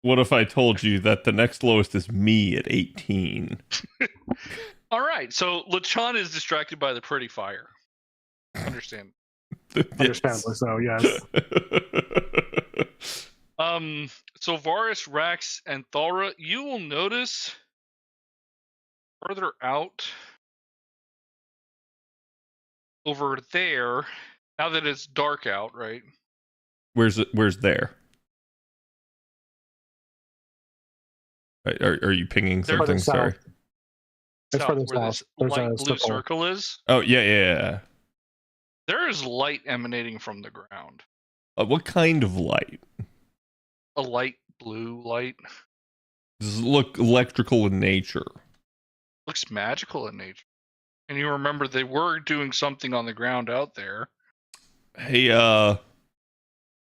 What if I told you that the next lowest is me at 18? All right, so Lachan is distracted by the pretty fire. Understand. Understandably so, yes. So Varus, Rax, and Thalra, you will notice further out over there, now that it's dark out, right? Where's it? Where's there? Are you pinging They're something? further south. Sorry. It's South, further where south. this There's a light blue circle. circle is. Oh yeah. There is light emanating from the ground. What kind of light? A light blue light. Does it look electrical in nature? Looks magical in nature. And you remember they were doing something on the ground out there. Hey,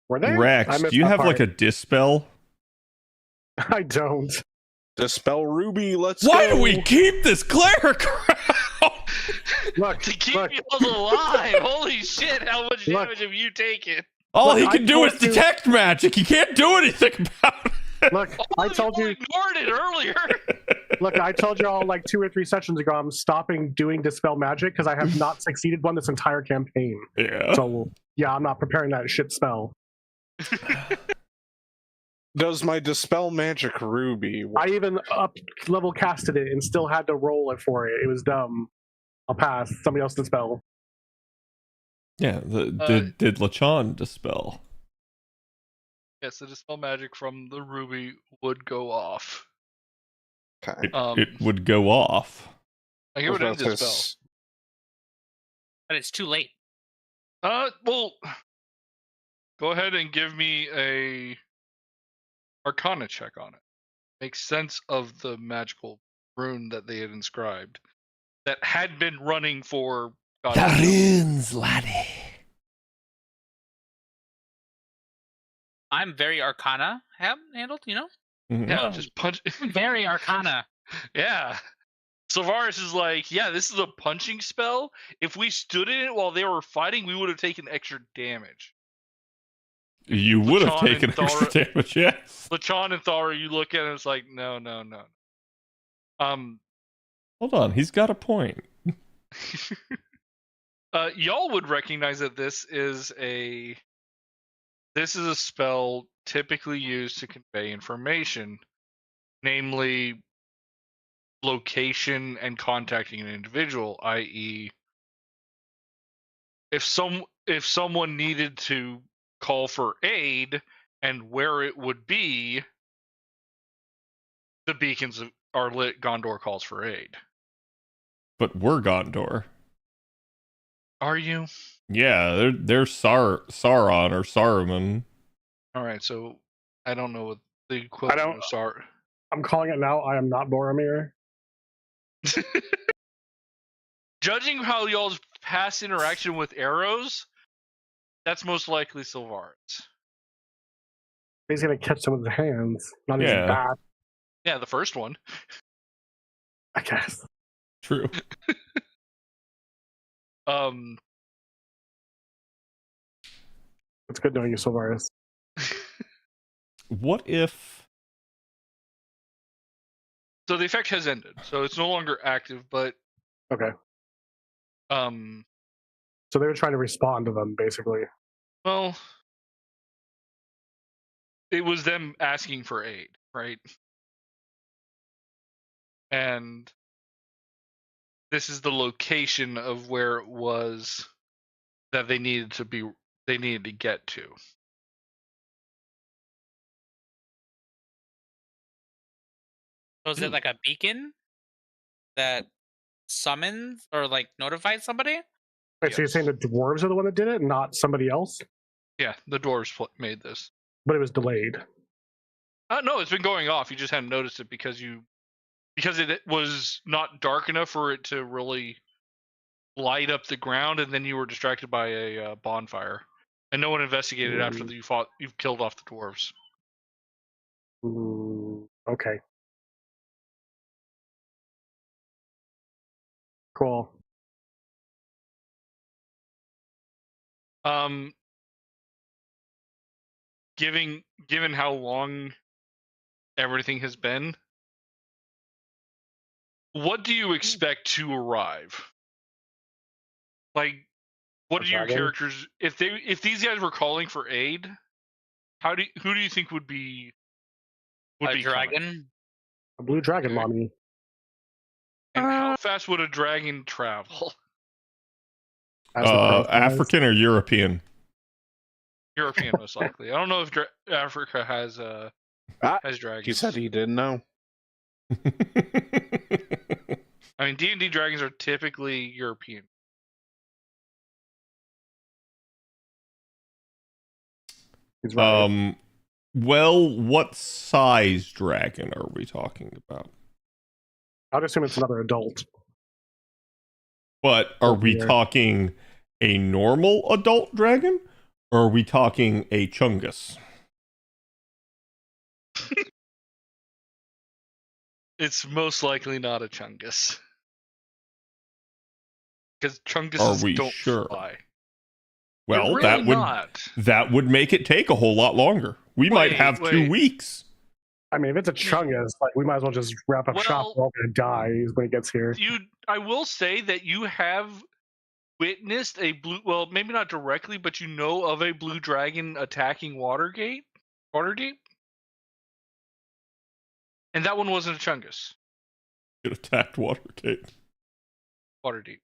Were they? I Rax, missed do you that have part. like a dispel? I don't. Dispel Ruby, let's Why go! do we keep this cleric around? Look, To keep look, you alive! Holy shit, how much Look. damage have you taken? All Look, he I can do is told you- detect magic. He can't do anything about it. look, All I of told all you, ignored it earlier. look, I told you all like 2 or 3 sessions ago I'm stopping doing Dispel Magic because I have not succeeded one this entire campaign. Yeah. So, yeah, I'm not preparing that shit spell. Does my Dispel Magic Ruby work? I even up level casted it and still had to roll it for it. It was dumb. I'll pass. Somebody else dispel. Yeah. Did Lachan dispel? Yes, the dispel magic from the ruby would go off. Okay. It would go off. I give it I a was about to dispel. But it's too late. Well, go ahead and give me a Arcana check on it. Make sense of the magical rune that they had inscribed that had been running for God knows how long. Runes, laddie. I'm very Arcana handled, you know? Mhm. Yeah, just punch. Very Arcana. Yeah. So Varus is like, yeah, this is a punching spell. If we stood in it while they were fighting, we would have taken extra damage. You would have Lachan taken and extra Thara- damage, yes. Lachan and Thara, you look at it, it's like, no. Hold on, he's got a point. Y'all would recognize that this is a spell typically used to convey information, namely location and contacting an individual, i.e. if someone needed to call for aid and where it would be, the beacons are lit, Gondor calls for aid. But we're Gondor. Are you? Yeah, they're Sauron or Saruman. All right, so I don't know what the equivalent don't- of Sar. I'm calling it now. I am not Boromir. Judging how y'all's past interaction with arrows, that's most likely Sylvaris. He's gonna catch them with his hands, not his Yeah. bat, Yeah, the first one. I guess. True. It's good knowing you, Sylvaris. What if? So the effect has ended, so it's no longer active. But Okay. um, So they were trying to respond to them, basically. well, it was them asking for aid, right? And this is the location of where it was that they needed to get to. So is it like a beacon that summons or like notifies somebody? Wait, so you're saying the dwarves are the one that did it, not somebody else? Yeah, the dwarves made this. But it was delayed. No, it's been going off. You just hadn't noticed it because it was not dark enough for it to really light up the ground, and then you were distracted by a bonfire, and no one investigated after you've killed off the dwarves. Okay. Cool. Given how long everything has been, what do you expect to arrive? Like, what A are your dragon? characters? If these guys were calling for aid, who do you think would be A coming? dragon? A blue dragon, Okay. mommy. And how fast would a dragon travel? As the crow flies. African or European? European, most likely. I don't know if Africa has dragons. He said he didn't know. I mean, D&D dragons are typically European. He's right. Well, what size dragon are we talking about? I'd assume it's another adult. But are we Here. talking a normal adult dragon? Or are we talking a chungus? It's most likely not a chungus. Because Are chunguses we don't sure? fly. Well, They're that really would not. that would make it take a whole lot longer. We might have 2 wait. weeks. I mean, if it's a chungus, like we might as well just wrap up shop. Well- We're all gonna die when he gets here. I will say that you have witnessed a blue, well, maybe not directly, but you know of a blue dragon attacking Waterdeep, and that one wasn't a chungus. It attacked Waterdeep. Waterdeep.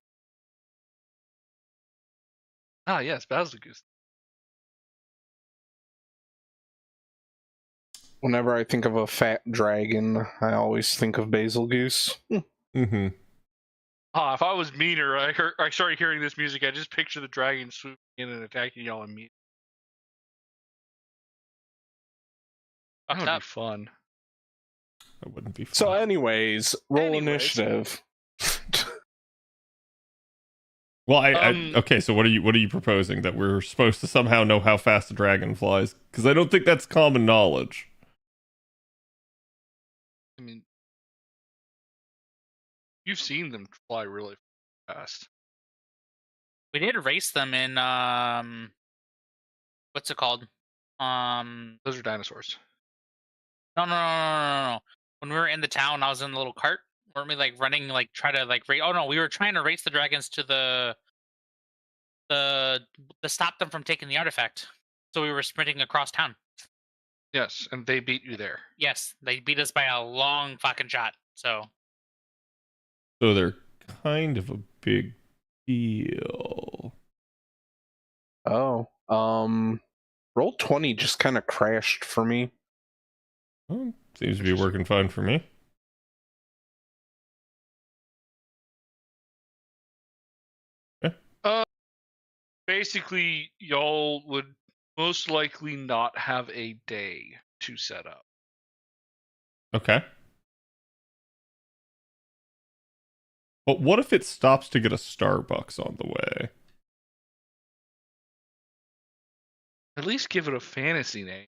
Ah, yes, Basil Goose. Whenever I think of a fat dragon, I always think of Basil Goose. Mm-hmm. If I was meaner, I started hearing this music, I just picture the dragon swooping in and attacking y'all immediately. That would be fun. That wouldn't be fun. So, anyways, roll initiative. Well, okay. So, what are you proposing? That we're supposed to somehow know how fast a dragon flies? Because I don't think that's common knowledge. I mean, you've seen them fly really fast. We did race them in what's it called? Those are dinosaurs. No. When we were in the town, I was in the little cart. Weren't we like running, like try to like race? Oh no, we were trying to race the dragons to the stop them from taking the artifact. So we were sprinting across town. Yes, and they beat you there. Yes, they beat us by a long fucking shot. So they're kind of a big deal. Oh, roll 20 just kind of crashed for me. Well, seems to be working fine for me. Basically, y'all would most likely not have a day to set up. Okay. But what if it stops to get a Starbucks on the way? At least give it a fantasy name.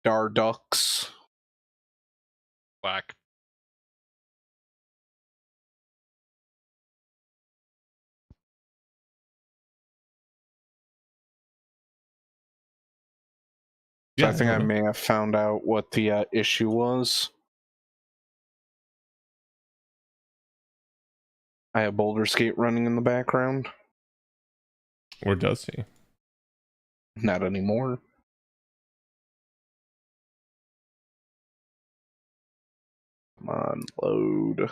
Darducks. Whack. So Yeah, I think I don't know. may have found out what the issue was. I have Baldur's Gate running in the background. Or does he? Not anymore. Come on, load.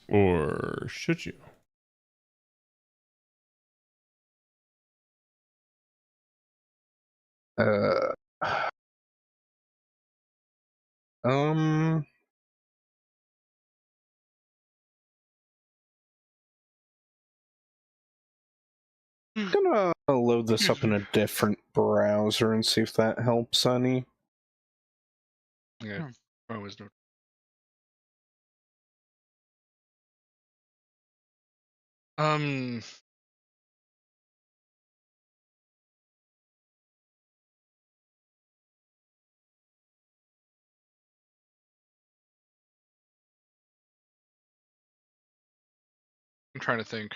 Or should you? Uh, um, I'm gonna load this up in a different browser and see if that helps any. Yeah. Hmm. Always no. Um. I'm trying to think.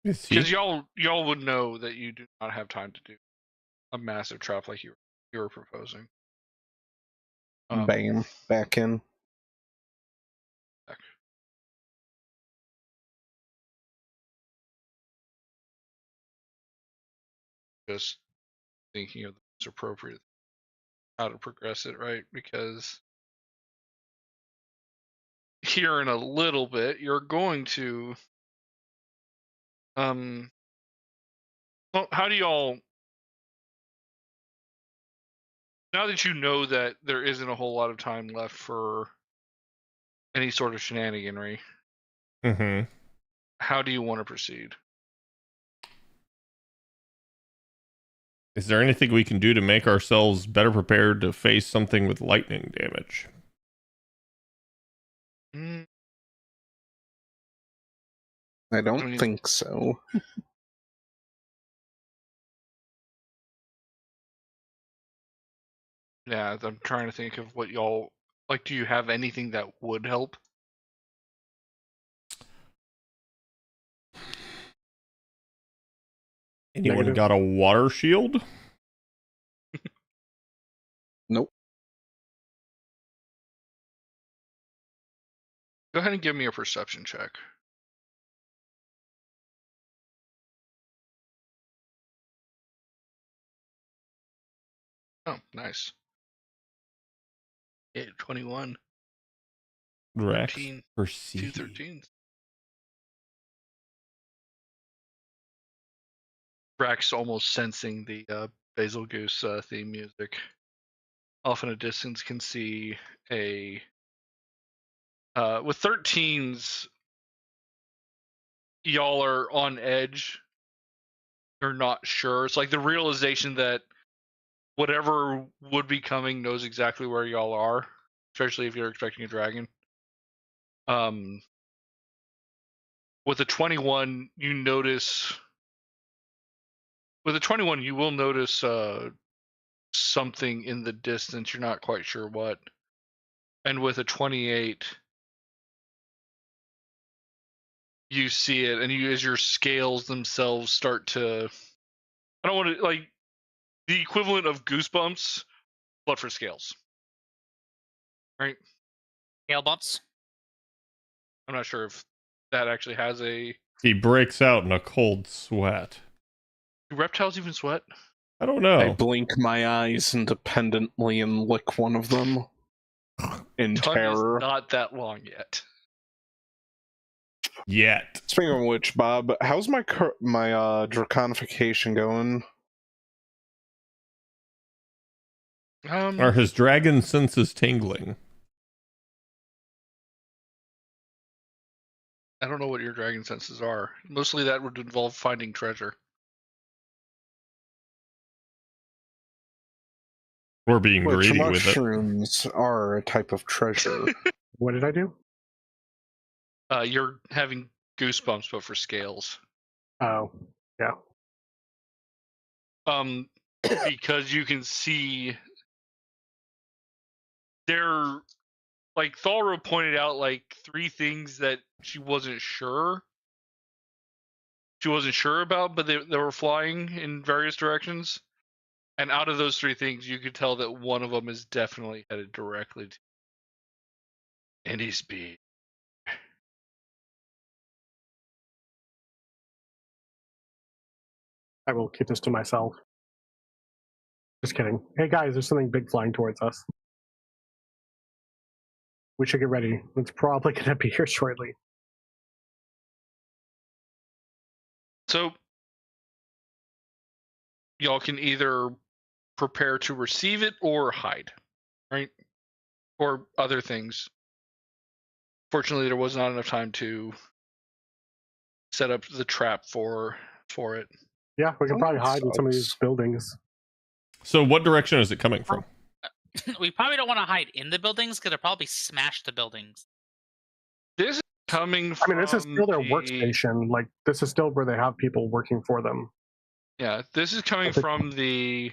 Is he? Because y'all would know that you do not have time to do a massive trap like you were proposing. Bam, back in. Just thinking of the most appropriate how to progress it, right? Because here in a little bit, you're going to well, how do y'all, now that you know that there isn't a whole lot of time left for any sort of shenaniganry, Mm-hmm. how do you want to proceed? Is there anything we can do to make ourselves better prepared to face something with lightning damage? Mm, I don't I mean- think so. Yeah, I'm trying to think of what y'all like. Do you have anything that would help? Anyone Negative. got a water shield? Nope. Go ahead and give me a perception check. Oh, nice. 21, Rex 13, or 2 C? 13s. Brax almost sensing the Basil Goose theme music. Off in a distance can see a with 13s, y'all are on edge. You're not sure. It's like the realization that whatever would be coming knows exactly where y'all are, especially if you're expecting a dragon. With a 21, you notice. With a 21, you will notice something in the distance. You're not quite sure what. And with a 28, you see it, and you, as your scales themselves start to. I don't want to like the equivalent of goosebumps, but for scales. Right? Scale bumps. I'm not sure if that actually has a. He breaks out in a cold sweat. Do reptiles even sweat? I don't I know. blink my eyes independently and lick one of them in Tongue terror. is not that long yet. Yet. Speaking of which, Bob, how's my draconification going? Are his dragon senses tingling? I don't know what your dragon senses are. Mostly that would involve finding treasure. Or being Which greedy with it? mushrooms are a type of treasure. What did I do? You're having goosebumps, but for scales. Oh, yeah. Because you can see there, like Thalro pointed out, like 3 things that she wasn't sure. She wasn't sure about, but they were flying in various directions. And out of those three things, you could tell that one of them is definitely headed directly to Indy Speed. I will keep this to myself. Just kidding. Hey guys, there's something big flying towards us. We should get ready. It's probably going to be here shortly. So, y'all can either prepare to receive it or hide, right? Or other things. Fortunately, there was not enough time to set up the trap for it. Yeah, we can probably that hide in some of these sucks. buildings. So what direction is it coming from? We probably don't want to hide in the buildings because it'll probably smash the buildings. This is coming I from mean, this is still their the- workstation. Like, this is still where they have people working for them. Yeah, this is coming think- from the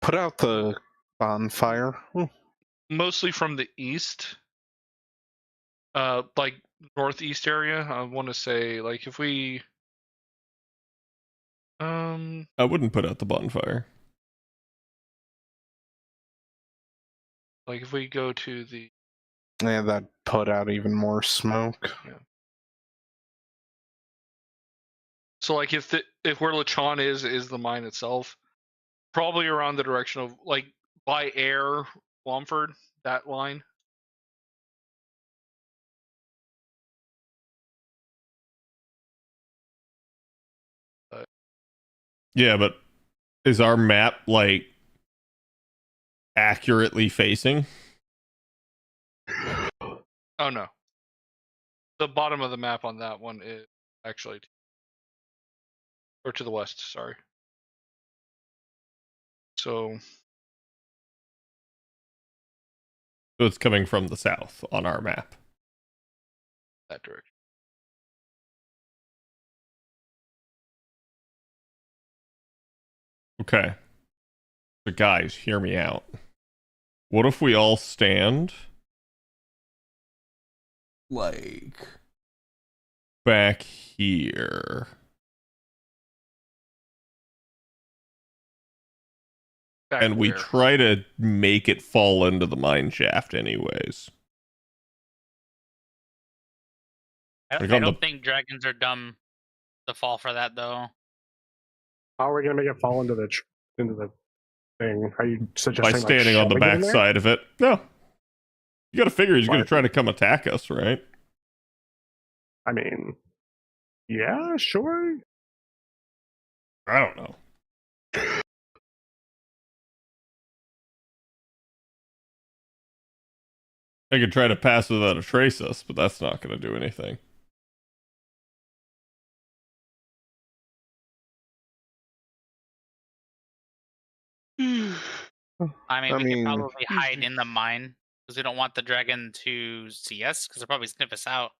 Put out the bonfire. mostly from the east, like northeast area. I want to say, like, if we, I wouldn't put out the bonfire. like if we go to the, Yeah, that put out even more smoke. so like if where Lechon is the mine itself, probably around the direction of like by air, Womford, that line. Yeah, but is our map like accurately facing? Oh no, the bottom of the map on that one is actually, or to the west. Sorry. So So it's coming from the south on our map. that direction. Okay. But guys, hear me out. What if we all stand like back here? Back And we where? try to make it fall into the mine shaft anyways. I Like on don't the- think dragons are dumb to fall for that though. How are we going to make it fall into the thing? Are you By suggesting standing on the shoving it back in there? side of it. No. You gotta figure he's Why? gonna try to come attack us, right? I mean, yeah, sure. I don't know. I could try to pass without a trace us, but that's not gonna do anything. I mean, I we mean- could probably hide in the mine because we don't want the dragon to see us because they'll probably sniff us out.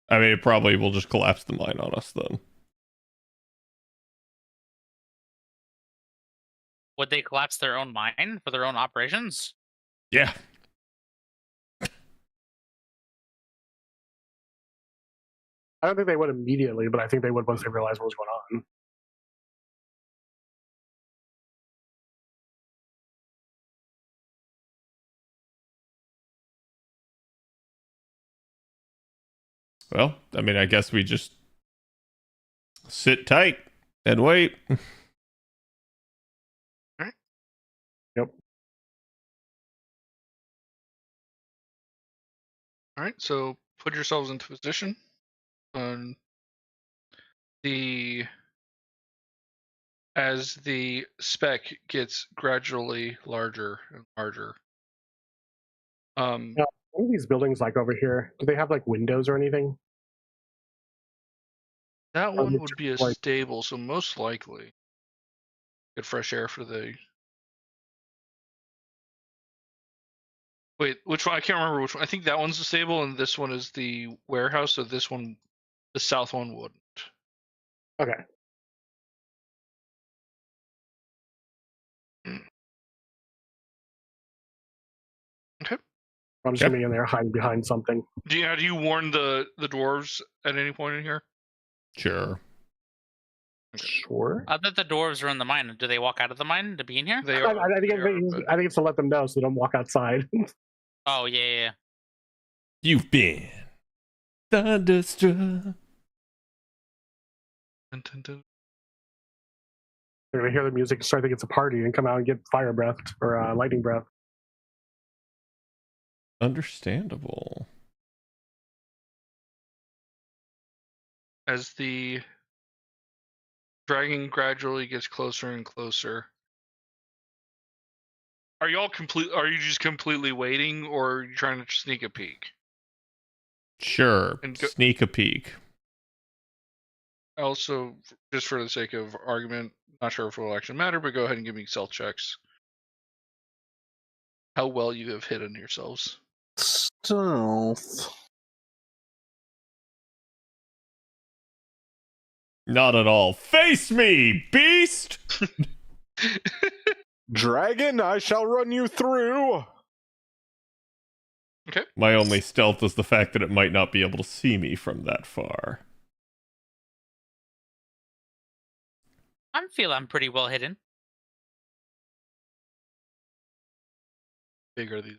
I mean, it probably will just collapse the mine on us then. Would they collapse their own mine for their own operations? Yeah. I don't think they would immediately, but I think they would once they realize what was going on. Well, I mean, I guess we just sit tight and wait. All right, so put yourselves into position. As the speck gets gradually larger and larger. Yeah. What are these buildings like over here? Do they have like windows or anything? That Or one would would you be a like- stable, so most likely get fresh air for the. Wait, which one? I can't remember which one. I think that one's the stable, and this one is the warehouse. So this one, the south one, wouldn't. Okay. Okay. I'm just Yep. gonna be in there hiding behind something. Do you warn the dwarves at any point in here? Sure. Sure. I thought the dwarves were in the mine. Do they walk out of the mine to be in here? They I, are. I think they are, but- I think it's to let them know so they don't walk outside. Oh yeah. You've been thunderstruck. Dun, dun, dun. They're gonna hear the music, start thinking it's a party, and come out and get fire breath or lightning breath. Understandable. As the dragon gradually gets closer and closer, are you just completely waiting, or are you trying to sneak a peek? Sure. And go- Sneak a peek. Also, just for the sake of argument, not sure if it will actually matter, but go ahead and give me stealth checks. How well you have hidden yourselves. Stealth. Not at all. Face me, beast! Dragon, I shall run you through. My only stealth is the fact that it might not be able to see me from that far. I feel I'm pretty well hidden. Big are these?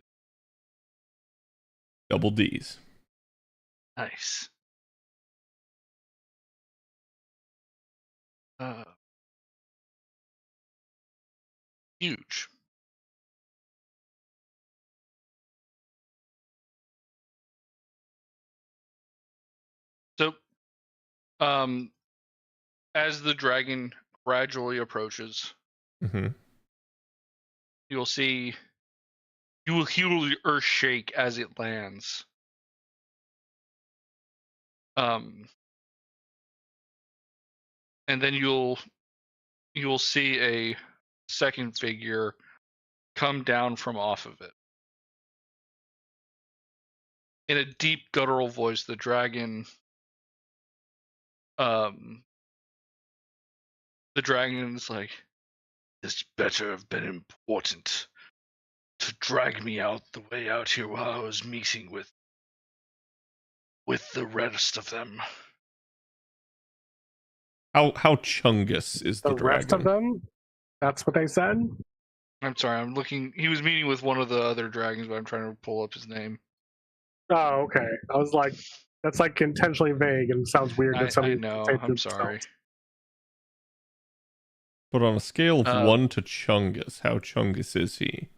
Double D's. Nice. Huge. So, as the dragon gradually approaches, Mm-hmm. you will hear the earth shake as it lands. And then you'll see a second figure come down from off of it. In a deep guttural voice, the dragon is like, "This better have been important to drag me out the way out here while I was meeting with the rest of them." How Chungus is the The dragon? rest of them? That's what they said? I'm sorry, I'm looking. He was meeting with one of the other dragons, but I'm trying to pull up his name. Oh, okay. I was like, that's like intentionally vague and sounds weird that I somebody know. say I'm themselves. sorry. But on a scale of Uh, 1 to Chungus, how Chungus is he?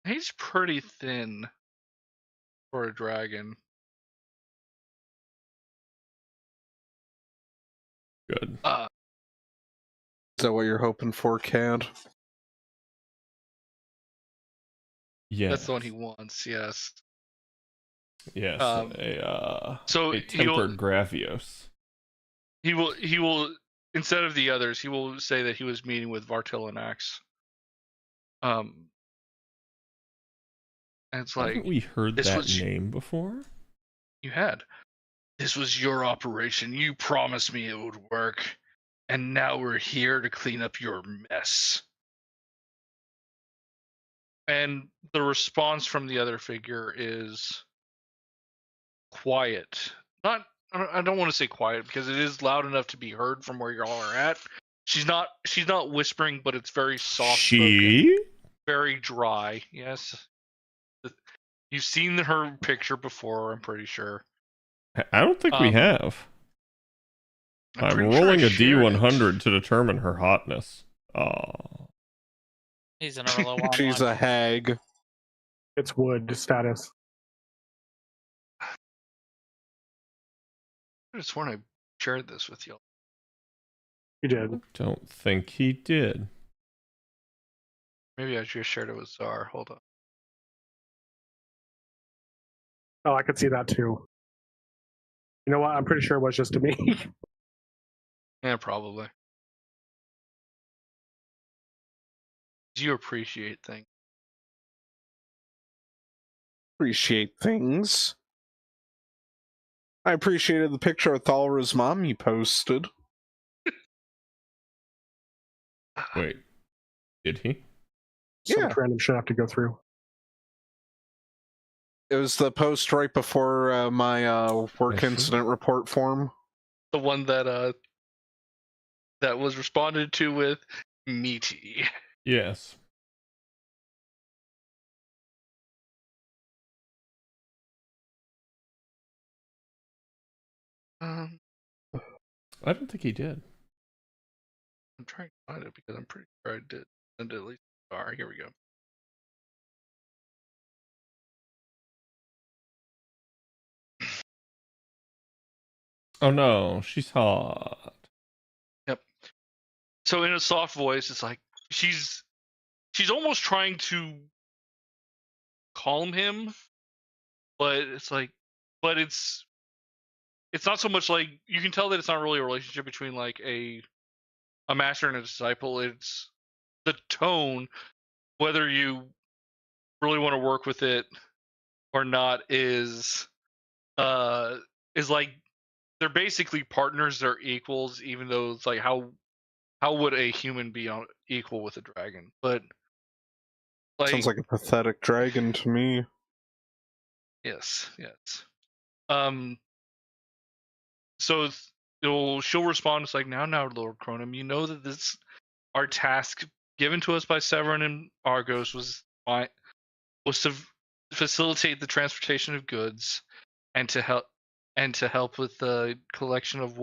He's pretty thin for a dragon. Good. Is that what you're hoping for, Cad? Yeah. That's the one he wants. Yes. Yes. So a tempered Gravios. he will instead of the others, he will say that he was meeting with Vartillanax. And it's like, Haven't we heard this that was- name before? you had. This was your operation. You promised me it would work. And now we're here to clean up your mess. And the response from the other figure is quiet. I don't want to say quiet because it is loud enough to be heard from where y'all are at. She's not whispering, but it's very soft spoken, very dry. Yes. You've seen her picture before, I'm pretty sure. I don't think we have. I'm pretty sure I rolling a shared it. D100 to determine her hotness. Oh. He's another low on She's one. a hag. It's wood status. I just sworn I shared this with you. You did. Don't think he did. Maybe I just shared it with Czar. Hold on. Oh, I could see that too. You know what? I'm pretty sure it was just to me. Yeah, probably. Do you appreciate things? Appreciate things. I appreciated the picture of Thalra's mom you posted. Wait. Did he? Some Yeah. random shit I have to go through. It was the post right before my work Yes, incident report form. The one that that was responded to with meaty. Yes. Um, I don't think he did. I'm trying to find it because I'm pretty sure I did send it at least. All right, here we go. Oh no, she's hot. Yep. So in a soft voice, it's like she's almost trying to calm him, but it's like, but it's not so much like you can tell that it's not really a relationship between like a master and a disciple. It's the tone, whether you really want to work with it or not, is like they're basically partners, they're equals, even though it's like how would a human be on equal with a dragon? But Sounds like a pathetic dragon to me. yes. Um so she'll respond, it's like, now Lord Cronum, you know that this our task given to us by Severin and Argos was to facilitate the transportation of goods and to help with the collection of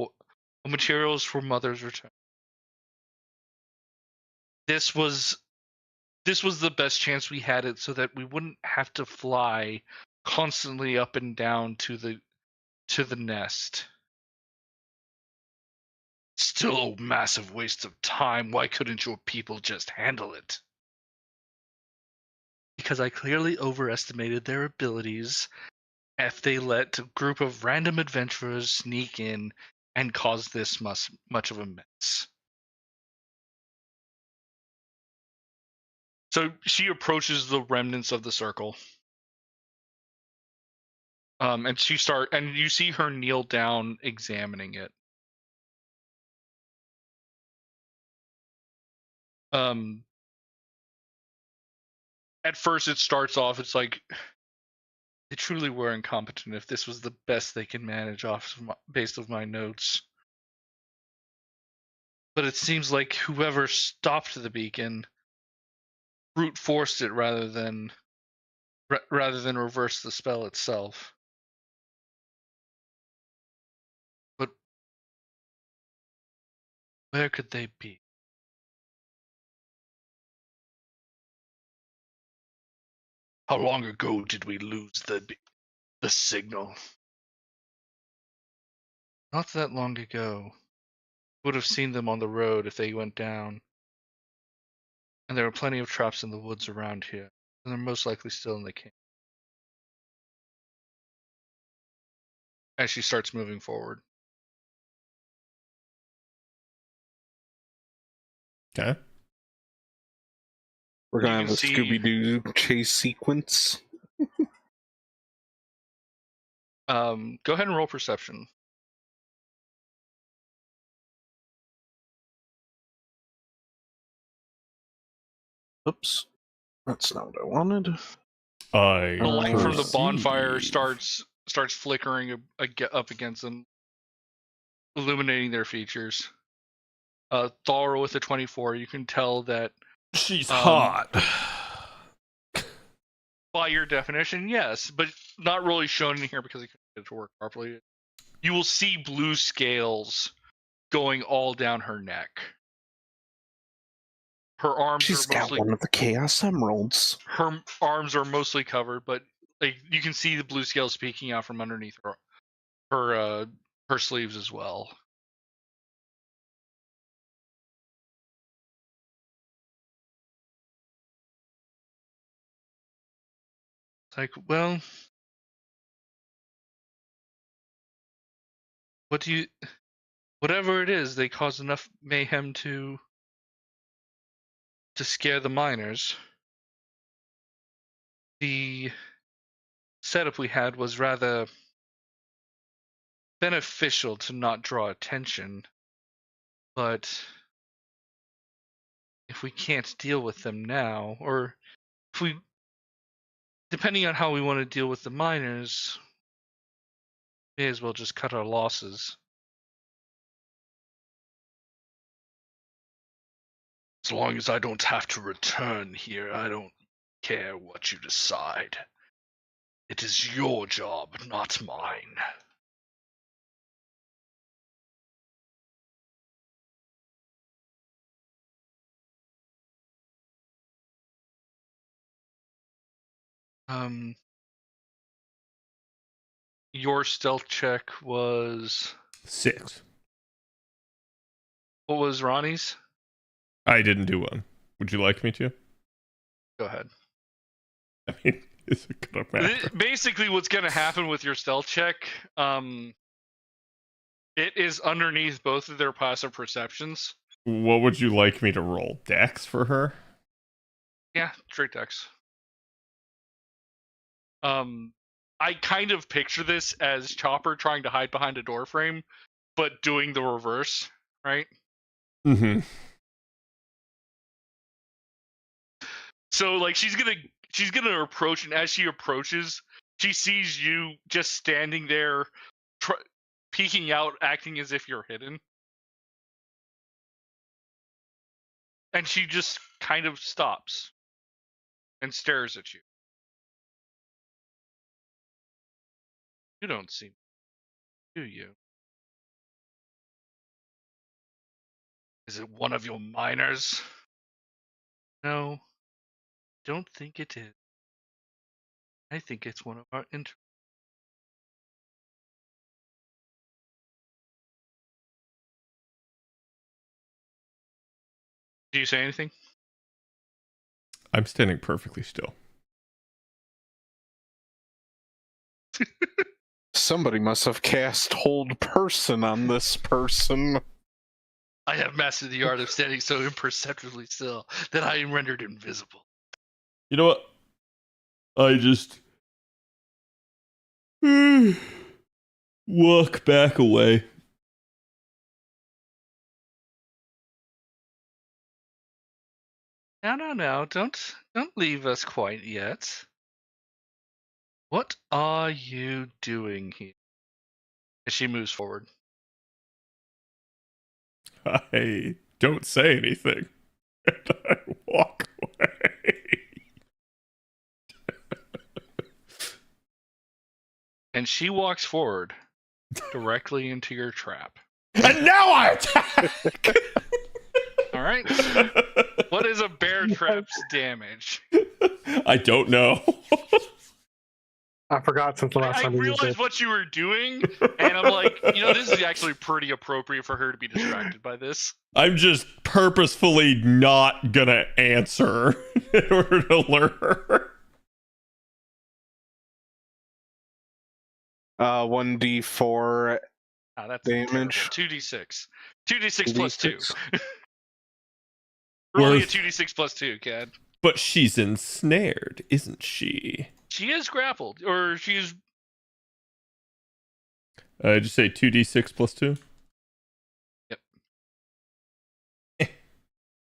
materials for Mother's return. This was the best chance we had it, so that we wouldn't have to fly constantly up and down to the nest. Still a massive waste of time. Why couldn't your people just handle it? Because I clearly overestimated their abilities if they let a group of random adventurers sneak in and cause this much of a mess. So she approaches the remnants of the circle. And you see her kneel down examining it. At first it starts off, it's like they truly were incompetent if this was the best they can manage based on my notes. But it seems like whoever stopped the beacon brute forced it rather than reverse the spell itself. But where could they be? How long ago did we lose the signal? Not that long ago. Would have seen them on the road if they went down. And there are plenty of traps in the woods around here. And they're most likely still in the camp. As she starts moving forward. Okay. We're gonna You have can a see- Scooby-Doo chase sequence. Go ahead and roll perception. Oops. That's not what I wanted. I The light from the perceive. bonfire starts flickering up against them, illuminating their features. Thor with a 24, you can tell that She's hot. by your definition, yes, but not really shown in here because it couldn't get it to work properly. You will see blue scales going all down her neck. Her arms She's are got mostly one of the Chaos Emeralds. her arms are mostly covered, but like you can see the blue scales peeking out from underneath her sleeves as well. It's like, well, whatever it is, they cause enough mayhem to scare the miners. The setup we had was rather beneficial to not draw attention, but if we can't deal with them now, or if we depending on how we want to deal with the miners, may as well just cut our losses. As long as I don't have to return here, I don't care what you decide. It is your job, not mine. Your stealth check was 6. what was Ronnie's? I didn't do one. Would you like me to? Go ahead. I mean, is it gonna matter? Basically, what's going to happen with your stealth check, it is underneath both of their passive perceptions. What would you like me to roll? Dex for her? Yeah, straight dex. I kind of picture this as Chopper trying to hide behind a door frame, but doing the reverse, right? Mm-hmm. So like she's gonna approach, and as she approaches, she sees you just standing there, peeking out, acting as if you're hidden, and she just kind of stops and stares at you. You don't see me, do you? Is it one of your miners? No, don't think it is. I think it's one of our interns. Do you say anything? I'm standing perfectly still. Somebody must have cast hold person on this person. I have mastered the art of standing so imperceptibly still that I am rendered invisible. You know what? I just walk back away. No, don't leave us quite yet. What are you doing here? As she moves forward. I don't say anything. And I walk away. And she walks forward directly into your trap. And now I attack! All right. What is a bear trap's damage? I don't know. I forgot since the last I time we used realized it. what you were doing, and I'm like, this is actually pretty appropriate for her to be distracted by this. I'm just purposefully not gonna answer in order to lure her. 1d4 That's damage. 2d6. 2d6 plus 2. Worth. Rolling a 2d6 plus 2, Cad. But she's ensnared, isn't she? She is grappled, or she's... Just say 2d6 plus 2? Yep.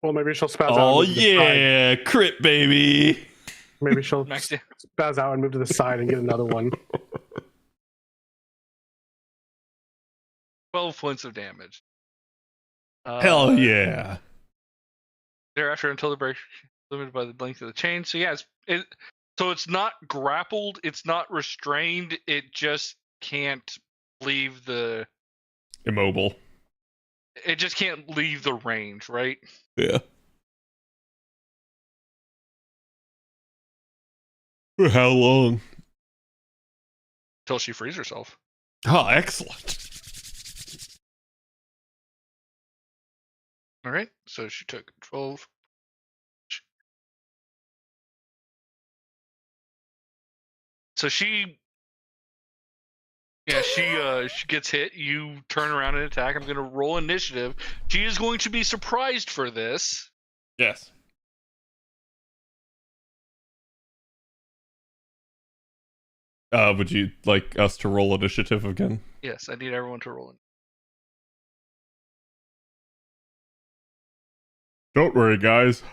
Well, maybe she'll spaz out. Oh, and move to the side. yeah. Crit, baby. Maybe she'll Max damage. spaz out and move to the side and get another one. 12 points of damage. Hell yeah. Thereafter, until the break limited by the length of the chain. So yeah, so it's not grappled, it's not restrained, it just can't leave the... Immobile. It just can't leave the range, right? Yeah. For how long? Until she frees herself. Oh, excellent. All right, so she took 12. So she gets hit. You turn around and attack. I'm going to roll initiative. She is going to be surprised for this. Yes. Would you like us to roll initiative again? Yes, I need everyone to roll in. Don't worry, guys.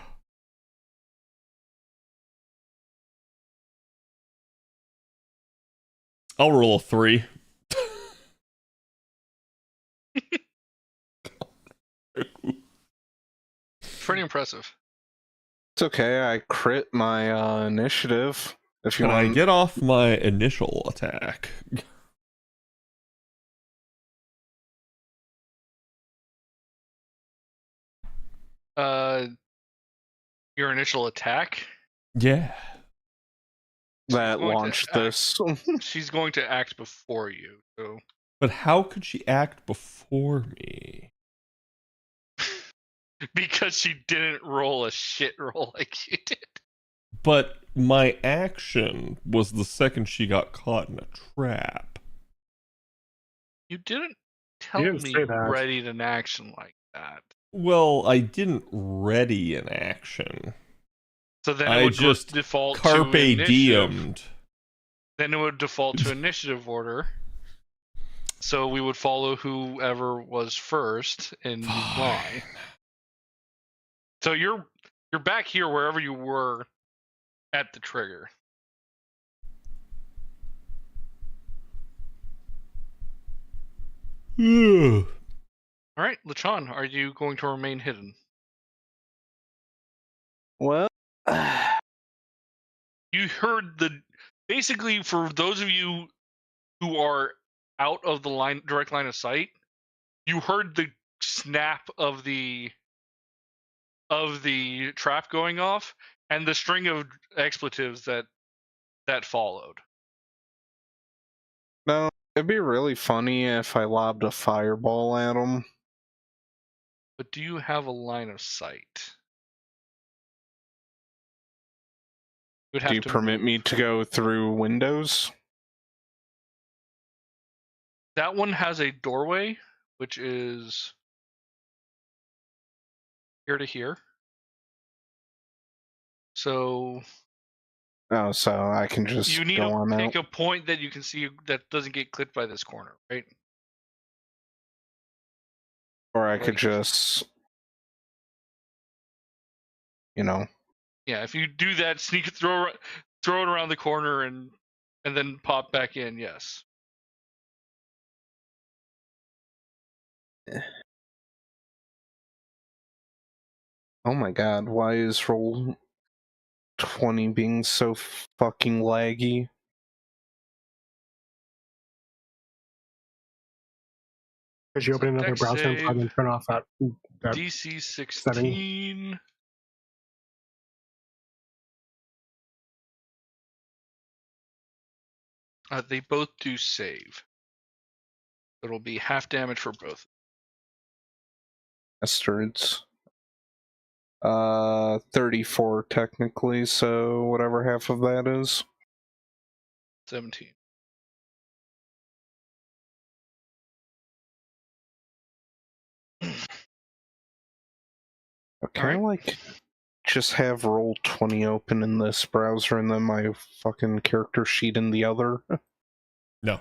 I'll roll a 3. Pretty impressive. It's okay. I crit my initiative. If you Can I want, get off my initial attack? Your initial attack. Yeah. that going to launched act. this. She's going to act before you. So But how could she act before me? because she didn't roll a shit roll like you did. But my action was the second she got caught in a trap. You didn't tell didn't me say you that. readied an action like that. Well, I didn't ready an action. So then I it would just default Carpe to initiative. diemed. Then it would default to initiative order. So we would follow whoever was first in line. So you're back here wherever you were at the trigger. Yeah. All right, Lechon, are you going to remain hidden? Well, You heard basically for those of you who are out of the direct line of sight, you heard the snap of the trap going off and the string of expletives that followed. no, it'd be really funny if I lobbed a fireball at him. But do you have a line of sight? You would have Do you to permit move. me to go through windows? That one has a doorway, which is here to here. So Oh, so I can just you need go to on pick out. a point that you can see that doesn't get clipped by this corner, right? Or I could Like- just, you know. Yeah, if you do that, throw it around the corner and then pop back in. Yes. Oh my god, why is roll 20 being so fucking laggy? Because you So open another dex browser and save. probably turn off that DC 16. They both do save. It'll be half damage for both. Bastards. 34 technically, so whatever half of that is. 17. Can I, like, just have roll 20 open in this browser and then my fucking character sheet in the other? No.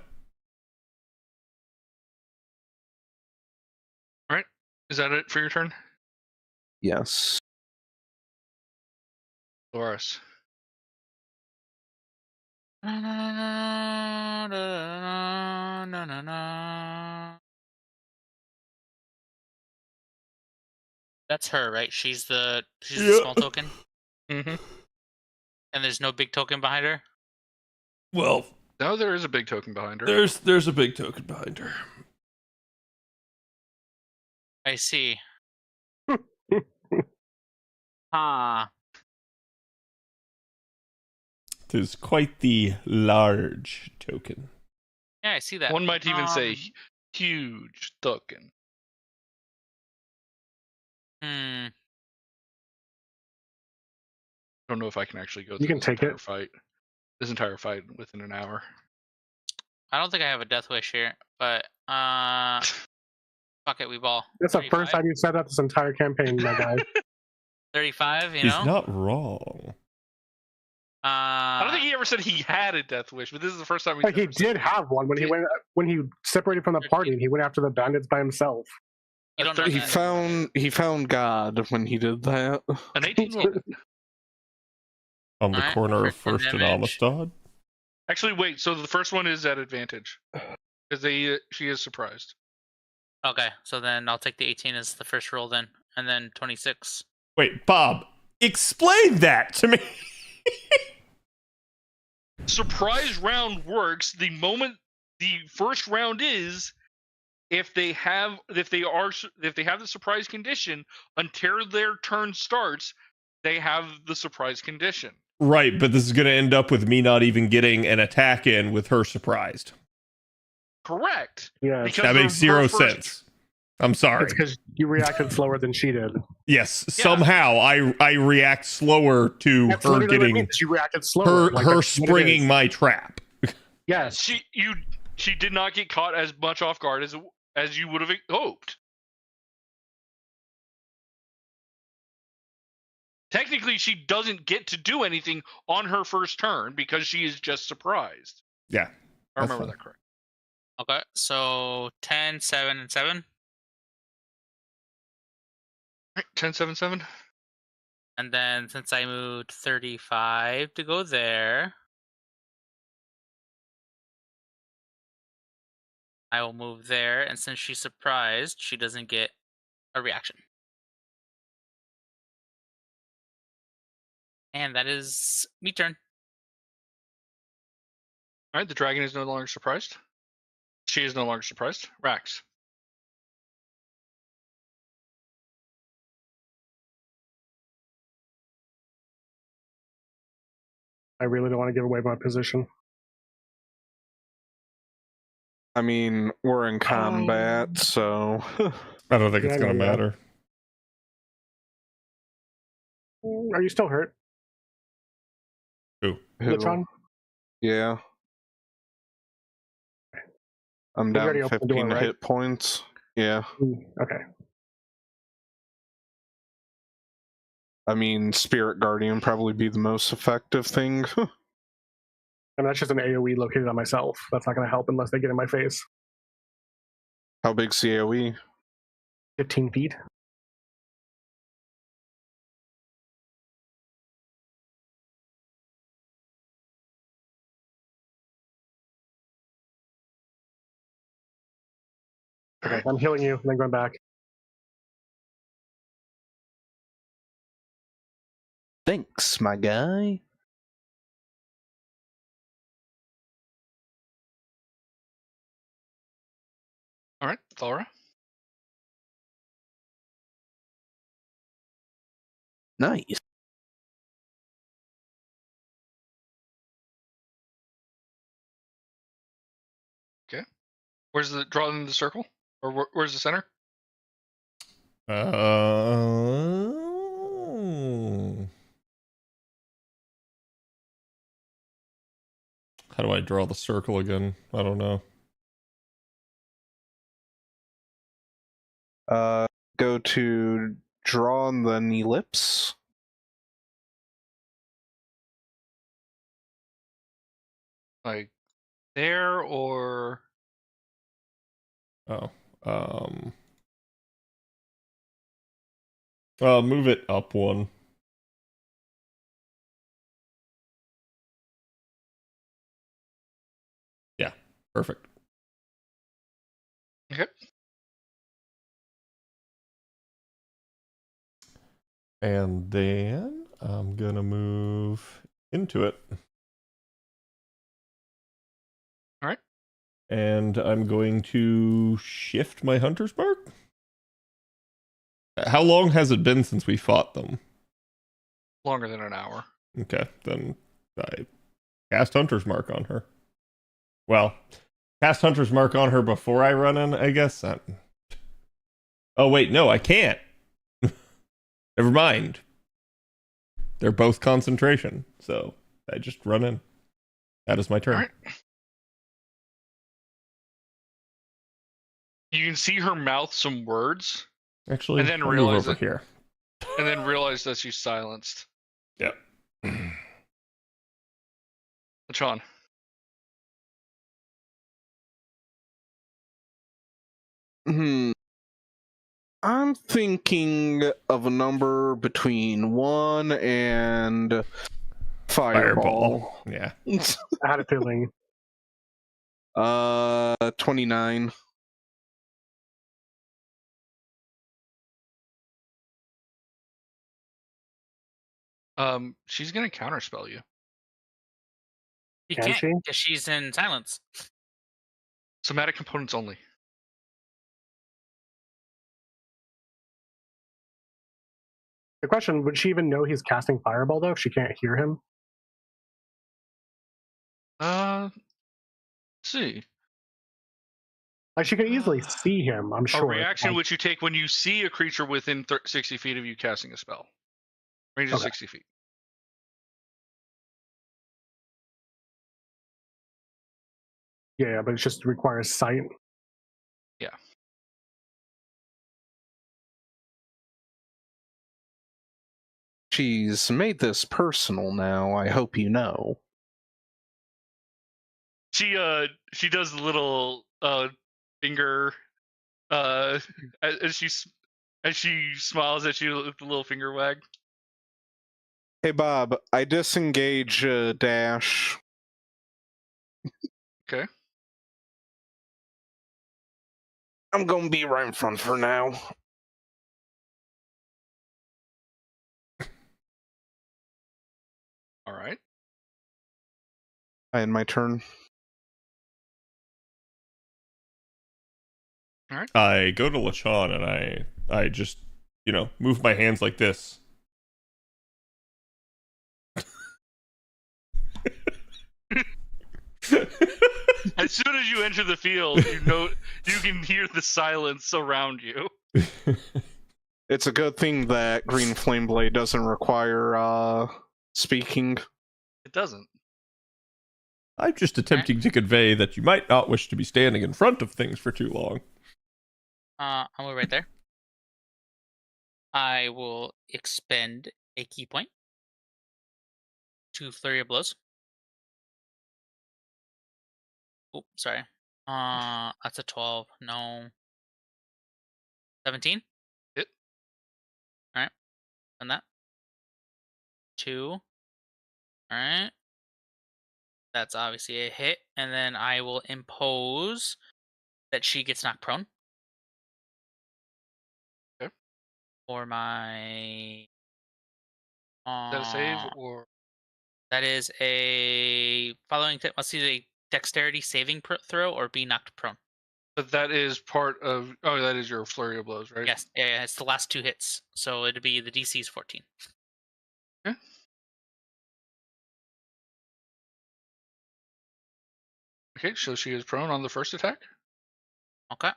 Alright. Is that it for your turn? Yes. Loris. That's her, right? She's the Yeah. small token, Mm-hmm. and there's no big token behind her. Well, No, there is a big token behind her. there's a big token behind her. I see. Ah, It is quite the large token. yeah, I see that. One might even say huge token. Hmm. Don't know if I can actually go You through can this take entire it. fight. This entire fight within an hour. I don't think I have a death wish here, but fuck it, we ball. That's the first 35? time you said that this entire campaign, my guy. 35, you He's know. not wrong. I don't think he ever said he had a death wish, but this is the first time Like he ever said did it. have one when he separated from the party and he went after the bandits by himself. You don't know He that. found God when he did that. An 18 will hit. On the Alright, corner of 13 First and damage. Amistad. Actually, wait. So the first one is at advantage because she is surprised. Okay, so then I'll take the 18 as the first roll then, and then 26. Wait, Bob, explain that to me. Surprise round works the moment the first round is if they have the surprise condition until their turn starts, they have the surprise condition. Right, but this is going to end up with me not even getting an attack in with her surprised. Correct. Yeah, Because That makes her zero first- sense. I'm sorry. it's because you reacted slower than she did. Yes, somehow I react slower to That's her literally what it getting means. You reacted slower. her Like, her that's what it springing is. my trap. Yes. She did not get caught as much off guard as you would have hoped. Technically, she doesn't get to do anything on her first turn because she is just surprised. Yeah, I that's remember fine. that correct. Okay, so 10, 7, and 7. Right, 10, 7, 7. And then since I moved 35 to go there, I will move there. And since she's surprised, she doesn't get a reaction. And that is me turn. All right, the dragon is no longer surprised. She is no longer surprised. Rax. I really don't want to give away my position. I mean, we're in combat, so I don't think Yeah, it's I going to know that. matter. Are you still hurt, Who? Litron? Yeah. I'm You down already opened the 15 door, right? hit points. Yeah. Okay. I mean, Spirit Guardian probably be the most effective thing. I mean, that's just an AoE located on myself. That's not going to help unless they get in my face. How big's the AoE? 15 feet. Okay, I'm healing you, and then going back. Thanks, my guy. All right, Thora. Nice. Where's the draw in the circle? Or where's the center? How do I draw the circle again? I don't know. Go to draw on the ellipse. Like there or Oh. Move it up one. Yeah, perfect. okay. And then I'm gonna move into it. All right. And I'm going to shift my hunter's mark. How long has it been since we fought them? Longer than an hour. Okay, then I cast hunter's mark on her. Well, cast hunter's mark on her before I run in, I guess. Oh wait, no, I can't. Never mind. They're both concentration, so I just run in. That is my turn. All right. You can see her mouth some words Actually, And then I'll move realize over it. here. and then realize that she's silenced. Yep. Lachon. I'm thinking of a number between 1 and Fireball. Yeah. I had a feeling. 29. She's gonna counterspell you. You Can can't she? because she's in silence. Somatic components only. The question, would she even know he's casting Fireball, though, if she can't hear him? Let's see. Like, she could easily see him, I'm sure. A reaction Like, which you take when you see a creature within 60 feet of you casting a spell. Range is Okay. 60 feet. yeah, but it just requires sight. Yeah. She's made this personal now, I hope you know. She does the little finger as she smiles at you with the little finger wag. Hey Bob, I disengage Dash. Okay. I'm gonna be right in front for now. All right. I end my turn. I go to LaShawn and I just, move my hands like this. As soon as you enter the field, you can hear the silence around you. It's a good thing that Green Flame Blade doesn't require speaking. It doesn't. I'm just attempting to convey that you might not wish to be standing in front of things for too long. I'll move right there. I will expend a key point to Flurry of Blows. Oh, sorry. That's a 12. No. 17? Hit. Alright. And that. 2. Alright. That's obviously a hit. And then I will impose that she gets knocked prone. Okay. For my... Is that a save or... That is a... Following tip must either a dexterity saving throw or be knocked prone. But that is part of... Oh, that is your flurry of blows, right? Yes, yeah, it's the last 2 hits. So it'd be the DC is 14. Okay. Okay, so she is prone on the first attack. Okay.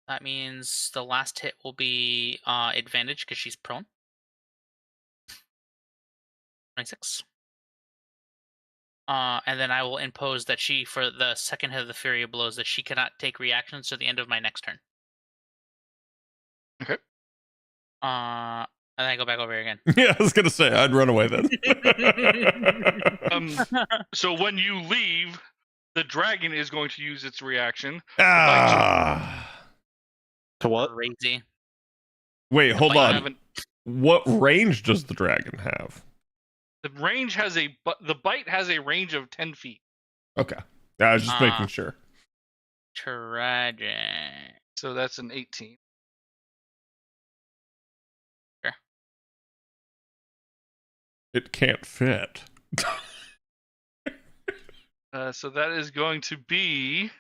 That means the last hit will be advantage because she's prone. 26. And then I will impose that she, for the second hit of the Fury of Blows, that she cannot take reactions to the end of my next turn. Okay. And then I go back over here again. Yeah, I was gonna say I'd run away then. So when you leave, the dragon is going to use its reaction. To what? Crazy. Wait, hold I on. haven't- What range does the dragon have? The range has the bite has a range of 10 feet. Okay. I was just making sure. Tragic. So that's an 18. Sure. It can't fit. So that is going to be...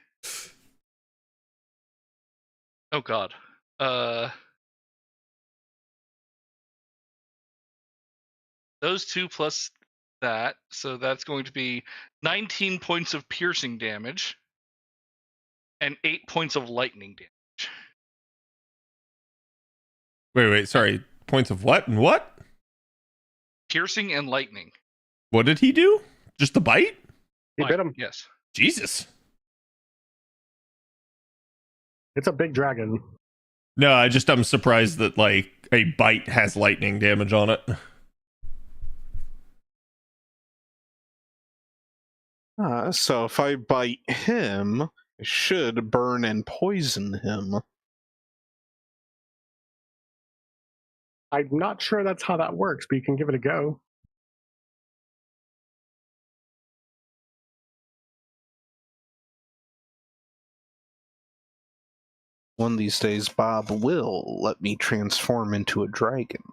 Oh, God. Those 2 plus that. So that's going to be 19 points of piercing damage and 8 points of lightning damage. Wait, sorry. Points of what and what? Piercing and lightning. What did he do? Just the bite? He bit him. Yes. Jesus. It's a big dragon. No, I'm surprised that like a bite has lightning damage on it. So if I bite him, it should burn and poison him. I'm not sure that's how that works, but you can give it a go. One of these days, Bob will let me transform into a dragon.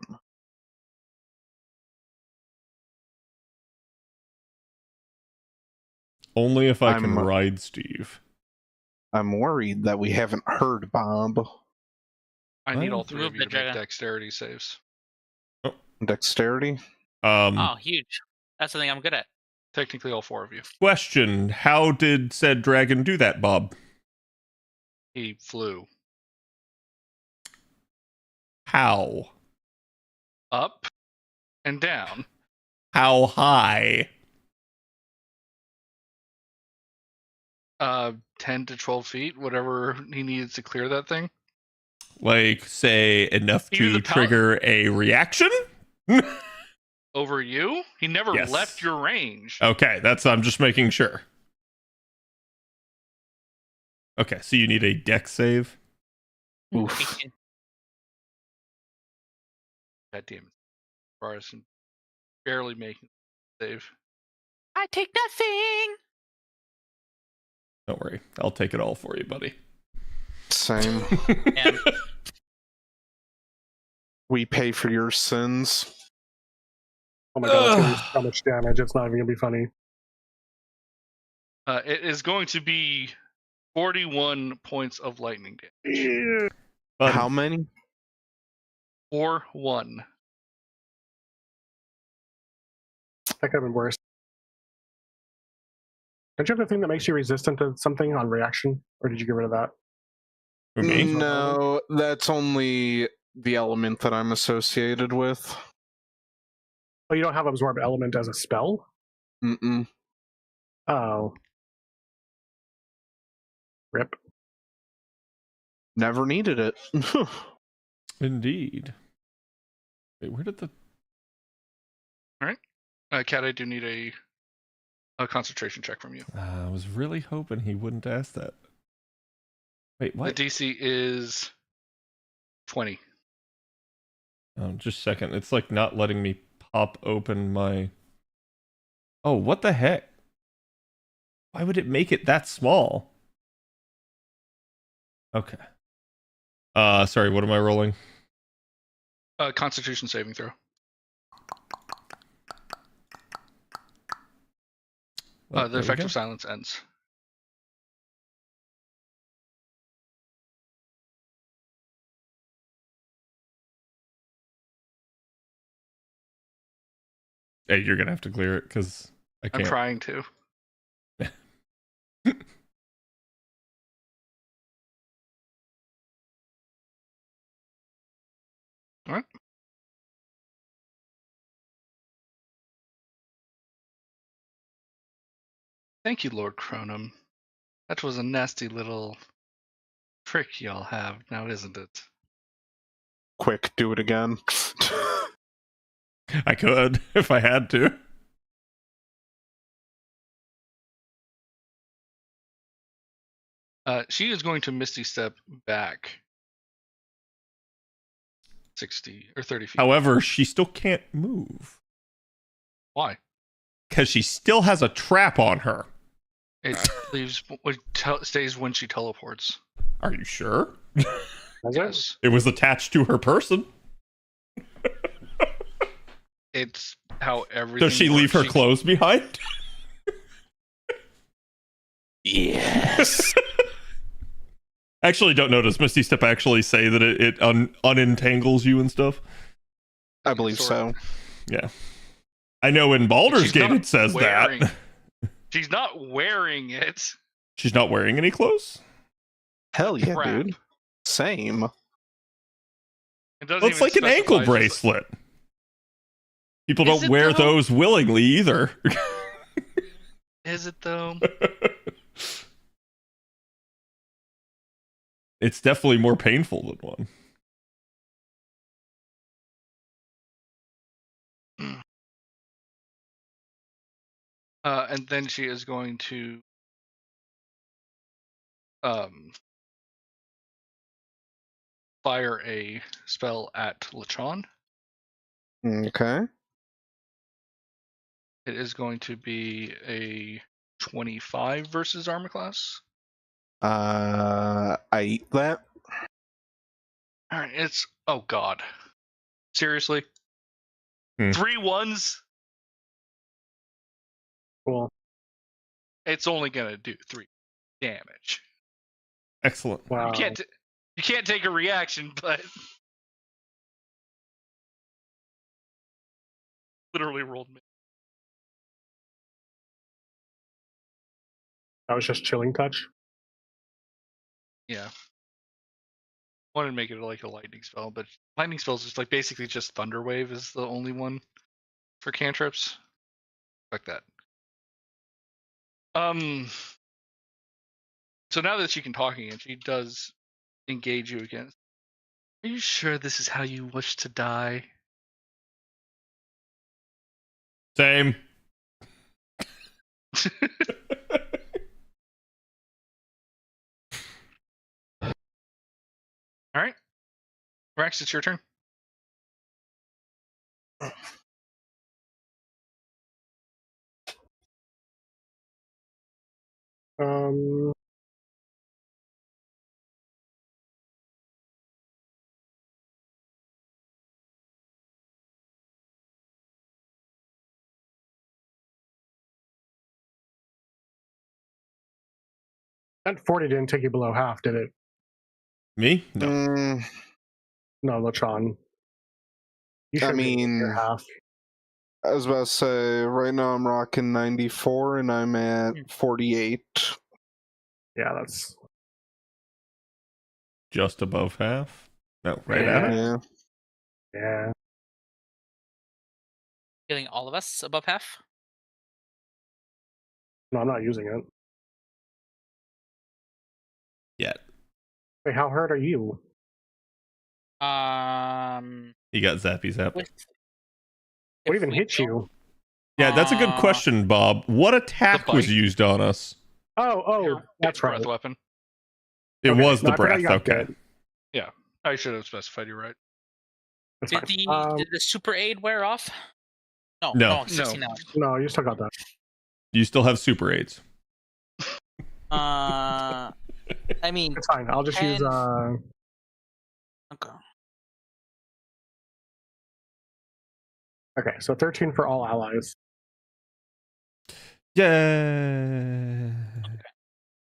Only if I can I'm- ride Steve. I'm worried that we haven't heard Bob. I need Well, all three move of you the to make dragon. dexterity saves. Dexterity? Oh, huge. That's something I'm good at. Technically, all four of you. Question: how did said dragon do that, Bob? He flew How? up and down. How high? 10 to 12 feet, whatever he needed to clear that thing. Like, say, enough He to used a pow- trigger a reaction? Over you? He never Yes. left your range. Okay, I'm just making sure. Okay, so you need a dex save. Oof. God damn it. Barson barely making the save. I take nothing. Don't worry, I'll take it all for you, buddy. Same. And We pay for your sins. Oh my god, it's gonna be so much damage. It's not even gonna be funny. It is going to be 41 points of lightning damage. Buddy. How many? 4-1. That could have been worse. Don't you have the thing that makes you resistant to something on reaction? Or did you get rid of that? For me? No, that's only the element that I'm associated with. Oh, you don't have absorb element as a spell? Mm-mm. Oh. Rip. Never needed it. Indeed. Wait, where did the... Kat, I do need a concentration check from you. I was really hoping he wouldn't ask that. Wait, what? The DC is 20. Oh, just a second. It's like not letting me pop open my... Oh, what the heck? Why would it make it that small? Okay. Sorry, what am I rolling? Constitution saving throw. Oh, The there we effect go. of silence ends. Hey, you're gonna have to clear it because I I'm can't. trying to. All right. Thank you, Lord Cronum. That was a nasty little trick y'all have now, isn't it? Quick, do it again. I could if I had to. She is going to Misty Step back 60 or 30 feet. However, she still can't move Why? because she still has a trap on her. It leaves. Stays when she teleports. Are you sure? Is it? Yes. It was attached to her person. It's how everything. Does she leave her works. clothes behind? Yes. Actually, don't notice Misty Step actually say that it unentangles you and stuff. I believe so. Yeah. I know in Baldur's She's Gate not it says wearing- that. She's not wearing it. She's not wearing any clothes? Hell yeah, Crap. dude. Same. It doesn't Well, it's even like an ankle specify, it's just bracelet. People Is don't it wear though? those willingly either. like- Is it though? It's definitely more painful than one. And then she is going to fire a spell at Lechon. Okay. It is going to be a 25 versus armor class. I eat that. All right, it's oh god, seriously, Hmm. 3 1s. Cool. It's only gonna do 3 damage. Excellent. Wow. You can't take a reaction, but literally rolled me. That was just chilling touch. Yeah. Wanted to make it like a lightning spell, but lightning spells is like basically just Thunder Wave is the only one for cantrips. Like that. So now that she can talk again, she does engage you again. Are you sure this is how you wish to die? Same. All right, Rex, it's your turn. Um. That 40 didn't take you below half, did it? Me? No. No, Latron. You I should be mean, near half. I was about to say, right now I'm rocking 94 and I'm at 48. Yeah, that's Just above half? No, right Yeah. at it? Yeah. yeah. Feeling all of us above half. No, I'm not using it. Yet. Wait, how hurt are you? He got zappy zapped. With, What if even we hit don't- you? Yeah, that's a good question, Bob. What attack The was bite. used on us? Oh, Your that's right. breath weapon. It Okay, was no, the I forgot breath. you got Okay. bit. I should have specified you right. That's Did fine. did the super aid wear off? No, No. 16 hours. No, you still got that. You still have super aids. I mean, It's fine. I'll just use okay. Okay, so 13 for all allies. Yeah.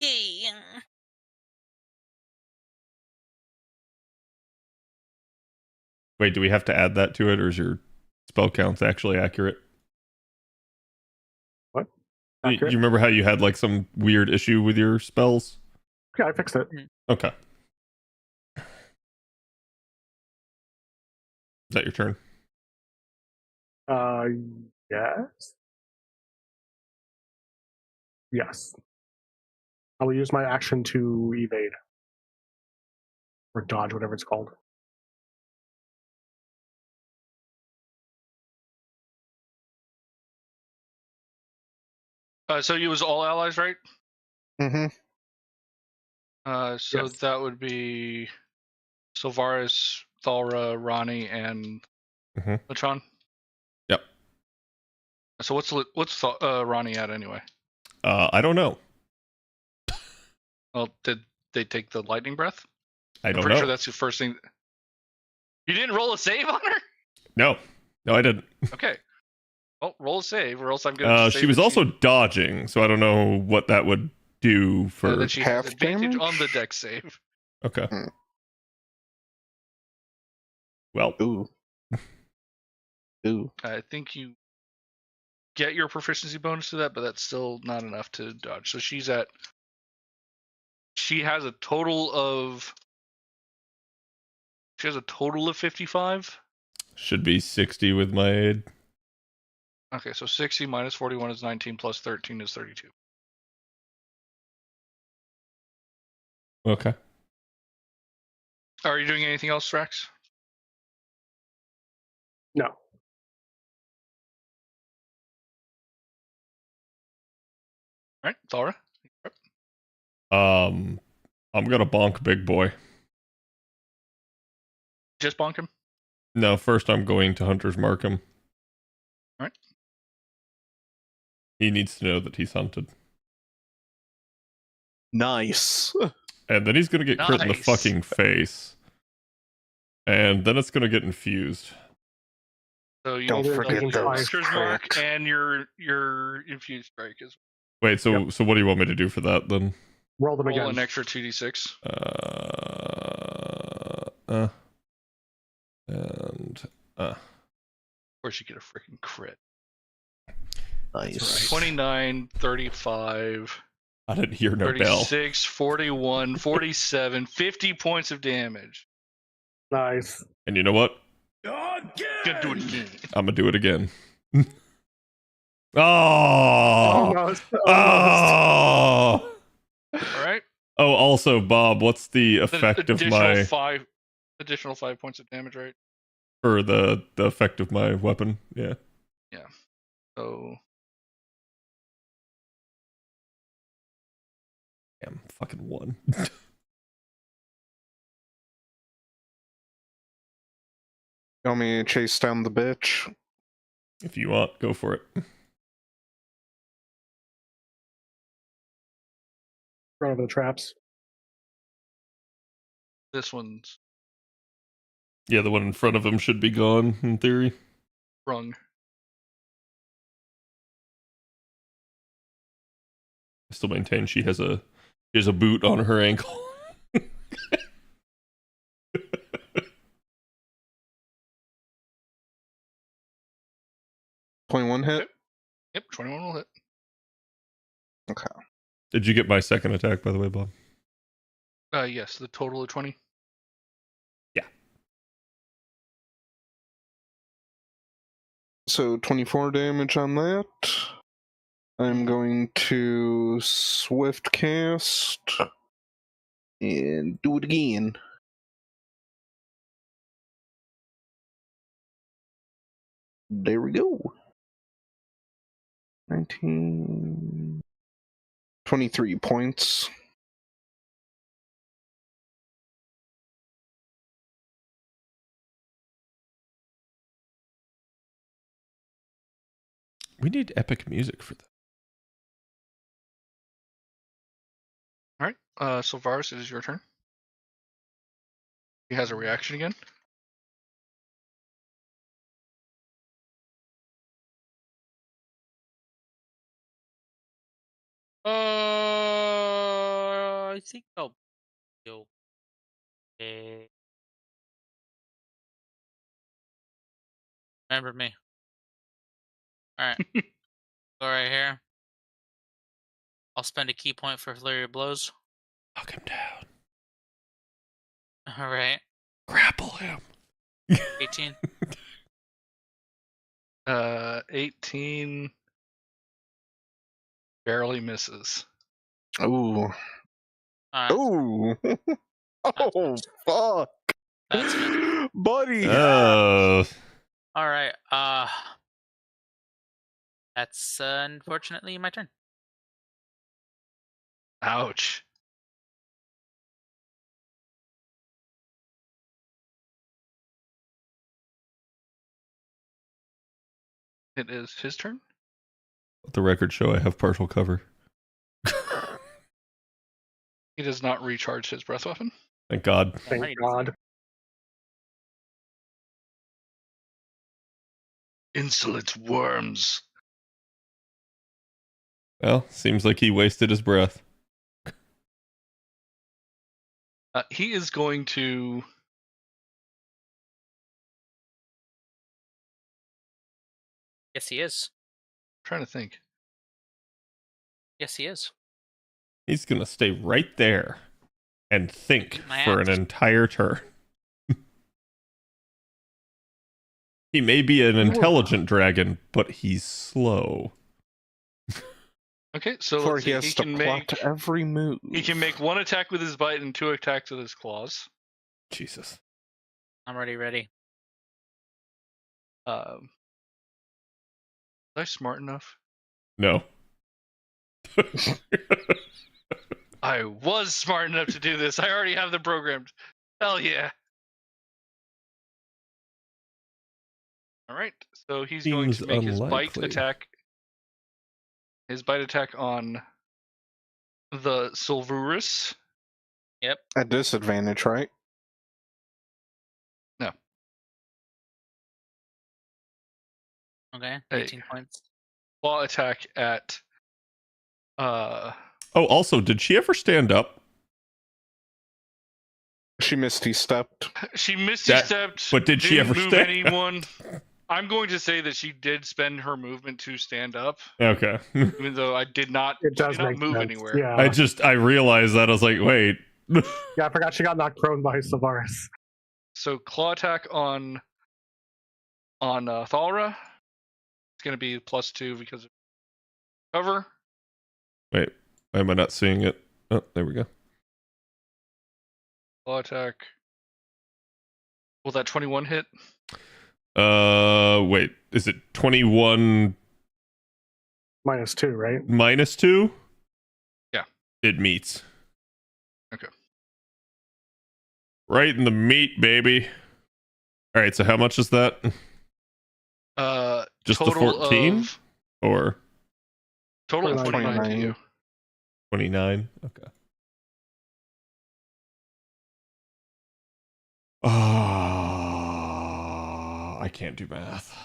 Yay. Wait, do we have to add that to it, or is your spell counts actually accurate? You Accurate? remember how you had like some weird issue with your spells? Yeah, I fixed it. Okay. Is that your turn? Yes. Yes. I will use my action to evade. Or dodge, whatever it's called. So you was all allies, right? Mm-hmm. So Yes. that would be Sylvaris, Thalra, Ronnie, and Mhm. Latron. Yep. So what's Ronnie at anyway? I don't know. Well, did they take the lightning breath? I I'm don't pretty know. sure that's the first thing. You didn't roll a save on her? No, I didn't. Okay. Well, roll a save, or else I'm going to. She was also dodging, so I don't know what that would do for. that she half has advantage damage? on the dex save. Okay. Hmm. Well, Ooh. Ooh. I think you get your proficiency bonus to that, but that's still not enough to dodge. So she has a total of 55. should be 60 with my aid. Okay, so 60 minus 41 is 19 plus 13 is 32. Okay. Are you doing anything else, Rex? No. All right, Thora. I'm gonna bonk big boy. Just bonk him. No, first I'm going to Hunter's Mark him. All right. He needs to know that he's hunted. Nice. And then he's gonna get crit in the Nice. fucking face. And then it's going to get infused. So you Don't need forget your those monster's mark cracks. and your infused strike as Wait, so what do you want me to do for that then? Roll them well. Roll again. an extra 2d6. Of course, you get a freaking crit. Nice. 29, 35, I didn't hear no bell. 36, 41, 47, 50 points of damage. Nice. And you know what? Gonna do it again. I'm gonna do it again. Oh! Almost. Oh! All right. Oh, also, Bob, what's the Then effect of additional 5 points of damage, right? or the effect of my weapon? Yeah. So Damn, fucking one. You want me to chase down the bitch? If you want, go for it. Run over the traps. this one's Yeah, the one in front of him should be gone, in theory. sprung. I still maintain she has a boot on her ankle. 21 hit? Yep, 21 will hit. Okay. Did you get my second attack, by the way, Bob? Yes, the total of 20. So 24 damage on that. I'm going to swift cast and do it again. There we go. 19. 23 points. We need epic music for that. All right. So Varus, it is your turn. He has a reaction again. I think I'll be okay. Remember me. Alright. Go right here. I'll spend a key point for flurry of blows. Knock him down. Alright. Grapple him. 18. 18 barely misses. Ooh. Alright. Ooh. Oh, fuck. That's good. Buddy. Alright. That's unfortunately my turn. Ouch. It is his turn. Let the record show I have partial cover. He does not recharge his breath weapon. Thank God. Thank Right. God. Insolent worms. Well, seems like he wasted his breath. He is going to Yes, he is. trying to think. Yes, he is. He's gonna stay right there and think My for an axe. entire turn. He may be an intelligent dragon, but he's slow. Okay, so Before let's he see. has He to can plot make every move. he can make 1 attack with his bite and 2 attacks with his claws. Jesus. I'm already ready. Was I smart enough? No. I was smart enough to do this. I already have the programmed. Hell yeah. All right. So he's going to Seems make his bite unlikely. attack. His bite attack on the Silvurus. At disadvantage, right? No. Okay, Hey. 18 points. Claw attack at. Oh, also, did she ever stand up? She misty stepped. She misty stepped, but did she didn't ever move stand? anyone. I'm going to say that she did spend her movement to stand up, Okay. even though I did not. It She does did not make move sense. anywhere. Yeah. I realized that. I was like, wait. Yeah, I forgot she got knocked prone by Savaris. So claw attack on Thalra. It's going to be +2 because of cover. Wait, why am I not seeing it? Oh, there we go. Claw attack. Will that 21 hit? Wait, is it 21 -2, right? -2? Yeah. It meets. Okay. Right in the meat, baby. All right, so how much is that? Just the Total 14? of Or total of 29. 29 to you. 29? Okay. I can't do math.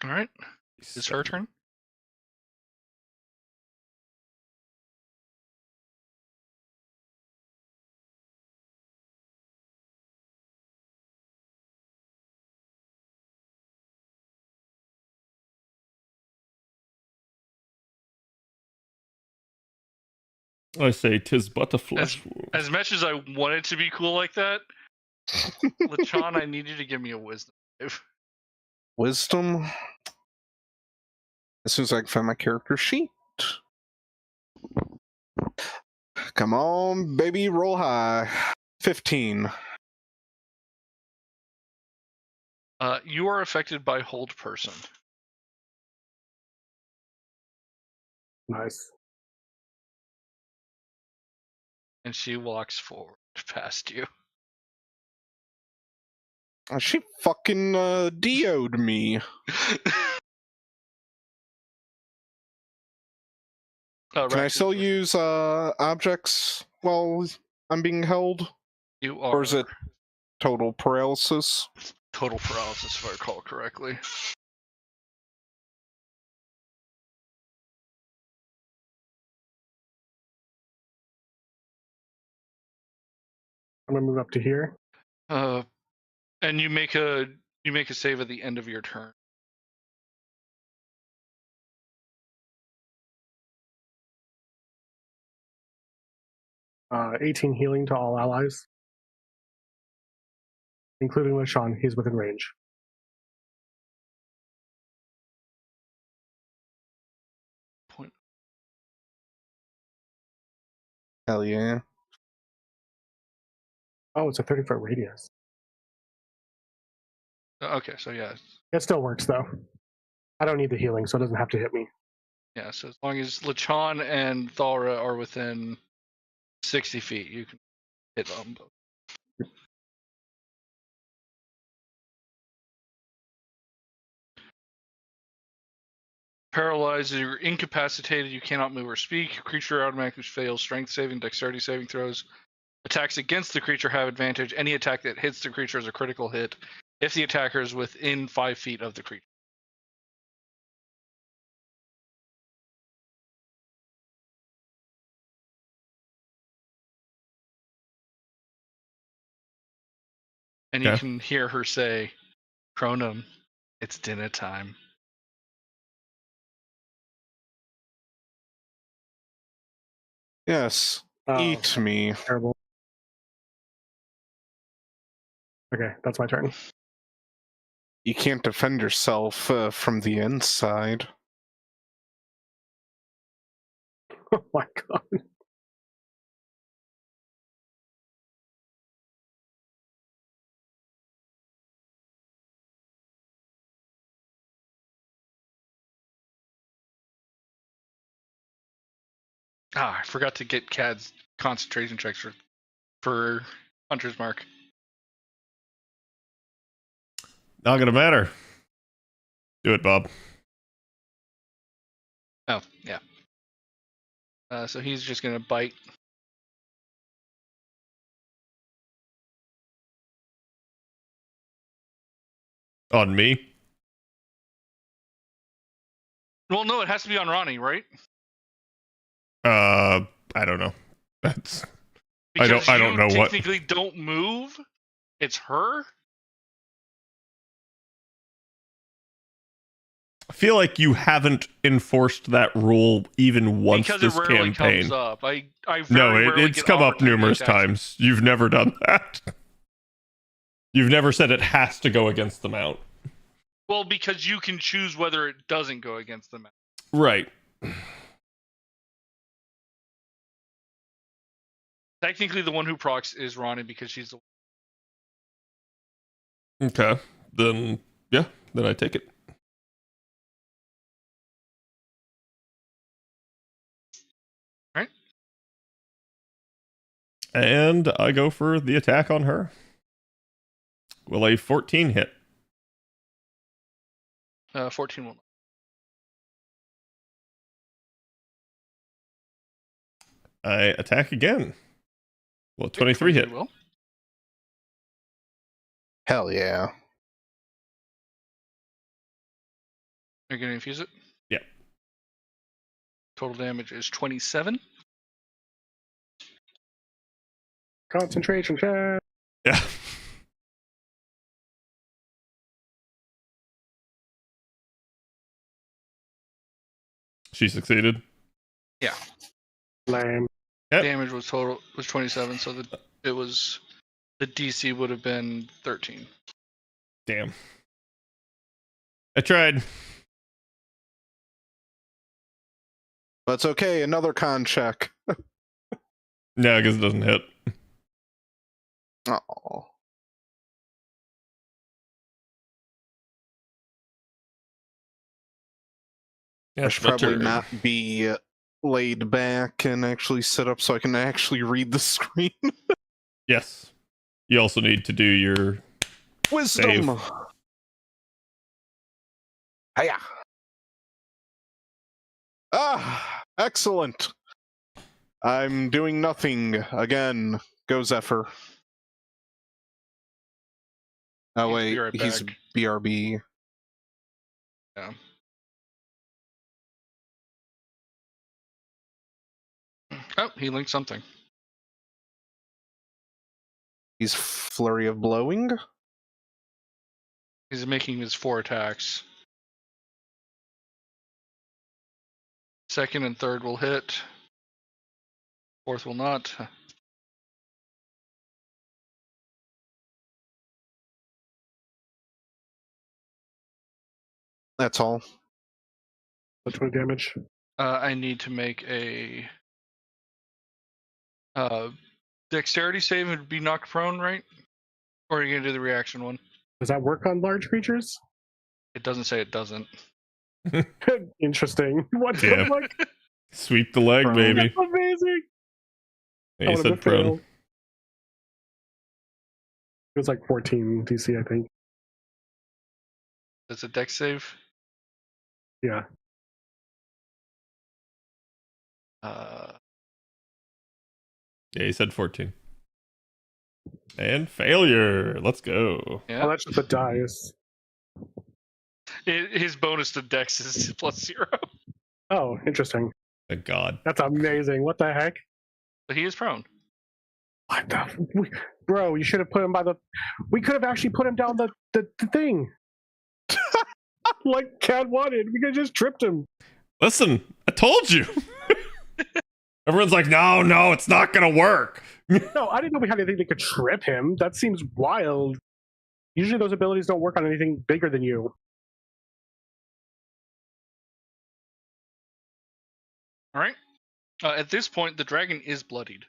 All right. It's her turn. I say 'tis but a flesh wound. As much as I wanted to be cool like that, Lachon, I need you to give me a wisdom save. Wisdom. As soon as I can find my character sheet. Come on, baby, roll high. 15. You are affected by hold person. Nice. And she walks forward past you. She fucking DO'd me. Can I still use objects while I'm being held? You are. Or is it total paralysis? Total paralysis, if I recall correctly. I'm gonna move up to here. And you make a save at the end of your turn. Uh, 18 healing to all allies, including LaShawn. He's within range. Point. Hell yeah. Oh, it's a 30-foot radius. Okay, so yeah. It still works though. I don't need the healing, so it doesn't have to hit me. Yeah, so as long as Lachon and Thalra are within 60 feet, you can hit them. Paralyzed, you're incapacitated, you cannot move or speak. Your creature automatically fails strength saving, dexterity saving throws. Attacks against the creature have advantage. Any attack that hits the creature is a critical hit if the attacker is within 5 feet of the creature. And you can hear her say, Cronum, it's dinner time. Yes. Oh, Eat me. terrible. Okay, that's my turn. You can't defend yourself from the inside. Oh my god. I forgot to get Cad's concentration checks for Hunter's Mark. Not gonna matter. Do it, Bob. Oh, yeah. So he's just going to bite. On me? Well, no, it has to be on Ronnie, right? I don't know. That's Because I don't know you what. technically don't move. It's her. I feel like you haven't enforced that rule even once Because this it rarely campaign. comes up. I No, very rarely it's get come up opportunity numerous attacks. times. You've never done that. You've never said it has to go against the mount. Well, because you can choose whether it doesn't go against the map. Right. Technically, the one who procs is Ronnie because she's the. Okay. Then, yeah, then I take it. Right. And I go for the attack on her. Will a 14 hit? 14 will. I attack again. Will a 23 hit? Will. Hell yeah. You're going to infuse it? Yeah. Total damage is 27. Concentration check. Yeah. She succeeded. Yeah. Lame. Yep. Damage was 27, so the DC would have been 13. Damn. I tried. That's okay. Another con check. No, because it doesn't hit. Oh. Yeah, I should probably turn. not be laid back and actually sit up so I can actually read the screen. Yes. You also need to do your Wisdom. Save. Hiya. Ah, excellent. I'm doing nothing again. Go Zephyr. Oh He's wait, be right he's back. BRB. Yeah. Oh, he linked something. He's Flurry of Blowing. He's making his 4 attacks. Second and third will hit. Fourth will not. That's all. So 20 damage. I need to make a dexterity save and be knocked prone, right? Or are you going to do the reaction one? Does that work on large creatures? It doesn't say it doesn't. Interesting. What Yeah. the fuck? Sweep the leg, Prone. baby. That's amazing. Yeah, I you would've said prone. failed. It was like 14 DC, I think. That's a dex save. Yeah. Uh, Yeah, you said 14. And failure. Let's go. yeah. Oh, that's just the dice. His bonus to dex is +0. Oh, interesting. Thank God. That's amazing. What the heck? But he is prone. What the? Bro, you should have put him by the. We could have actually put him down the thing. Like Cat wanted. We could have just tripped him. Listen, I told you. Everyone's like, no, it's not going to work. No, I didn't know we had anything that could trip him. That seems wild. Usually those abilities don't work on anything bigger than you. All right. At this point, the dragon is bloodied.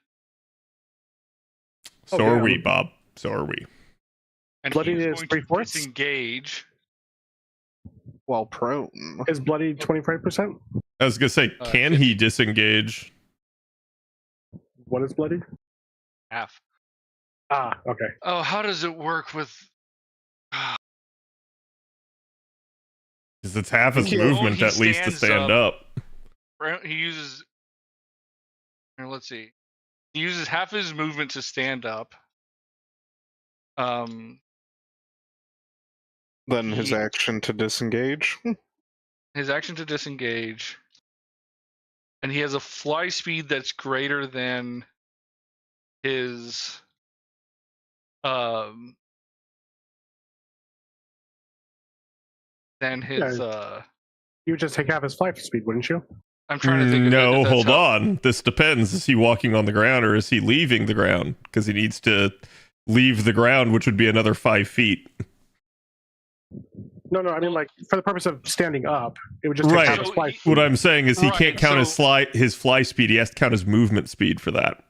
So Oh, are damn. we, Bob. So are we. And Bloodied he's is going 3/4? to disengage. While prone. Is bloody 25%? I was going to say, can he disengage? What is bloody? Half. Ah, okay. Oh, how does it work with... Because it's half his Yeah. movement He at least to stands stand up. He uses... Here, let's see. He uses half his movement to stand up. Then his action to disengage. His action to disengage, and he has a fly speed that's greater than his than his You would just take half his flight speed, wouldn't you? I'm trying to think of it. No, if that's hold how- on. This depends. Is he walking on the ground or is he leaving the ground? Because he needs to leave the ground, which would be another 5 feet. No, I mean, like, for the purpose of standing up, it would just take Right. half his So flight he- speed. What I'm saying is he Right, can't count so- his fly speed. He has to count his movement speed for that.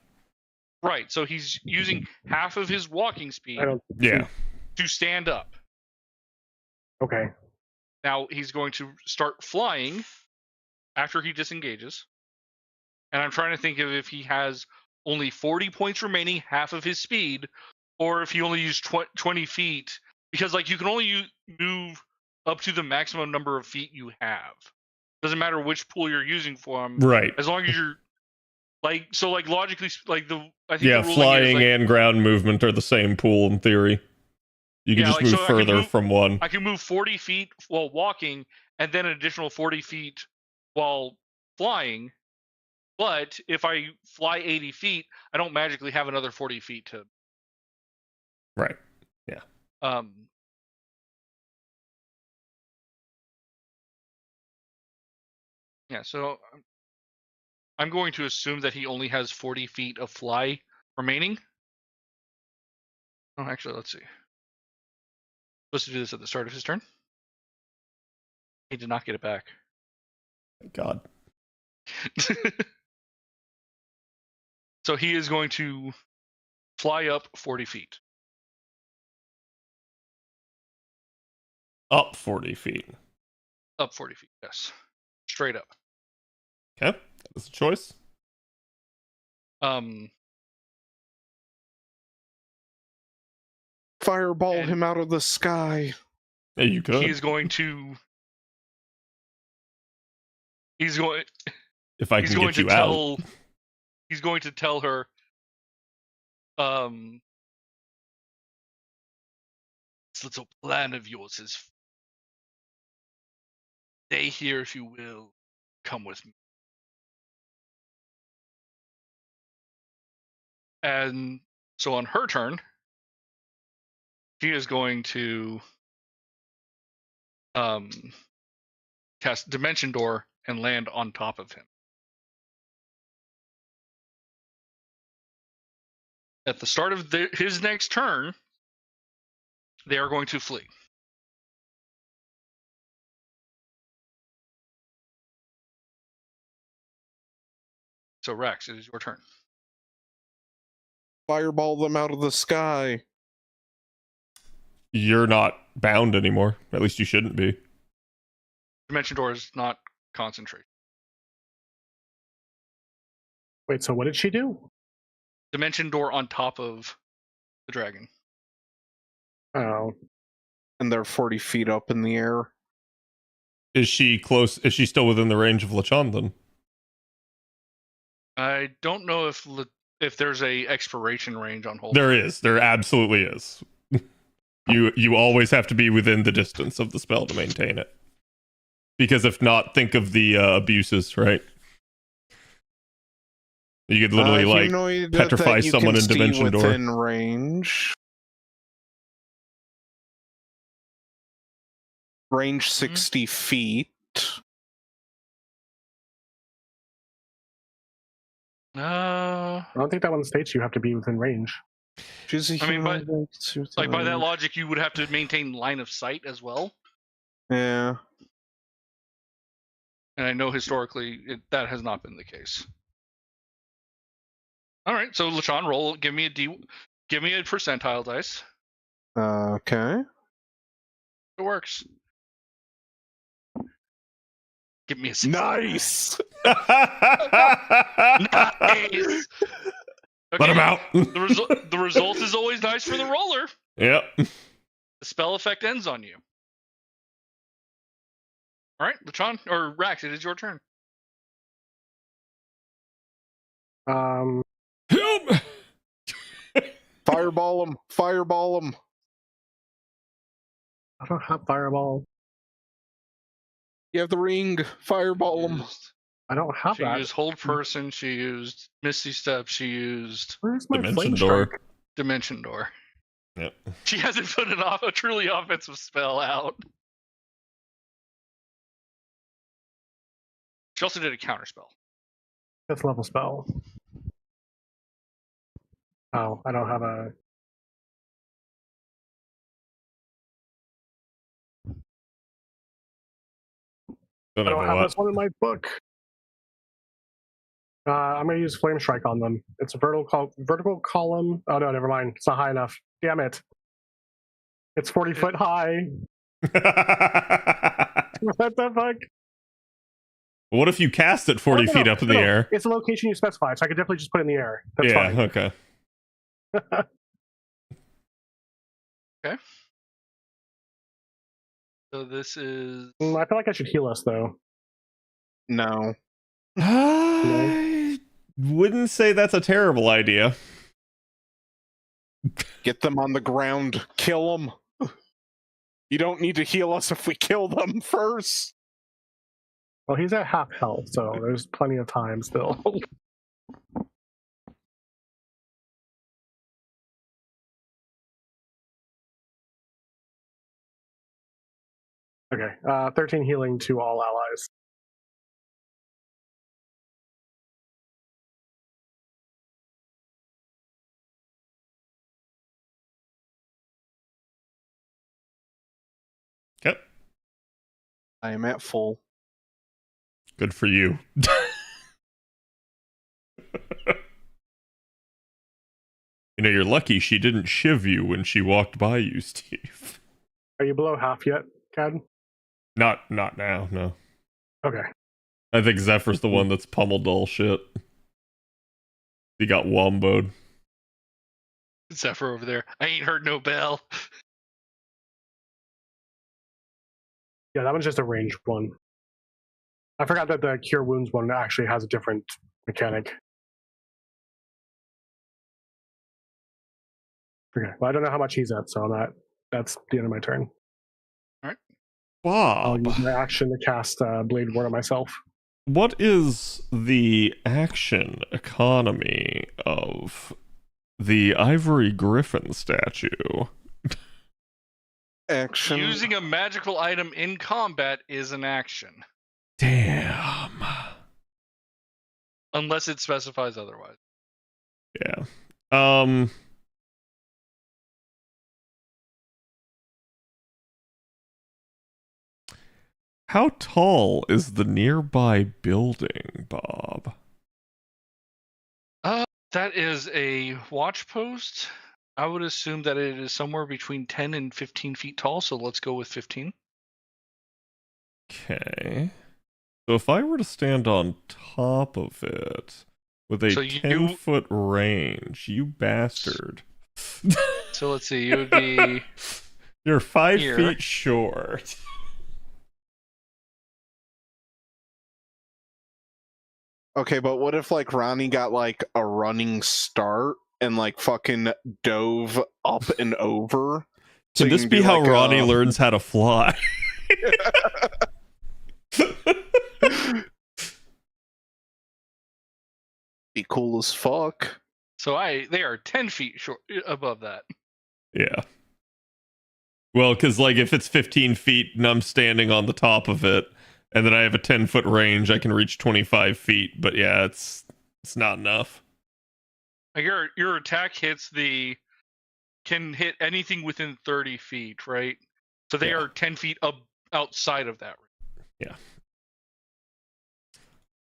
Right, so he's using half of his walking speed I don't. Yeah. to stand up. Okay. Now he's going to start flying after he disengages. And I'm trying to think of if he has only 40 points remaining, half of his speed, or if he only used 20 feet. Because, like, you can only move up to the maximum number of feet you have. Doesn't matter which pool you're using for him. Right. As long as you're, like, so, like, logically, like, I think Yeah, the ruling flying is, like, and ground movement are the same pool in theory. You can Yeah, just like, move so I can further move- from one. I can move 40 feet while walking and then an additional 40 feet while flying. But if I fly 80 feet, I don't magically have another 40 feet to. Right. Yeah, so I'm going to assume that he only has 40 feet of fly remaining. Oh, actually, let's see. Supposed to do this at the start of his turn. He did not get it back. Thank God. So he is going to fly up 40 feet. Up 40 feet. Up 40 feet, yes. Straight up. Okay. That's a choice. Fireball And- him out of the sky. Yeah, you could. He is going to. He's going. If I He's can going get to you tell. out. He's going to tell her. This little plan of yours is. Stay here if you will. Come with me. And so on her turn, she is going to cast Dimension Door and land on top of him. At the start of his next turn, they are going to flee. So Rex, it is your turn. Fireball them out of the sky. You're not bound anymore. At least you shouldn't be. Dimension Door is not concentrate. Wait, so what did she do? Dimension Door on top of the dragon. Oh, And they're 40 feet up in the air. Is she close? Is she still within the range of Lachan then? I don't know if there's a expiration range on hold. There is. There absolutely is. You always have to be within the distance of the spell to maintain it. Because if not, think of the abuses, right? You could literally Humanoid petrify that you someone can in see Dimension Door. within range. Range 60 feet. I don't think that one states you have to be within range. She's a I mean, but- humanoid that can see within Like by that range. logic, you would have to maintain line of sight as well. Yeah. And I know historically that has not been the case. All right, so Lachan, roll. Give me a percentile dice. Okay. It works. Give me a 6. Nice. Nice. Let him out. The result is always nice for the roller. Yep. The spell effect ends on you. All right, Lachan or Rax, it is your turn. Fireball him. Fireball him. I don't have fireball. You have the ring. Fireball them. I don't have She that. used hold person. She used Misty Step. She used Where's my Dimension flame door. strike? Dimension Door. Yep. She hasn't put a truly offensive spell out. She also did a counter spell. Fifth level spell. Oh, I don't have a. Don't I have don't a have what? this one in my book. I'm gonna use flame strike on them. It's a vertical column. Oh no, never mind. It's not high enough. Damn it! It's 40 foot high. What the fuck? What if you cast it 40 No, feet up in the no. air? It's a location you specify, so I could definitely just put it in the air. That's Yeah, fine. okay. So this is. I feel like I should heal us though. No. I wouldn't say that's a terrible idea. Get them on the ground. Kill them. You don't need to heal us if we kill them first. Well, he's at half health, so there's plenty of time still. Okay, 13 healing to all allies. Yep. I am at full. Good for you. You know, you're lucky she didn't shiv you when she walked by you, Steve. Are you below half yet, Cad? Not now, no. Okay. I think Zephyr's the one that's pummeled all shit. He got womboed. Zephyr over there. I ain't heard no bell. Yeah, that one's just a ranged one. I forgot that the Cure Wounds one actually has a different mechanic. Okay, well, I don't know how much he's at, so that's the end of my turn. I'll Bob, use my action to cast Blade Ward on myself. what is the action economy of the Ivory Griffin statue? Action. Using a magical item in combat is an action, Damn. unless it specifies otherwise. Yeah. How tall is the nearby building, Bob? That is a watch post. I would assume that it is somewhere between 10 and 15 feet tall, so let's go with 15. Okay. So if I were to stand on top of it with a So 10-foot range, you bastard. So let's see, it would be You're 5 here. feet short. Okay, but what if like Ronnie got like a running start and like fucking dove up and over? So Can you this can be do, how like, Ronnie learns how to fly? Be cool as fuck. so they are 10 feet short above that. Yeah. Well, because like if it's 15 feet and I'm standing on the top of it, and then I have a 10-foot range, I can reach 25 feet. But yeah, it's not enough. Like your attack can hit anything within 30 feet, right? So they Yeah. are 10 feet up outside of that. Yeah.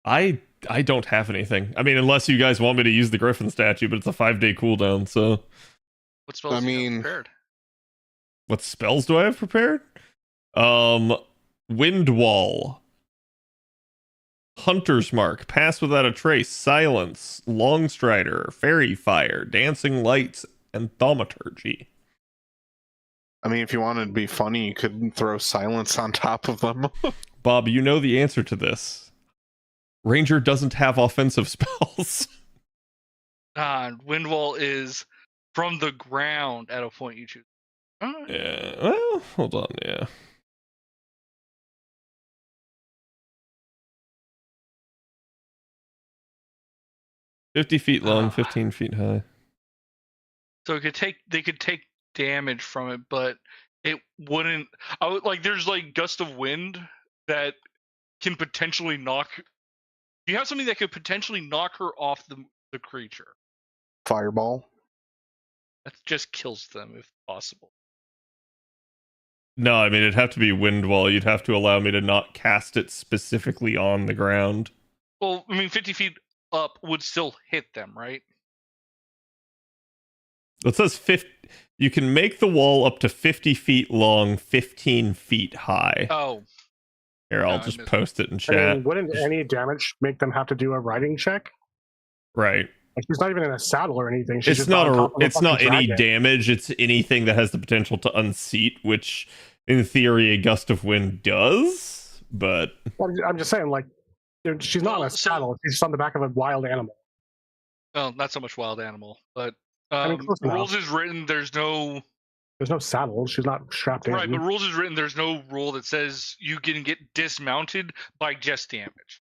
I don't have anything. I mean, unless you guys want me to use the Griffin statue, but it's a 5-day cooldown. So, What spells do you have prepared? what spells do I have prepared? Wind Wall, Hunter's Mark, Pass Without a Trace, Silence, Long Strider, Fairy Fire, Dancing Lights, and Thaumaturgy. I mean, if you wanted to be funny, you could throw silence on top of them. Bob, you know the answer to this. Ranger doesn't have offensive spells. Windwall is from the ground at a point you choose. Yeah. Well, hold on. Yeah. $50 long, 15 feet high. So they could take damage from it, but it wouldn't. There's like gust of wind that can potentially knock. You have something that could potentially knock her off the creature. Fireball. That just kills them if possible. No, I mean, it'd have to be wind wall. You'd have to allow me to not cast it specifically on the ground. Well, I mean, 50 feet up would still hit them, right? It says 50. You can make the wall up to 50 feet long, 15 feet high. Oh. Here, I'll I just missed post it in I chat. mean, wouldn't any damage make them have to do a riding check? Right. Like, she's not even in a saddle or anything. She's It's just not on top of a it's not fucking any dragon. damage. It's anything that has the potential to unseat, which in theory a gust of wind does. But I'm just saying, like, she's not in a saddle. She's just on the back of a wild animal. Well, not so much wild animal, but I mean, close enough. rules is written. There's no saddle. She's not strapped in. right, but rules is written. There's no rule that says you can get dismounted by just damage.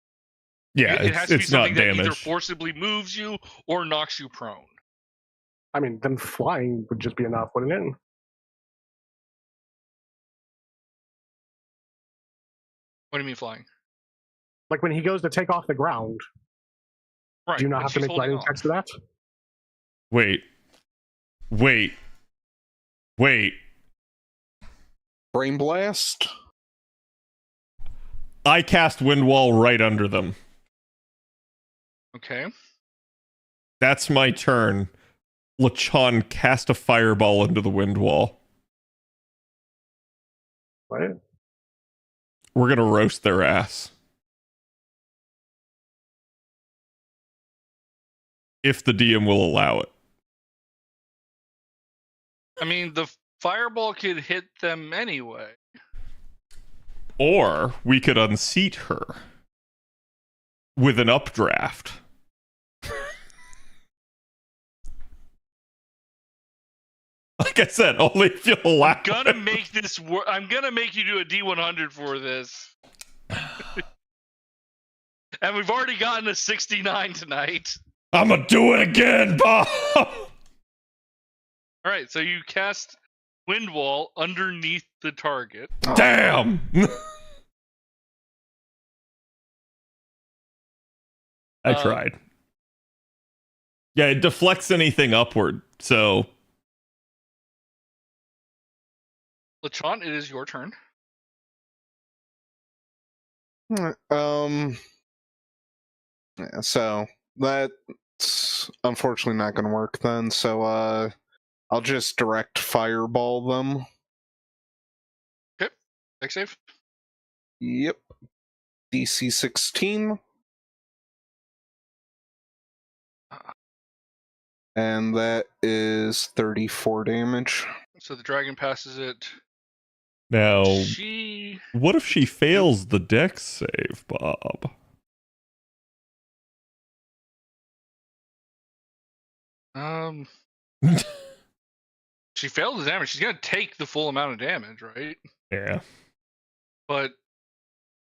yeah, it has to be it's not something that either damage. forcibly moves you or knocks you prone. I mean, then flying would just be enough, wouldn't it? What do you mean flying? Like when he goes to take off the ground, Right. do you not but have to she's make holding riding on. checks for that? Wait. Brain blast. I cast wind wall right under them. Okay. That's my turn. Lechon cast a fireball into the wind wall. Right? We're gonna roast their ass. If the DM will allow it. I mean, the fireball could hit them anyway. Or we could unseat her with an updraft. Like I said, only if you'll allow I'm gonna it. make this work. I'm gonna make you do a D100 for this. And we've already gotten a 69 tonight. I'm gonna do it again, Bob! All right, so you cast Wind Wall underneath the target. Damn! I tried. Yeah, it deflects anything upward, so... Lechon, it is your turn. Yeah, so that's unfortunately not going to work then. So I'll just direct fireball them. Dex save. Yep. DC 16. And that is 34 damage. So the dragon passes it. Now, She. what if she fails the dex save, Bob? She failed the damage. She's gonna take the full amount of damage, right? Yeah. But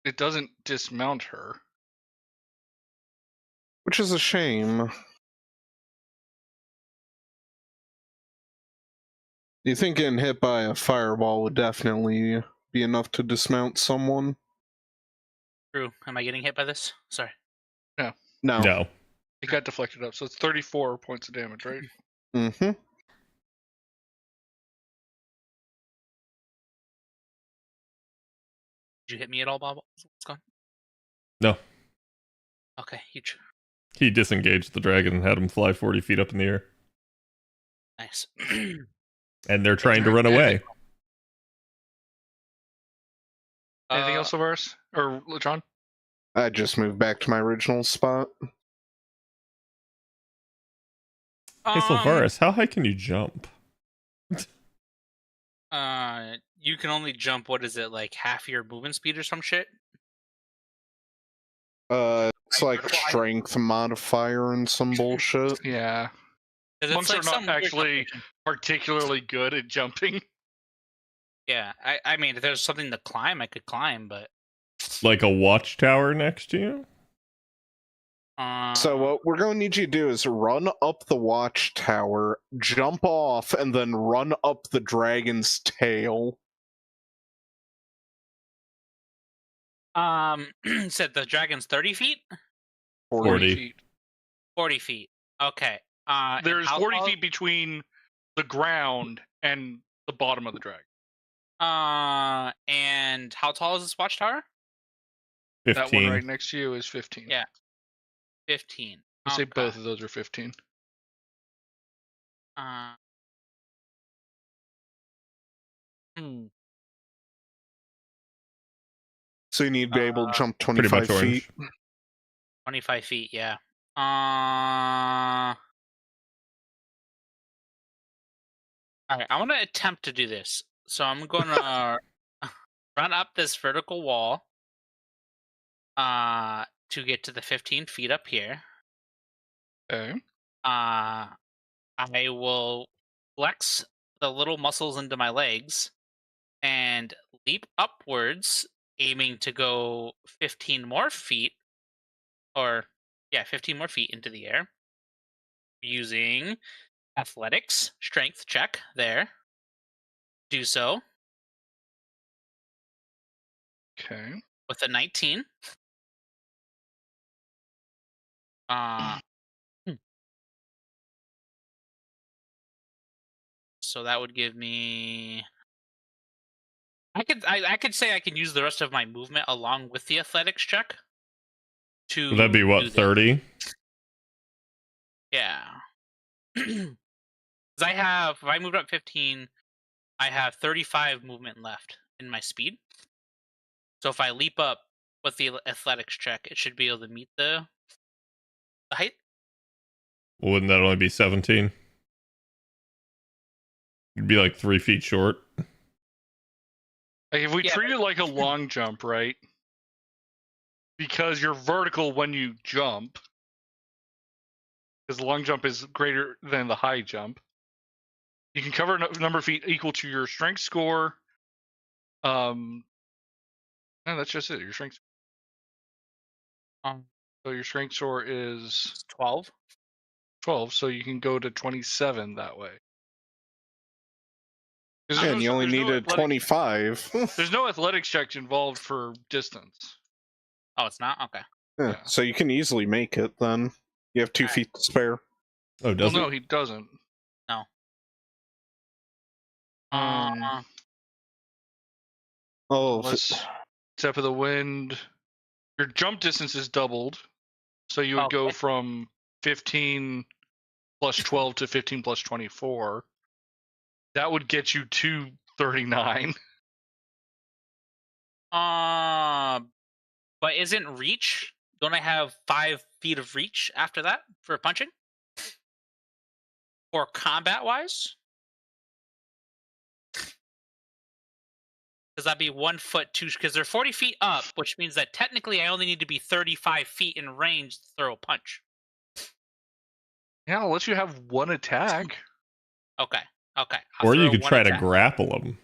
it doesn't dismount her. Which is a shame. Do you think getting hit by a fireball would definitely be enough to dismount someone? True. Am I getting hit by this? Sorry. No. No. It got deflected up, so it's 34 points of damage, right? Mm-hmm. Did you hit me at all, Bob? What's going? No. Okay, huge. He disengaged the dragon and had him fly 40 feet up in the air. Nice. And they're trying to run away. Anything else, Sylvaris? Or Lechon? I just moved back to my original spot. Hey, Sylvaris, how high can you jump? You can only jump, what is it, like half your movement speed or some shit? It's like strength modifier and some bullshit. Yeah. 'Cause Monks it's like are not some weird actually combination. particularly good at jumping. Yeah, I mean, if there's something to climb, I could climb, but Like a watchtower next to you? So what we're going to need you to do is run up the watchtower, jump off, and then run up the dragon's tail. said the dragon's 30 feet, 40. feet. 40 feet. Okay. And There's how 40 tall- feet between the ground and the bottom of the dragon. And how tall is this watchtower? 15. That one right next to you is 15. Yeah. 15. I'll say Okay. both of those are 15. Hmm. So you need to be able to jump Pretty 25 much orange. feet. 25 feet, yeah. Alright, I want to attempt to do this. So I'm going to run up this vertical wall to get to the 15 feet up here. Okay. I will flex the little muscles into my legs and leap upwards, aiming to go 15 more feet, or 15 more feet into the air, using athletics, strength check there. Do so Okay. with a 19. So that would give me. I could say I can use the rest of my movement along with the athletics check. Would that be what, 30? Yeah. Because if I moved up 15, I have 35 movement left in my speed. So if I leap up with the athletics check, it should be able to meet the height. Wouldn't that only be 17? You'd be like 3 feet short. Like if we Yeah, treat it like a long jump, right? Because you're vertical when you jump. Because the long jump is greater than the high jump. You can cover a number of feet equal to your strength score. No, that's just it. Your strength. So your strength score is 12. 12, so you can go to 27 that way. And you only needed 25. There's no athletics check involved for distance. Oh, it's not? Okay. Yeah, so you can easily make it then. You have 2 feet to spare. Oh, does no, it? he doesn't. No. Let's step of the wind. Your jump distance is doubled, so you would go from 15 plus 12 to 15 plus 24. That would get you to 39. But isn't reach? Don't I have 5 feet of reach after that for punching? Or combat wise? Because that'd be 1 foot, because they're 40 feet up, which means that technically I only need to be 35 feet in range to throw a punch. Yeah, I'll let you have one attack. Okay. Or you could try to grapple them.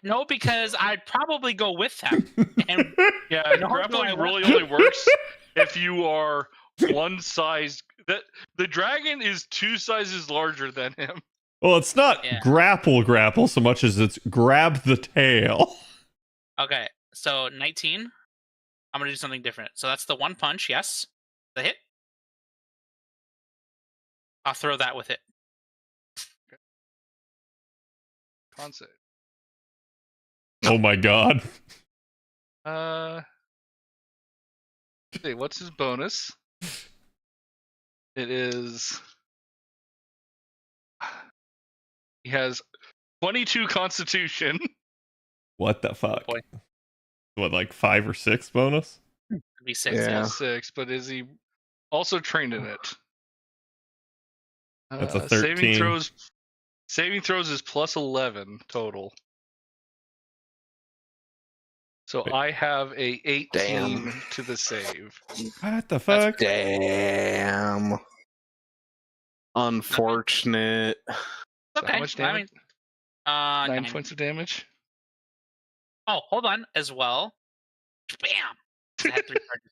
No, because I'd probably go with them. And yeah, grappling really only works if you are one size. The dragon is 2 sizes larger than him. Well, it's not grapple so much as it's grab the tail. Okay, so 19. I'm going to do something different. So that's the 1 punch, yes. The hit. I'll throw that with it. Okay. Concept. Oh my god. See, what's his bonus? It is. He has 22 Constitution. What the fuck? Boy. What, like 5 or 6 bonus? It'd be 6. Yeah. 6, but is he also trained in it? That's a 13. Saving throws is plus 11 total. So I have a 18 to the save. What the fuck? Damn. Unfortunate. Okay. How much damage? 9 9 points of damage. Oh, hold on. As well. Bam. I had 3 charges.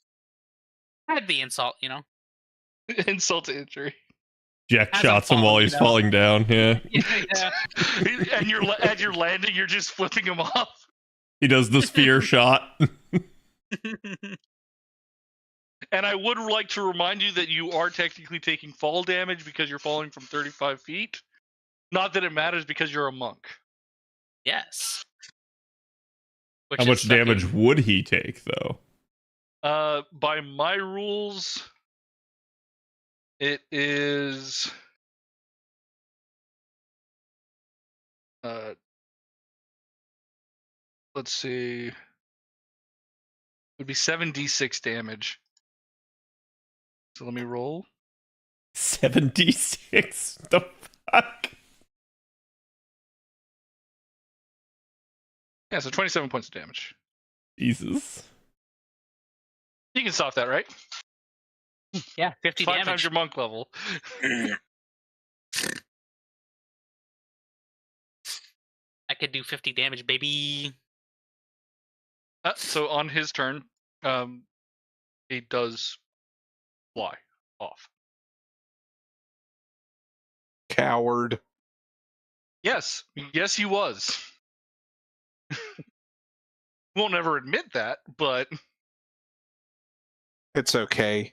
I had the insult, you know. Insult to injury. Jack As I'm shots him while falling, he's you know. falling down. Yeah. Yeah. And as you're landing, you're just flipping him off. He does the spear shot. And I would like to remind you that you are technically taking fall damage because you're falling from 35 feet. Not that it matters because you're a monk. Yes. Which How is much sucking. damage would he take, though? By my rules, it is let's see. It would be 7d6 damage. So let me roll. 76? The fuck? Yeah, so 27 points of damage. Jesus. You can stop that, right? Yeah, 50 5 damage. times your monk level. I could do 50 damage, baby. So on his turn, he does fly off. Coward. Yes, he was. Won't ever admit that, but It's okay.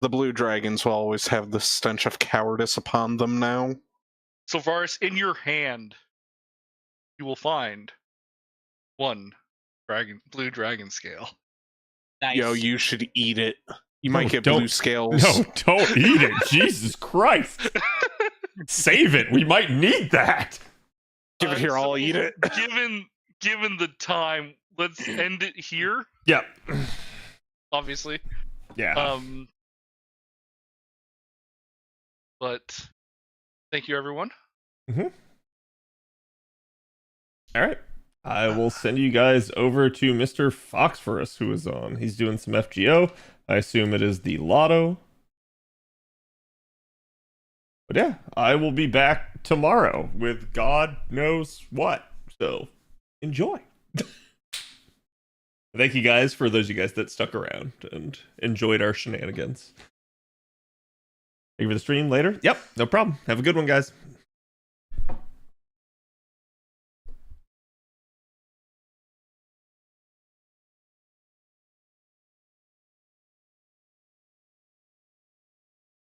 The blue dragons will always have the stench of cowardice upon them now. so far as in your hand, you will find 1 blue dragon scale. Nice. Yo, you should eat it. You No, might get don't- blue scales. No, don't eat it. Jesus Christ. Save it. We might need that. Give it here, I'll eat it. Given the time, let's end it here. Yep. Obviously. Yeah. But thank you, everyone. All right. I will send you guys over to Mr. Foxforus, who is on. He's doing some FGO. I assume it is the Lotto. But yeah, I will be back tomorrow with God knows what. So enjoy. Thank you guys for those of you guys that stuck around and enjoyed our shenanigans. Thank you for the stream later. Yep, no problem. Have a good one, guys.